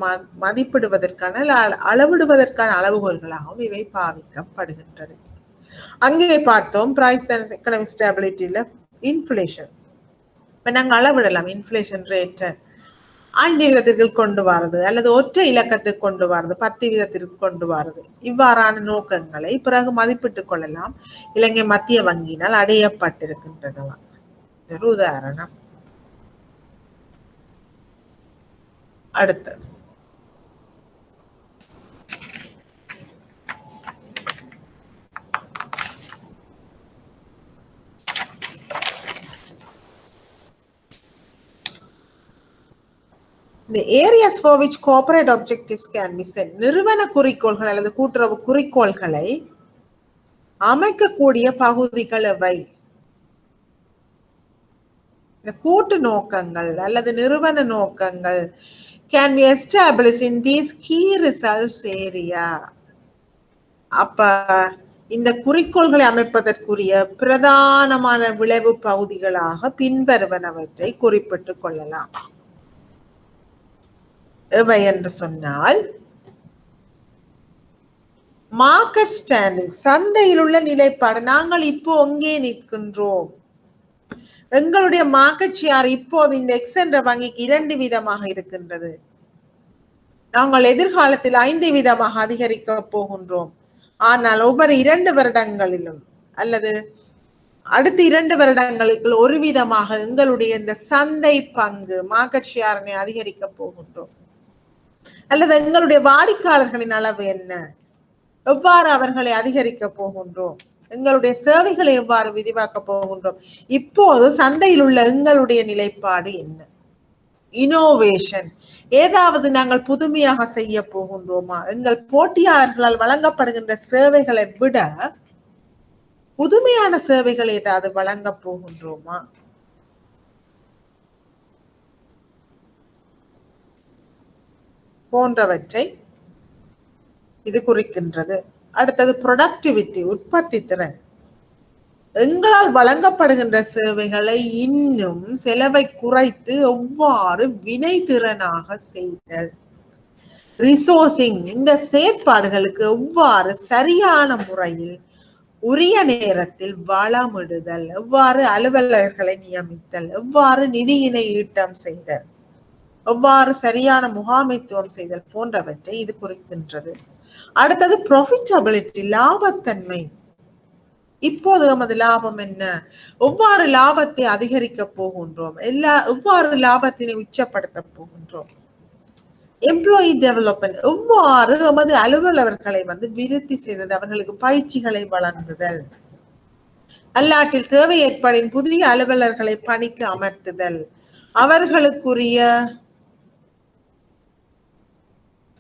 மதிப்பிடுவதற்கான அளவிடுவதற்கான அளவுகோல்களாகவும் இவை பாவிக்கப்படுகின்றது. அங்கே பார்த்தோம் பிரைஸ் அண்ட் எக்கனாமிக் ஸ்டெபிலிட்டியில இன்ஃப்ளேஷன். இப்ப நாங்கள் அளவிடலாம் இன்ஃப்ளேஷன் ரேட்டை 5 வீதத்திற்கு கொண்டு வரது அல்லது ஒற்றை இலக்கத்துக்கு கொண்டு வரது, 10 வீதத்திற்கு கொண்டு வரது. இவ்வாறான நோக்கங்களை பிறகு மதிப்பிட்டுக் கொள்ளலாம். இலங்கை மத்திய வங்கியினால் அடையப்பட்டிருக்கின்றன. ஒரு உதாரணம். அடுத்தது the areas for which corporate objectives can be set. நிறுவன குறிக்கோள்கள் அல்லது கூட்டுறவு குறிக்கோள்களை அமைக்கக்கூடிய பகுதிகள் எவை? இந்த கூட்டு நோக்கங்கள் அல்லது நிறுவன நோக்கங்கள் can be established in these key results area. அப்ப இந்த குறிக்கோள்களை அமைப்பதற்குரிய பிரதானமான விளைவு பகுதிகளாக பின்வருவனவற்றை குறிப்பிட்டுக் கொள்ளலாம். எவை என்று சொன்னால் மார்க்கெட் ஸ்டாண்டிங், சந்தையில் உள்ள நிலைப்பாடு. நாங்கள் இப்போ எங்கே நிற்கின்றோம்? எங்களுடைய மார்க்கெட் ஷேர் இப்போது இந்த எக்ஸ் என்ற வங்கிக்கு 2 வீதமாக இருக்கின்றது. நாங்கள் எதிர்காலத்தில் 5 வீதமாக அதிகரிக்க போகின்றோம். ஆனால் ஒவ்வொரு 2 வருடங்களிலும் அல்லது அடுத்த 2 வருடங்களுக்குள் 1 வீதமாக எங்களுடைய இந்த சந்தை பங்கு மார்க்கெட் ஷேரை அதிகரிக்க போகின்றோம். அல்லது எங்களுடைய வாடிக்கையாளர்களின் அளவு என்ன, எவ்வாறு அவர்களை அதிகரிக்க போகின்றோம், எங்களுடைய சேவைகளை எவ்வாறு விரிவாக்க போகின்றோம், இப்போது சந்தையில் உள்ள எங்களுடைய நிலைப்பாடு என்ன, இனோவேஷன் ஏதாவது நாங்கள் புதுமையாக செய்ய போகின்றோமா, எங்கள் போட்டியாளர்களால் வழங்கப்படுகின்ற சேவைகளை விட புதுமையான சேவைகள் ஏதாவது வழங்க போகின்றோமா, போன்றவற்றை இது குறிக்கின்றது. அடுத்தது ப்ரொடக்டிவிட்டி, உற்பத்தி திறன். எங்களால் வழங்கப்படுகின்ற சேவைகளை இன்னும் செலவை குறைத்து எவ்வாறு வினை திறனாக செய்தல். ரிசோர்சிங், இந்த செயற்பாடுகளுக்கு எவ்வாறு சரியான முறையில் உரிய நேரத்தில் வளமிடுதல், எவ்வாறு அலுவலர்களை நியமித்தல், எவ்வாறு நிதியினை ஈட்டம் செய்தல், எவ்வாறு சரியான முகாமைத்துவம் செய்தல் போன்றவற்றை இது குறிக்கின்றது. அடுத்தது ப்ராஃபிட்டபிலிட்டி, லாபத்தன்மை. இப்போது நமது லாபம் என்ன, எவ்வாறு லாபத்தை அதிகரிக்க போகின்றோம், எவ்வாறு லாபத்தினை உச்சப்படுத்த போகின்றோம். எம்ப்ளாயி டெவலப்மெண்ட், எவ்வாறு நமது அலுவலர்களை விருத்தி செய்தது, அவர்களுக்கு பயிற்சிகளை வழங்குதல், அல்லாட்டில் தேவை ஏற்படின் புதிய அலுவலர்களை பணிக்கு அமர்த்துதல், அவர்களுக்குரிய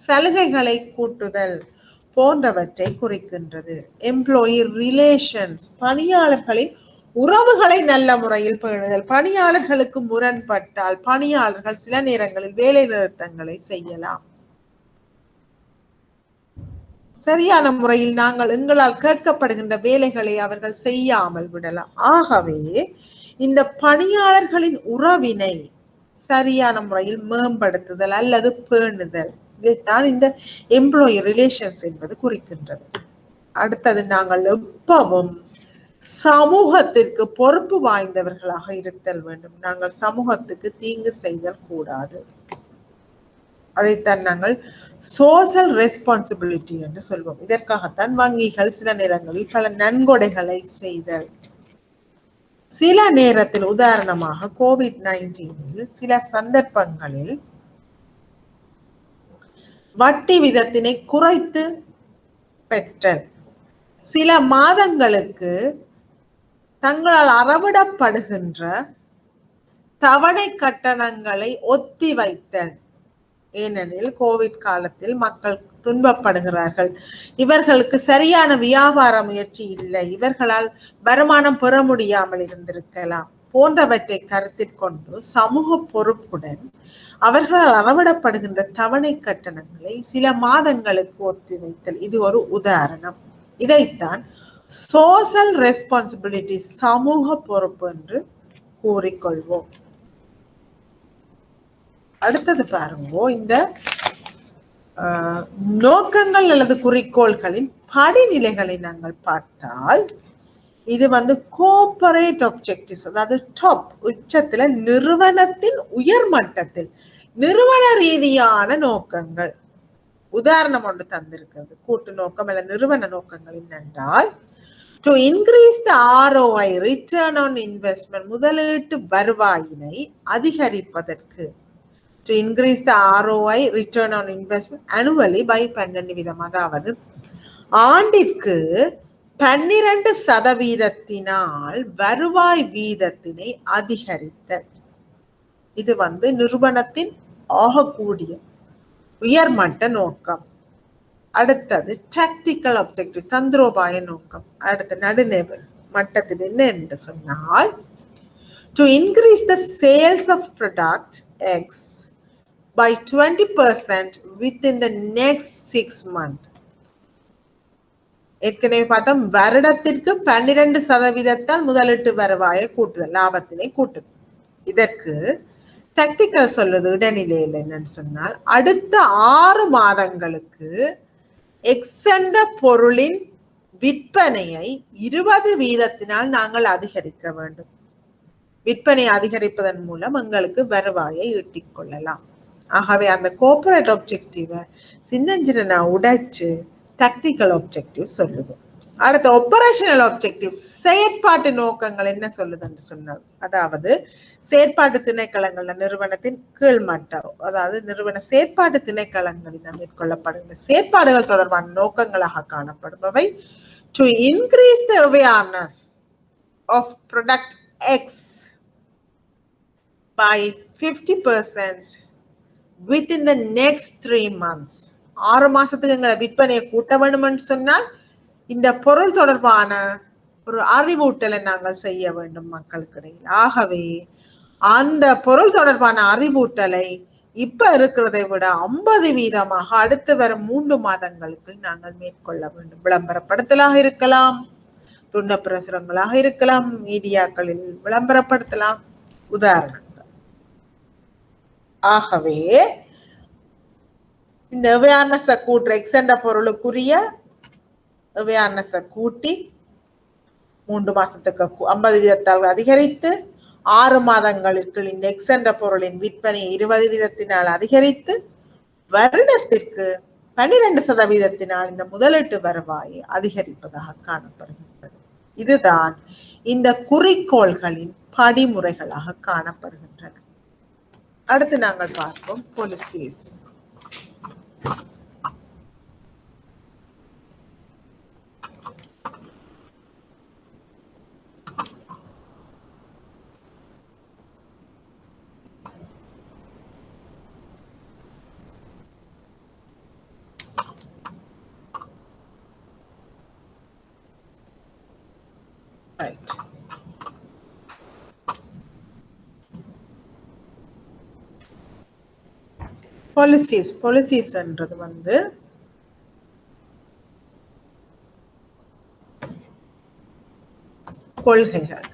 சலுகைகளை கூட்டுதல் போன்றவற்றை குறிக்கின்றது. எம்ப்ளாயி ரிலேஷன்ஸ், பணியாளர்களின் உறவுகளை நல்ல முறையில் பேணுதல். பணியாளர்களுக்கு முரண்பட்டால் பணியாளர்கள் சில நேரங்களில் வேலை நிறுத்தங்களை செய்யலாம். சரியான முறையில் நாங்கள் எங்களால் கேட்கப்படுகின்ற வேலைகளை அவர்கள் செய்யாமல் விடலாம். ஆகவே இந்த பணியாளர்களின் உறவினை சரியான முறையில் மேம்படுத்துதல் அல்லது பேணுதல், இதைத்தான் இந்த எம்ப்ளாயி ரிலேஷன்ஸ் என்பது குறிக்கின்றது. அடுத்தது, நாங்கள் எப்பவும் சமூகத்திற்கு பொறுப்பு வாய்ந்தவர்களாக இருத்தல் வேண்டும். நாங்கள் சமூகத்துக்கு தீங்கு செய்தல் கூடாது. அதைத்தான் நாங்கள் சோசியல் ரெஸ்பான்சிபிலிட்டி என்று சொல்வோம். இதற்காகத்தான் வங்கிகள் சில நேரங்களில் பல நன்கொடைகளை செய்தல். சில நேரத்தில், உதாரணமாக COVID-19 சில சந்தர்ப்பங்களில் வட்டி விதத்தினை குறைத்து பெற்றல், சில மாதங்களுக்கு தங்களால் அறவிடப்படுகின்ற தவணை கட்டணங்களை ஒத்தி வைத்தல். ஏனெனில் கோவிட் காலத்தில் மக்கள் துன்பப்படுகிறார்கள், இவர்களுக்கு சரியான வியாபார முயற்சி இல்லை, இவர்களால் வருமானம் பெற முடியாமல் இருந்திருக்கலாம் போன்றவற்றை கருத்தில் கொண்டு சமூக பொறுப்புடன் அவர்களால் அறவிடப்படுகின்ற தவணை கட்டணங்களை சில மாதங்களுக்கு ஒத்திவைத்தல், இது ஒரு உதாரணம். இதைத்தான் சோசியல் ரெஸ்பான்சிபிலிட்டி, சமூக பொறுப்பு என்று கூறிக்கொள்வோம். அடுத்தது பாருங்க, இந்த நோக்கங்கள் அல்லது குறிக்கோள்களின் படிநிலைகளை நாங்கள் பார்த்தால், இது கோஆபரேட் ஆப்ஜெக்டிவ்ஸ், அதாவது டாப், உச்சத்துல நிறுவனத்தின் உயர் மட்டத்தில் நிறுவன ரீதியான நோக்கங்கள். உதாரணம் ஒன்று தந்திருக்கிறது. கூட்டு நோக்கம் அல்ல நிறுவன நோக்கங்கள் என்னென்றால், to increase the ROI, return on investment, முதலீட்டு வருவாயினை அதிகரிப்பதற்கு. To increase the ROI, return on investment, annually by 12%, அதாவது ஆண்டிற்கு 12% வருவாய் வீதத்தினை அதிகரித்தல். இது நிறுவனத்தின் ஆகக்கூடிய உயர்மட்ட நோக்கம். அடுத்தது டாக்டிக்கல் ஆப்ஜெக்டிவ், தந்திரோபாய நோக்கம். அடுத்த நடுநிலை மட்டத்தில் என்ன என்று சொன்னால், to increase the sales of product X by 20% within the next 6 months. ஏற்கனவே பார்த்தோம், வருடத்திற்கு 12% முதலீட்டு வருவாயை கூட்டுதல், லாபத்தினை கூட்டுதல். இதற்கு டாக்டிக்கல் சொல்லுது இடைநிலையில் என்னன்னு சொன்னால், அடுத்த 6 மாதங்களுக்கு எக்ஸ் என்ற பொருளின் விற்பனையை 20% நாங்கள் அதிகரிக்க வேண்டும். விற்பனை அதிகரிப்பதன் மூலம் எங்களுக்கு வருவாயை ஈட்டிக் கொள்ளலாம். ஆகவே அந்த கோஆபரேட் ஆப்ஜெக்டிவை சின்னஞ்சின்ன உடைச்சு டெக்னிக்கல் ஆப்ஜெக்டிவ் சொல்லுது. அடுத்த ஆபரேஷனல் ஆப்ஜெக்டிவ் செயற்பாட்டு நோக்கங்கள் என்ன சொல்லுதுன்னு சொன்னால், அதாவது செயற்பாட்டு திணைக்களங்கள் நிறுவனத்தின் கீழ்மட்டம், அதாவது நிறுவன செயற்பாட்டு திணைக்களங்களில் மேற்கொள்ளப்படுகின்ற செயற்பாடுகள் தொடர்பான நோக்கங்களாக காணப்படுபவை to increase the awareness of product X by 50% within the next 3 months. 6 மாசத்துக்கு எங்களை விற்பனையை கூட்ட வேண்டும்னு சொன்னால் இந்த பொருள் தொடர்பான ஒரு அறிவூட்டலை நாங்கள் செய்ய வேண்டும் மக்களுக்கு இடையில். ஆகவே அந்த பொருள் தொடர்பான அறிவூட்டலை இப்ப இருக்கிறதை விட 50% அடுத்து வரும் 3 மாதங்களுக்கு நாங்கள் மேற்கொள்ள வேண்டும். விளம்பரப்படுத்தலாக இருக்கலாம், துண்ட பிரசுரங்களாக இருக்கலாம், மீடியாக்களில் விளம்பரப்படுத்தலாம், உதாரணங்கள். ஆகவே இந்த அவேர்னஸ கூட்டுற எக்ஸெண்ட பொருளுக்குரிய அவேர்னஸ கூட்டி 3 மாசத்துக்கு 50% அதிகரித்து 6 மாதங்களுக்கு இந்த எக்ஸெண்ட பொருளின் விற்பனை 20% அதிகரித்து வருடத்திற்கு 12% இந்த முதலீட்டு வருவாயை அதிகரிப்பதாக காணப்படுகின்றது. இதுதான் இந்த குறிக்கோள்களின் படிமுறைகளாக காணப்படுகின்றன. அடுத்து நாங்கள் பார்ப்போம் பாலிசிஸ். Right. பாலிசிஸ் என்றது கொள்கைகள்.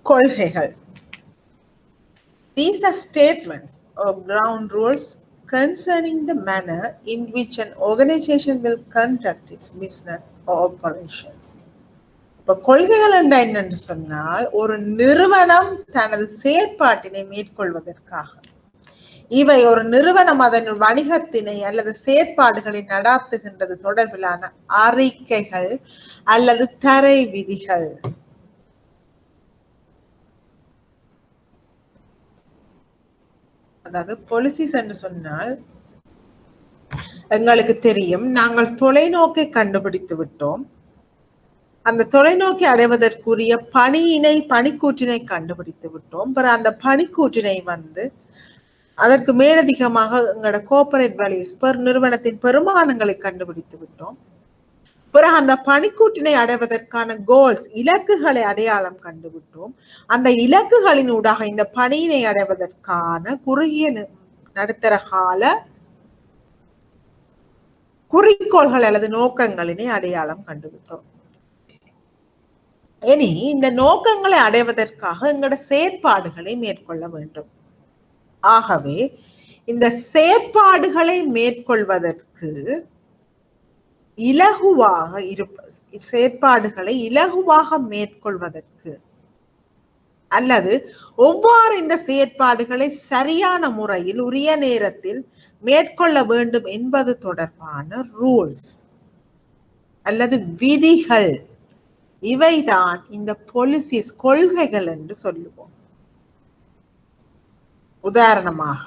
கொள்கைகள். These are statements or ground rules concerning the manner in which an organization will conduct its business or operations. இப்ப கொள்கைகள் என்னன்னு சொன்னால், ஒரு நிறுவனம் தனது செயற்பாட்டினை மேற்கொள்வதற்காக, இவை ஒரு நிறுவனம் அதன் வணிகத்தினை அல்லது செயற்பாடுகளை நடாத்துகின்றது தொடர்பிலான அறிக்கைகள் அல்லது தரை விதிகள். அதாவது பாலிசிஸ் என்று சொன்னால், எங்களுக்கு தெரியும் நாங்கள் தொலைநோக்கை கண்டுபிடித்து விட்டோம், அந்த தொலைநோக்கி அடைவதற்குரிய பணிக்கூற்றினை கண்டுபிடித்து விட்டோம். பிறகு அந்த பணிக்கூற்றினை அதற்கு மேலதிகமாக எங்களோட கோஆபரேட் வேல்யூஸ் நிறுவனத்தின் பெருமானங்களை கண்டுபிடித்து விட்டோம். பிறகு அந்த பணிக்கூற்றினை அடைவதற்கான கோல்ஸ் இலக்குகளை அடையாளம் கண்டுவிட்டோம். அந்த இலக்குகளின் ஊடாக இந்த பணியினை அடைவதற்கான குறுகிய நடுத்தர கால குறிக்கோள்கள் அல்லது நோக்கங்களினை அடையாளம் கண்டுவிட்டோம். இனி இந்த நோக்கங்களை அடைவதற்காக எங்களோட செயற்பாடுகளை மேற்கொள்ள வேண்டும். ஆகவே இந்த செயற்பாடுகளை மேற்கொள்வதற்கு செயற்பாடுகளை இலகுவாக மேற்கொள்வதற்கு அல்லது ஒவ்வாறு இந்த செயற்பாடுகளை சரியான முறையில் உரிய நேரத்தில் மேற்கொள்ள வேண்டும் என்பது தொடர்பான ரூல்ஸ் அல்லது விதிகள், இவைதான் இந்த பாலிசிஸ் கொள்கைகள் என்று சொல்லுவோம். உதாரணமாக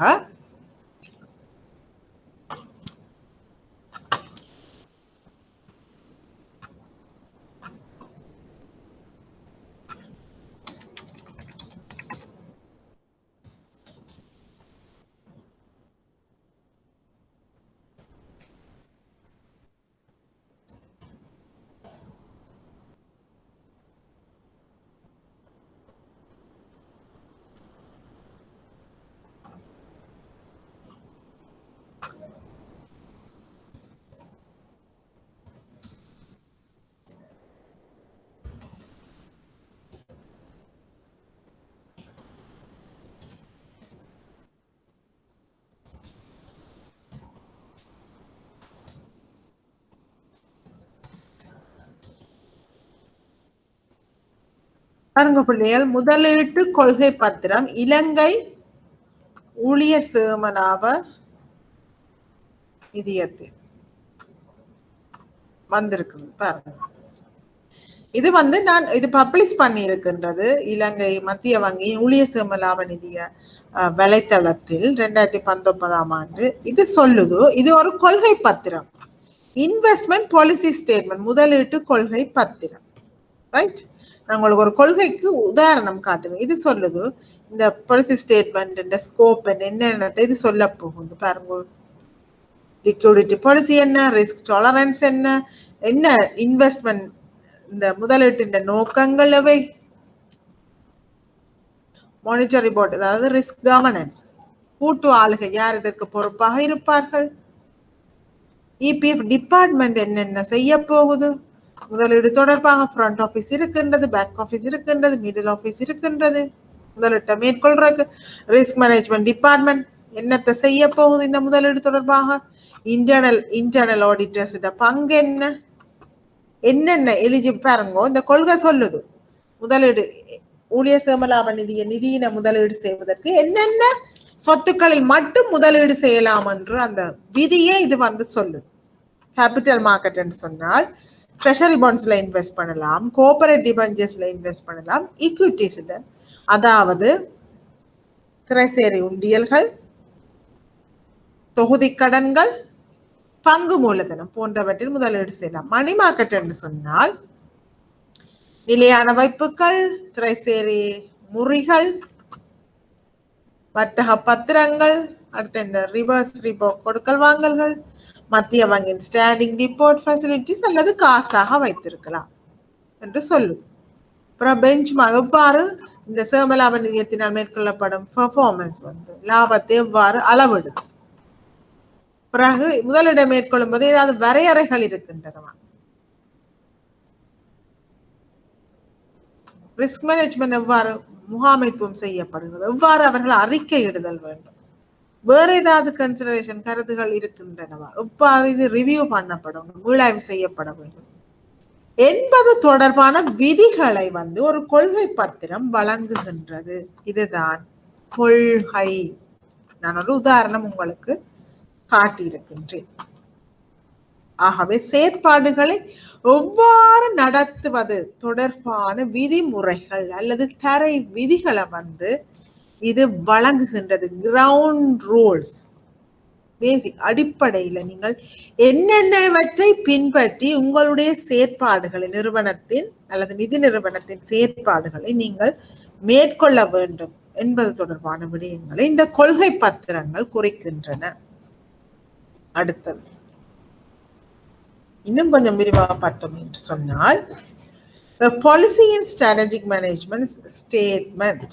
பாருங்க பிள்ளைகள், முதலீட்டு கொள்கை பத்திரம் இலங்கை ஊழியர் சேமலாப நிதியத்தில் வந்திருக்கு பாருங்க. இது நான் இது பப்ளிஷ் பண்ணி இருக்கின்றது இலங்கை மத்திய வங்கி ஊழியர் சேமலாப நிதிய வலைத்தளத்தில் 2019 ஆண்டு. இது சொல்லுது, இது ஒரு கொள்கை பத்திரம், இன்வெஸ்ட்மெண்ட் பாலிசி ஸ்டேட்மெண்ட், முதலீட்டு கொள்கை பத்திரம். ரைட், நான் உங்களுக்கு ஒரு கொள்கைக்கு உதாரணம் காட்டுவேன். இது சொல்லுது இந்த பாலிசி ஸ்டேட்மெண்ட் இந்த ஸ்கோப் என்னென்ன இது சொல்ல போகுது பாருங்க. லிக்விடிட்டி பாலிசி என்ன, ரிஸ்க் டாலரன்ஸ் என்ன, என்ன இன்வெஸ்ட்மெண்ட் இந்த முதலீட்டின் நோக்கங்கள் எவை, மானிட்டரி போர்டு அதாவது ரிஸ்க் கவர்னன்ஸ், கூட்டு ஆளுகை யார் இதற்கு பொறுப்பாக இருப்பார்கள், இபிஎஃப் டிபார்ட்மெண்ட் என்னென்ன செய்ய போகுது, முதலீடு தொடர்பாக ஃப்ரண்ட் ஆஃபீஸ் இருக்கின்றது, பேக் ஆஃபீஸ் இருக்கின்றது, மிடில் ஆஃபீஸ் இருக்கின்றது, முதலீட்டை மேற்கொள்றதுக்கு ரிஸ்க் மேனேஜ்மெண்ட் டிபார்ட்மெண்ட் என்னத்தை செய்ய போகுது இந்த முதலீடு தொடர்பாக, இன்டர்னல் ஆடிட்டர்ஸ் பங்கு என்ன, என்னென்ன எலிஜிபிள் பாருங்க. இந்த கொள்கை சொல்லுது முதலீடு ஊழியர் சேமலாப நிதியின முதலீடு செய்வதற்கு என்னென்ன சொத்துக்களில் மட்டும் முதலீடு செய்யலாம் என்று அந்த விதியை இது சொல்லுது. கேபிட்டல் மார்க்கெட் சொன்னால் ட்ரெஷரி பாண்ட்ஸ்ல இன்வெஸ்ட் பண்ணலாம், கோஆபரேட் டிபெஞ்சர்ஸ்ல இன்வெஸ்ட் பண்ணலாம், ஈக்விட்டிஸ்ல அதாவது திரைசேரி உண்டியல்கள், தொகுதி கடன்கள், பங்கு மூலதனம் போன்றவற்றில் முதலீடு செய்யலாம். மணி மார்க்கெட் என்று சொன்னால் நிலையான வைப்புகள், திரைசேரி முறிகள், வர்த்தக பத்திரங்கள், அடுத்த இந்த ரிவர்ஸ் ரிபோ கொடுக்கல் வாங்கல்கள், மத்திய வங்கியின் ஸ்டாண்டிங் டிபார்ட் ஃபெசிலிட்டிஸ் அல்லது காசாக வைத்திருக்கலாம் என்று சொல்லுது. அப்புறம் பெஞ்ச்மார்க், எவ்வாறு இந்த சேமலாப நிதியத்தினால் மேற்கொள்ளப்படும் பெர்ஃபார்மன்ஸ் லாபத்தை எவ்வாறு அளவிடுது. பிறகு முதலிட மேற்கொள்ளும் போது ஏதாவது வரையறைகள் இருக்கின்றன. ரிஸ்க் மேனேஜ்மெண்ட் எவ்வாறு முகாமைத்துவம் செய்யப்படுகிறது, எவ்வாறு அவர்கள் அறிக்கையிடுதல் வேண்டும், வேற ஏதாவது கன்சிடரேஷன் கருத்துகள் இருக்கின்றனவா, எவ்வாறு இது ரிவ்யூ பண்ணப்படும், மீளாய்வு செய்யப்பட வேண்டும் என்பது தொடர்பான விதிகளை ஒரு கொள்கை பத்திரம் வழங்குகின்றது. இதுதான் கொள்கை. நான் ஒரு உதாரணம் உங்களுக்கு காட்டியிருக்கின்றேன். ஆகவே செயற்பாடுகளை எவ்வாறு நடத்துவது தொடர்பான விதிமுறைகள் அல்லது தரை விதிகளை இது வழங்குகின்றது. கிரவுண்ட் ரூல்ஸ், பேசிக் அடிப்படையில் நீங்கள் என்னென்னவற்றை பின்பற்றி உங்களுடைய செயற்பாடுகளை நிறுவனத்தின் அல்லது நிதி நிறுவனத்தின் செயற்பாடுகளை நீங்கள் மேற்கொள்ள வேண்டும் என்பது தொடர்பான விடயங்களை இந்த கொள்கை பத்திரங்கள் குறிக்கின்றன. அடுத்தது இன்னும் கொஞ்சம் விரிவாக பார்த்தோம் என்று சொன்னால், policy and strategic management statement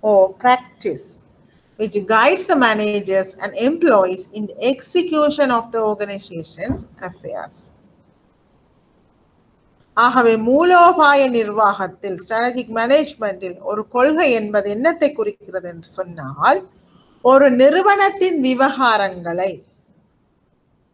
or practice which guides the managers and employees in the execution of the organization's affairs. ஆகவே மூலோபாய நிர்வாகத்தில் ஸ்ட்ராட்டஜிக் மேனேஜ்மெண்டில் ஒரு கொள்கை என்பது என்னத்தை குறிக்கிறது என்று சொன்னால், ஒரு நிறுவனத்தின் விவகாரங்களை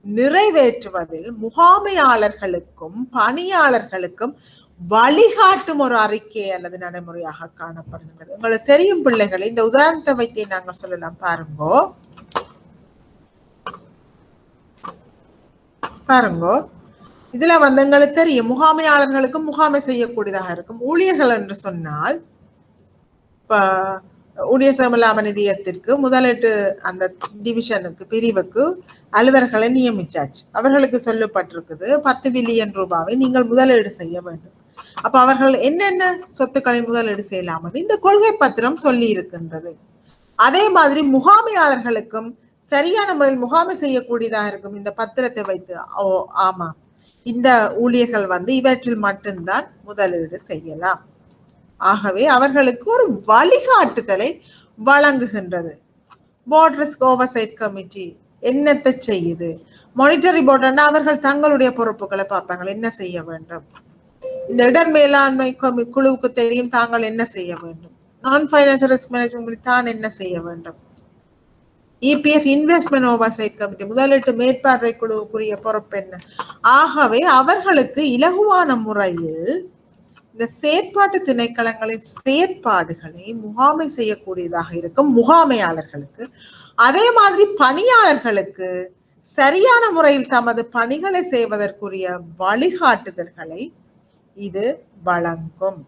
நிறைவேற்றுவதில் முகாமையாளர்களுக்கும் பணியாளர்களுக்கும் வழிகாட்டும் ஒரு அறிக்கை அல்லது நடைமுறையாக காணப்படுகிறது. உங்களுக்கு தெரியும் பிள்ளைகள், இந்த உதாரணத்தை வைத்து நாங்கள் சொல்லலாம். பாருங்கோ இதுல எங்களுக்கு தெரியும் முகாமையாளர்களுக்கும் முகாமை செய்யக்கூடியதாக இருக்கும். ஊழியர்கள் என்று சொன்னால் இப்ப ஊழியர் சேமலாப நிதியத்திற்கு முதலீட்டு அந்த டிவிஷனுக்கு பிரிவுக்கு அலுவலர்களை நியமிச்சாச்சு. அவர்களுக்கு சொல்லப்பட்டிருக்குது 10 பில்லியன் ரூபாவை நீங்கள் முதலீடு செய்ய வேண்டும். அப்ப அவர்கள் என்னென்ன சொத்துக்களை முதலீடு செய்யலாம் இந்த கொள்கை பத்திரம் சொல்லி இருக்கின்றது. அதே மாதிரி முகாமையாளர்களுக்கும் சரியான முறையில் முகாமை செய்யக்கூடியதாக இருக்கும். இந்த பத்திரத்தை வைத்து ஆமா இந்த ஊழியர்கள் இவற்றில் மட்டும்தான் முதலீடு செய்யலாம். ஆகவே அவர்களுக்கு ஒரு வழிகாட்டுதலை வழங்குகின்றது. போர்ட் ரிஸ்க் ஓவர்சைட் கமிட்டி என்னத்தை செய்யுது, மானிட்டரி போர்டு அவர்கள் தங்களுடைய பொறுப்புகளை பார்ப்பார்கள், என்ன செய்ய வேண்டும். இந்த இடர் மேலாண்மை குழுவுக்கு தெரியும் தாங்கள் என்ன செய்ய வேண்டும். நான் பைனான்சியல் ரிஸ்க் மேனேஜ்மெண்ட் தான் என்ன செய்ய வேண்டும். இபிஎஃப் இன்வெஸ்ட்மெண்ட் ஓவர்சைட் கமிட்டி முதலீட்டு மேற்பார்வை குழுவுக்குரிய பொறுப்பு என்ன. ஆகவே அவர்களுக்கு இலகுவான முறையில் இந்த செயற்பாட்டு திணைக்களங்களின் செயற்பாடுகளை முகாமை செய்யக்கூடியதாக இருக்கும் முகாமையாளர்களுக்கு, அதே மாதிரி பணியாளர்களுக்கு சரியான முறையில் தமது பணிகளை செய்வதற்குரிய வழிகாட்டுதல்களை இது வழங்கும்.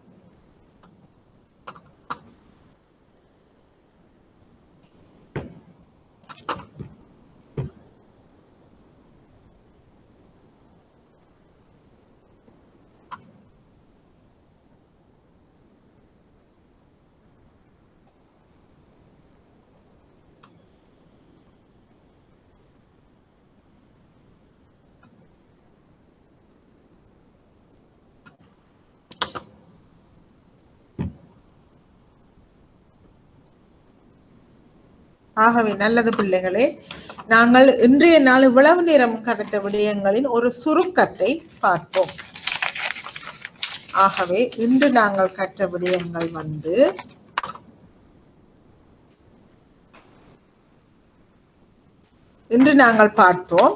ஆகவே நல்லது பிள்ளைகளே, நாங்கள் இன்றைய நாள் இவ்வளவு நேரம் கடந்த விடயங்களின் ஒரு சுருக்கத்தை பார்ப்போம். ஆகவே இன்று நாங்கள் கற்ற விடயங்கள் இன்று நாங்கள் பார்த்தோம்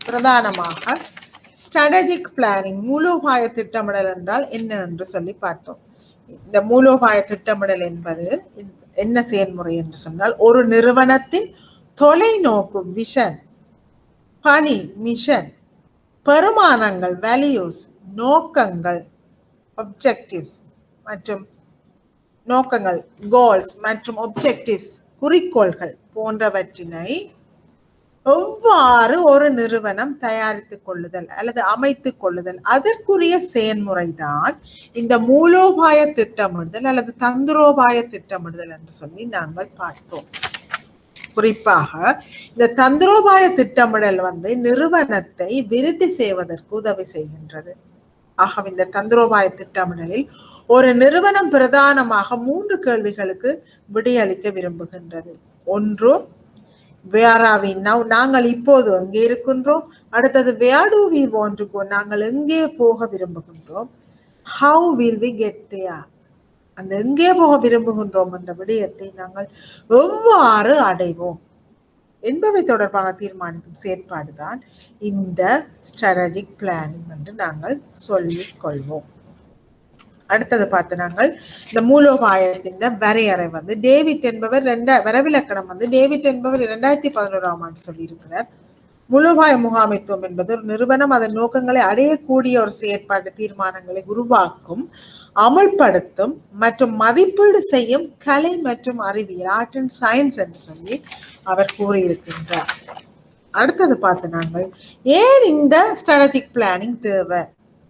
பிரதானமாக ஸ்ட்ராட்டஜிக் பிளானிங், மூலோபாய திட்டமிடல் என்றால் என்ன என்று சொல்லி பார்த்தோம். இந்த மூலோபாய திட்டமிடல் என்பது என்ன செயல்முறை என்று சொன்னால், ஒரு நிறுவனத்தின் தொலைநோக்கு விஷன், பணி மிஷன், பெருமானங்கள் வேல்யூஸ், நோக்கங்கள் ஒப்ஜெக்டிவ்ஸ் மற்றும் நோக்கங்கள் கோல்ஸ் மற்றும் ஒப்ஜெக்டிவ்ஸ் குறிக்கோள்கள் போன்றவற்றினை எவ்வாறு ஒரு நிறுவனம் தயாரித்துக் கொள்ளுதல் அல்லது அமைத்துக் கொள்ளுதல், அதற்குரிய செயல்முறைதான் இந்த மூலோபாய திட்டமிடுதல் அல்லது தந்திரோபாய திட்டமிடுதல் என்று சொல்லி நாங்கள் பார்த்தோம். குறிப்பாக இந்த தந்திரோபாய திட்டமிடல் நிறுவனத்தை விருத்தி செய்வதற்கு உதவி செய்கின்றது. ஆகவே இந்த தந்திரோபாய திட்டமிடலில் ஒரு நிறுவனம் பிரதானமாக 3 கேள்விகளுக்கு விடையளிக்க விரும்புகின்றது. ஒன்று, where are we now, நாங்கள் இப்போது எங்கே இருக்கின்றோம். அடுத்தது where do we want to go, நாங்கள் எங்கே போக விரும்புகின்றோம். how will we get there, அந்த எங்கே போக விரும்புகின்றோம் என்ற விடயத்தை நாங்கள் எவ்வாறு அடைவோம் என்பவை தொடர்பாக தீர்மானிக்கும் செயற்பாடுதான் இந்த ஸ்ட்ராட்டஜிக் பிளானிங் என்று நாங்கள் சொல்லிக் கொள்வோம். அடுத்தது பார்த்து நாங்கள் இந்த மூலோபாயத்தின் வரையறை டேவிட் என்பவர் வரவிலக்கணம் டேவிட் என்பவர் 2011ஆம் ஆண்டு சொல்லியிருக்கிறார். மூலோபாய முகாமைத்துவம் என்பது ஒரு நிறுவனம் அதன் நோக்கங்களை அடையக்கூடிய ஒரு செயற்பாட்டு தீர்மானங்களை உருவாக்கும், அமல்படுத்தும் மற்றும் மதிப்பீடு செய்யும் கலை மற்றும் அறிவியல், ஆர்ட் அண்ட் சயின்ஸ் என்று சொல்லி அவர் கூறியிருக்கின்றார். அடுத்தது பார்த்து நாங்கள் ஏன் இந்த ஸ்ட்ராட்டஜிக் பிளானிங் தேவை,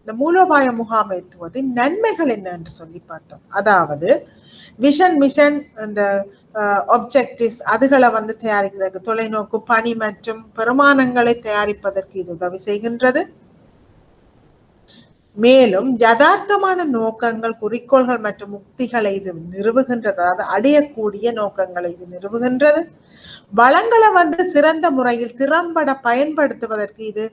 இந்த மூலோபாய முகாமைத்துவத்தின் நன்மைகள் என்ன என்று சொல்லி பார்த்தோம். அதாவது விஷன் மிஷன், இந்த ஆப்ஜெக்டிவ்ஸ் அதுகளை தயாரிக்கிறதுக்கு, தொலைநோக்கு பணி மற்றும் பெருமானங்களை தயாரிப்பதற்கு இது உதவி செய்கின்றது. மேலும் யதார்த்தமான நோக்கங்கள், குறிக்கோள்கள் மற்றும் உக்திகளை இது நிறுவுகின்றது, அதாவது அடையக்கூடிய நோக்கங்களை இது நிறுவுகின்றது. வளங்களை சிறந்த முறையில் திறம்பட பயன்படுத்துவதற்கு இது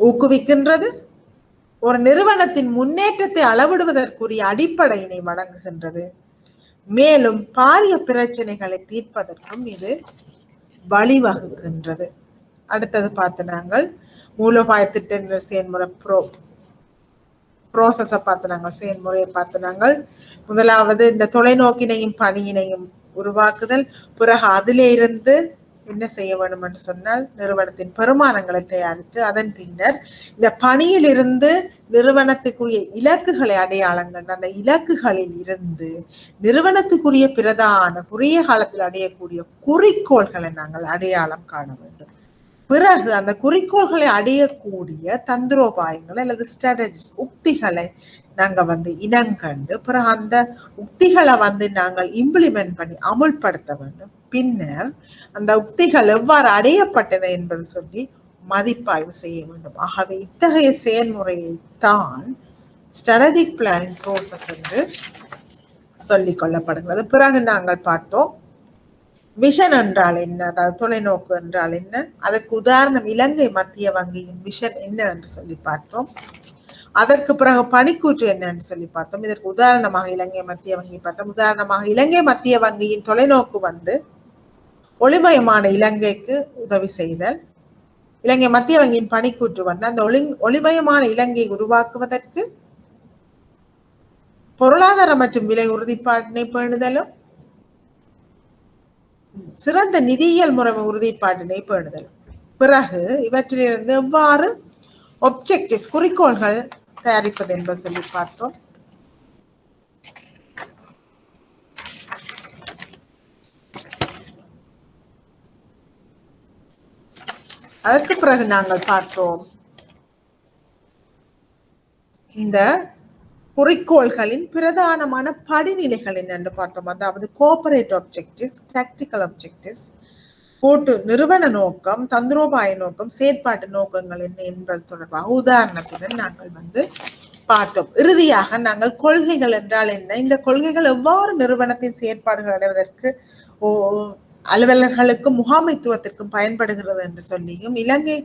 ஊக்குவிக்கின்றது. ஒரு நிறுவனத்தின் முன்னேற்றத்தை அளவிடுவதற்குரிய அடிப்படையினை வழங்குகின்றது. மேலும் பாரிய பிரச்சனைகளை தீர்ப்பதற்கும் இது வழிவகுக்கின்றது. அடுத்தது பார்த்து நாங்கள் மூலோபாய திட்ட செயல்முறை ப்ரோசஸை பார்த்து நாங்கள் செயல்முறையை பார்த்து நாங்கள் முதலாவது இந்த தொலைநோக்கினையும் பணியினையும் உருவாக்குதல், பிறகு அதிலே இருந்து என்ன செய்ய வேண்டும் என்று சொன்னால் நிறுவனத்தின் பெருமானங்களை தயாரித்து அதன் பின்னர் இந்த பணியில் இருந்து நிறுவனத்துக்குரிய இலக்குகளை அடையாளங்கள், அந்த இலக்குகளில் இருந்து நிறுவனத்துக்குரிய பிரதான குறுகிய காலத்தில் அடையக்கூடிய குறிக்கோள்களை நாங்கள் அடையாளம் காண வேண்டும். பிறகு அந்த குறிக்கோள்களை அடையக்கூடிய தந்திரோபாயங்கள் அல்லது ஸ்ட்ராட்டஜிஸ், உக்திகளை நாங்க இனங்கண்டு பிறகு அந்த உக்திகளை நாங்கள் இம்ப்ளிமெண்ட் பண்ணி அமுல்படுத்த வேண்டும். பின்னர் அந்த உக்திகள் எவ்வாறு அடையப்பட்டது என்பது சொல்லி மதிப்பாய்வு செய்ய வேண்டும். ஆகவே இத்தகைய செயல்முறையை தான் ஸ்ட்ராட்டஜிக் பிளானிங் ப்ரோசஸ் என்று சொல்லிக் கொள்ளப்படுகிறது. பிறகு நாங்கள் பார்த்தோம் விஷன் என்றால் என்ன, அதாவது தொலைநோக்கு என்றால் என்ன, அதற்கு உதாரணம் இலங்கை மத்திய வங்கியின் விஷன் என்ன என்று சொல்லி பார்த்தோம். அதற்கு பிறகு பணிக்கூற்று என்னன்னு சொல்லி பார்த்தோம். இதற்கு உதாரணமாக இலங்கை மத்திய வங்கி பார்த்தோம். உதாரணமாக இலங்கை மத்திய வங்கியின் தொலைநோக்கு ஒளிமயமான இலங்கைக்கு உதவி செய்தல், இலங்கை மத்திய வங்கியின் பணிக்கூற்று வந்து அந்த ஒளிமயமான இலங்கையை உருவாக்குவதற்கு பொருளாதார மற்றும் விலை உறுதிப்பாட்டினை பேணுதலும் சிறந்த நிதியியல் முறைமை உறுதிப்பாட்டினை பேணுதலும். பிறகு இவற்றிலிருந்து எவ்வாறு ஒப்ஜெக்டிவ்ஸ் குறிக்கோள்கள் தயாரிப்பது என்பது சொல்லி பார்த்தோம். அதற்கு பிறகு நாங்கள் பார்த்தோம் இந்த குறிக்கோள்களின் பிரதானமான படிநிலைகள் என்னென்று பார்த்தோம். அதாவது கோஆபரேட் ஆப்ஜெக்டிவ்ஸ், டாக்டிக்கல் ஆப்ஜெக்டிவ்ஸ், கூட்டு நிறுவன நோக்கம், தந்திரோபாய நோக்கம், செயற்பாட்டு நோக்கங்கள் என்ன என்பது தொடர்பாக உதாரணத்துடன் நாங்கள் வந்து பார்த்தோம். இறுதியாக நாங்கள் கொள்கைகள் என்றால் என்ன, இந்த கொள்கைகள் எவ்வாறு நிறுவனத்தின் செயற்பாடுகள் அடைவதற்கு அலுவலர்களுக்கும் முகாமைத்துவத்திற்கும் பயன்படுகிறது என்று சொல்லியும், இலங்கை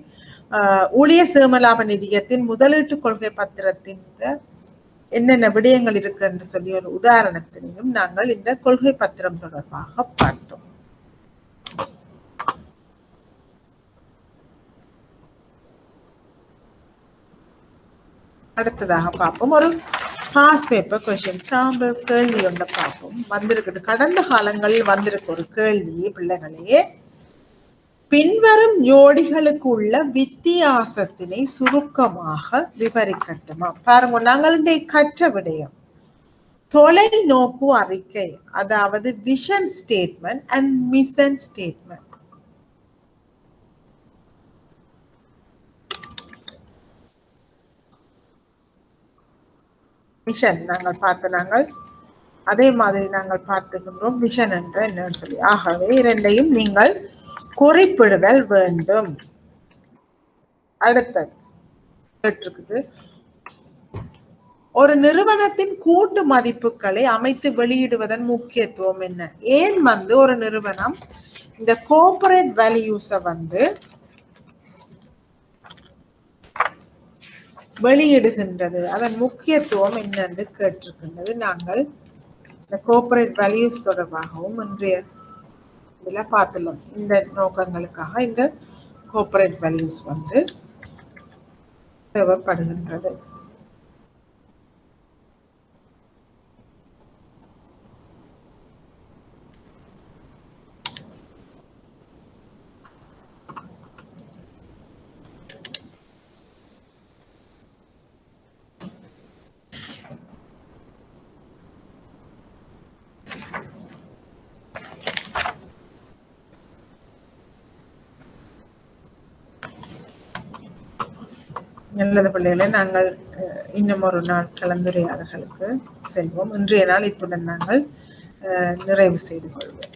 ஊழியர் சேமலாப நிதியத்தின் முதலீட்டு கொள்கை பத்திரத்தின் என்னென்ன விடயங்கள் இருக்கு என்று சொல்லி ஒரு உதாரணத்தினையும் நாங்கள் இந்த கொள்கை பத்திரம் தொடர்பாக பார்த்தோம். அடுத்ததாக பார்ப்போம் ஒரு பாஸ் பேப்பர் கொஸ்டின் சாம்பிள் கேள்வி ஒன்றை பார்ப்போம். வந்திருக்குது, கடந்த காலங்களில் வந்திருக்கு ஒரு கேள்வி. பிள்ளைகளே, பின்வரும் ஜோடிகளுக்கு உள்ள வித்தியாசத்தினை சுருக்கமாக விவரிக்கட்டுமா? பாருங்க, நாங்களுடைய கற்ற விடயம் தொலைநோக்கு அறிக்கை, அதாவது vision statement and mission statement. Mission நாங்கள் நாங்கள் அதே மாதிரி நாங்கள் பார்த்துக்கின்றோம் விஷன் என்ற என்னன்னு சொல்லி. ஆகவே இரண்டையும் நீங்கள் குறிப்பிடுதல் வேண்டும். அடுத்தது கேட்டிருக்குது, ஒரு நிறுவனத்தின் கூட்டு மதிப்புகளை அமைத்து வெளியிடுவதன் முக்கியத்துவம் என்ன? ஏன் வந்து ஒரு நிறுவனம் இந்த கோஆபரேட் வேல்யூஸை வந்து வெளியிடுகின்றது, அதன் முக்கியத்துவம் என்னென்று கேட்டிருக்கின்றது. நாங்கள் இந்த கோஆபரேட் வேல்யூஸ் தொடர்பாகவும் இன்றைய இதில் பார்த்துள்ளோம். இந்த நோக்கங்களுக்காக இந்த கோஆபரேட் வேல்யூஸ் வந்து தேவைப்படுகின்றது. நல்லது பிள்ளைகளை, நாங்கள் இன்னும் ஒரு நாள் கலந்துரையாடல்களுக்கு செல்வோம். இன்றைய நாள் இத்துடன் நாங்கள் நிறைவு செய்து கொள்வோம்.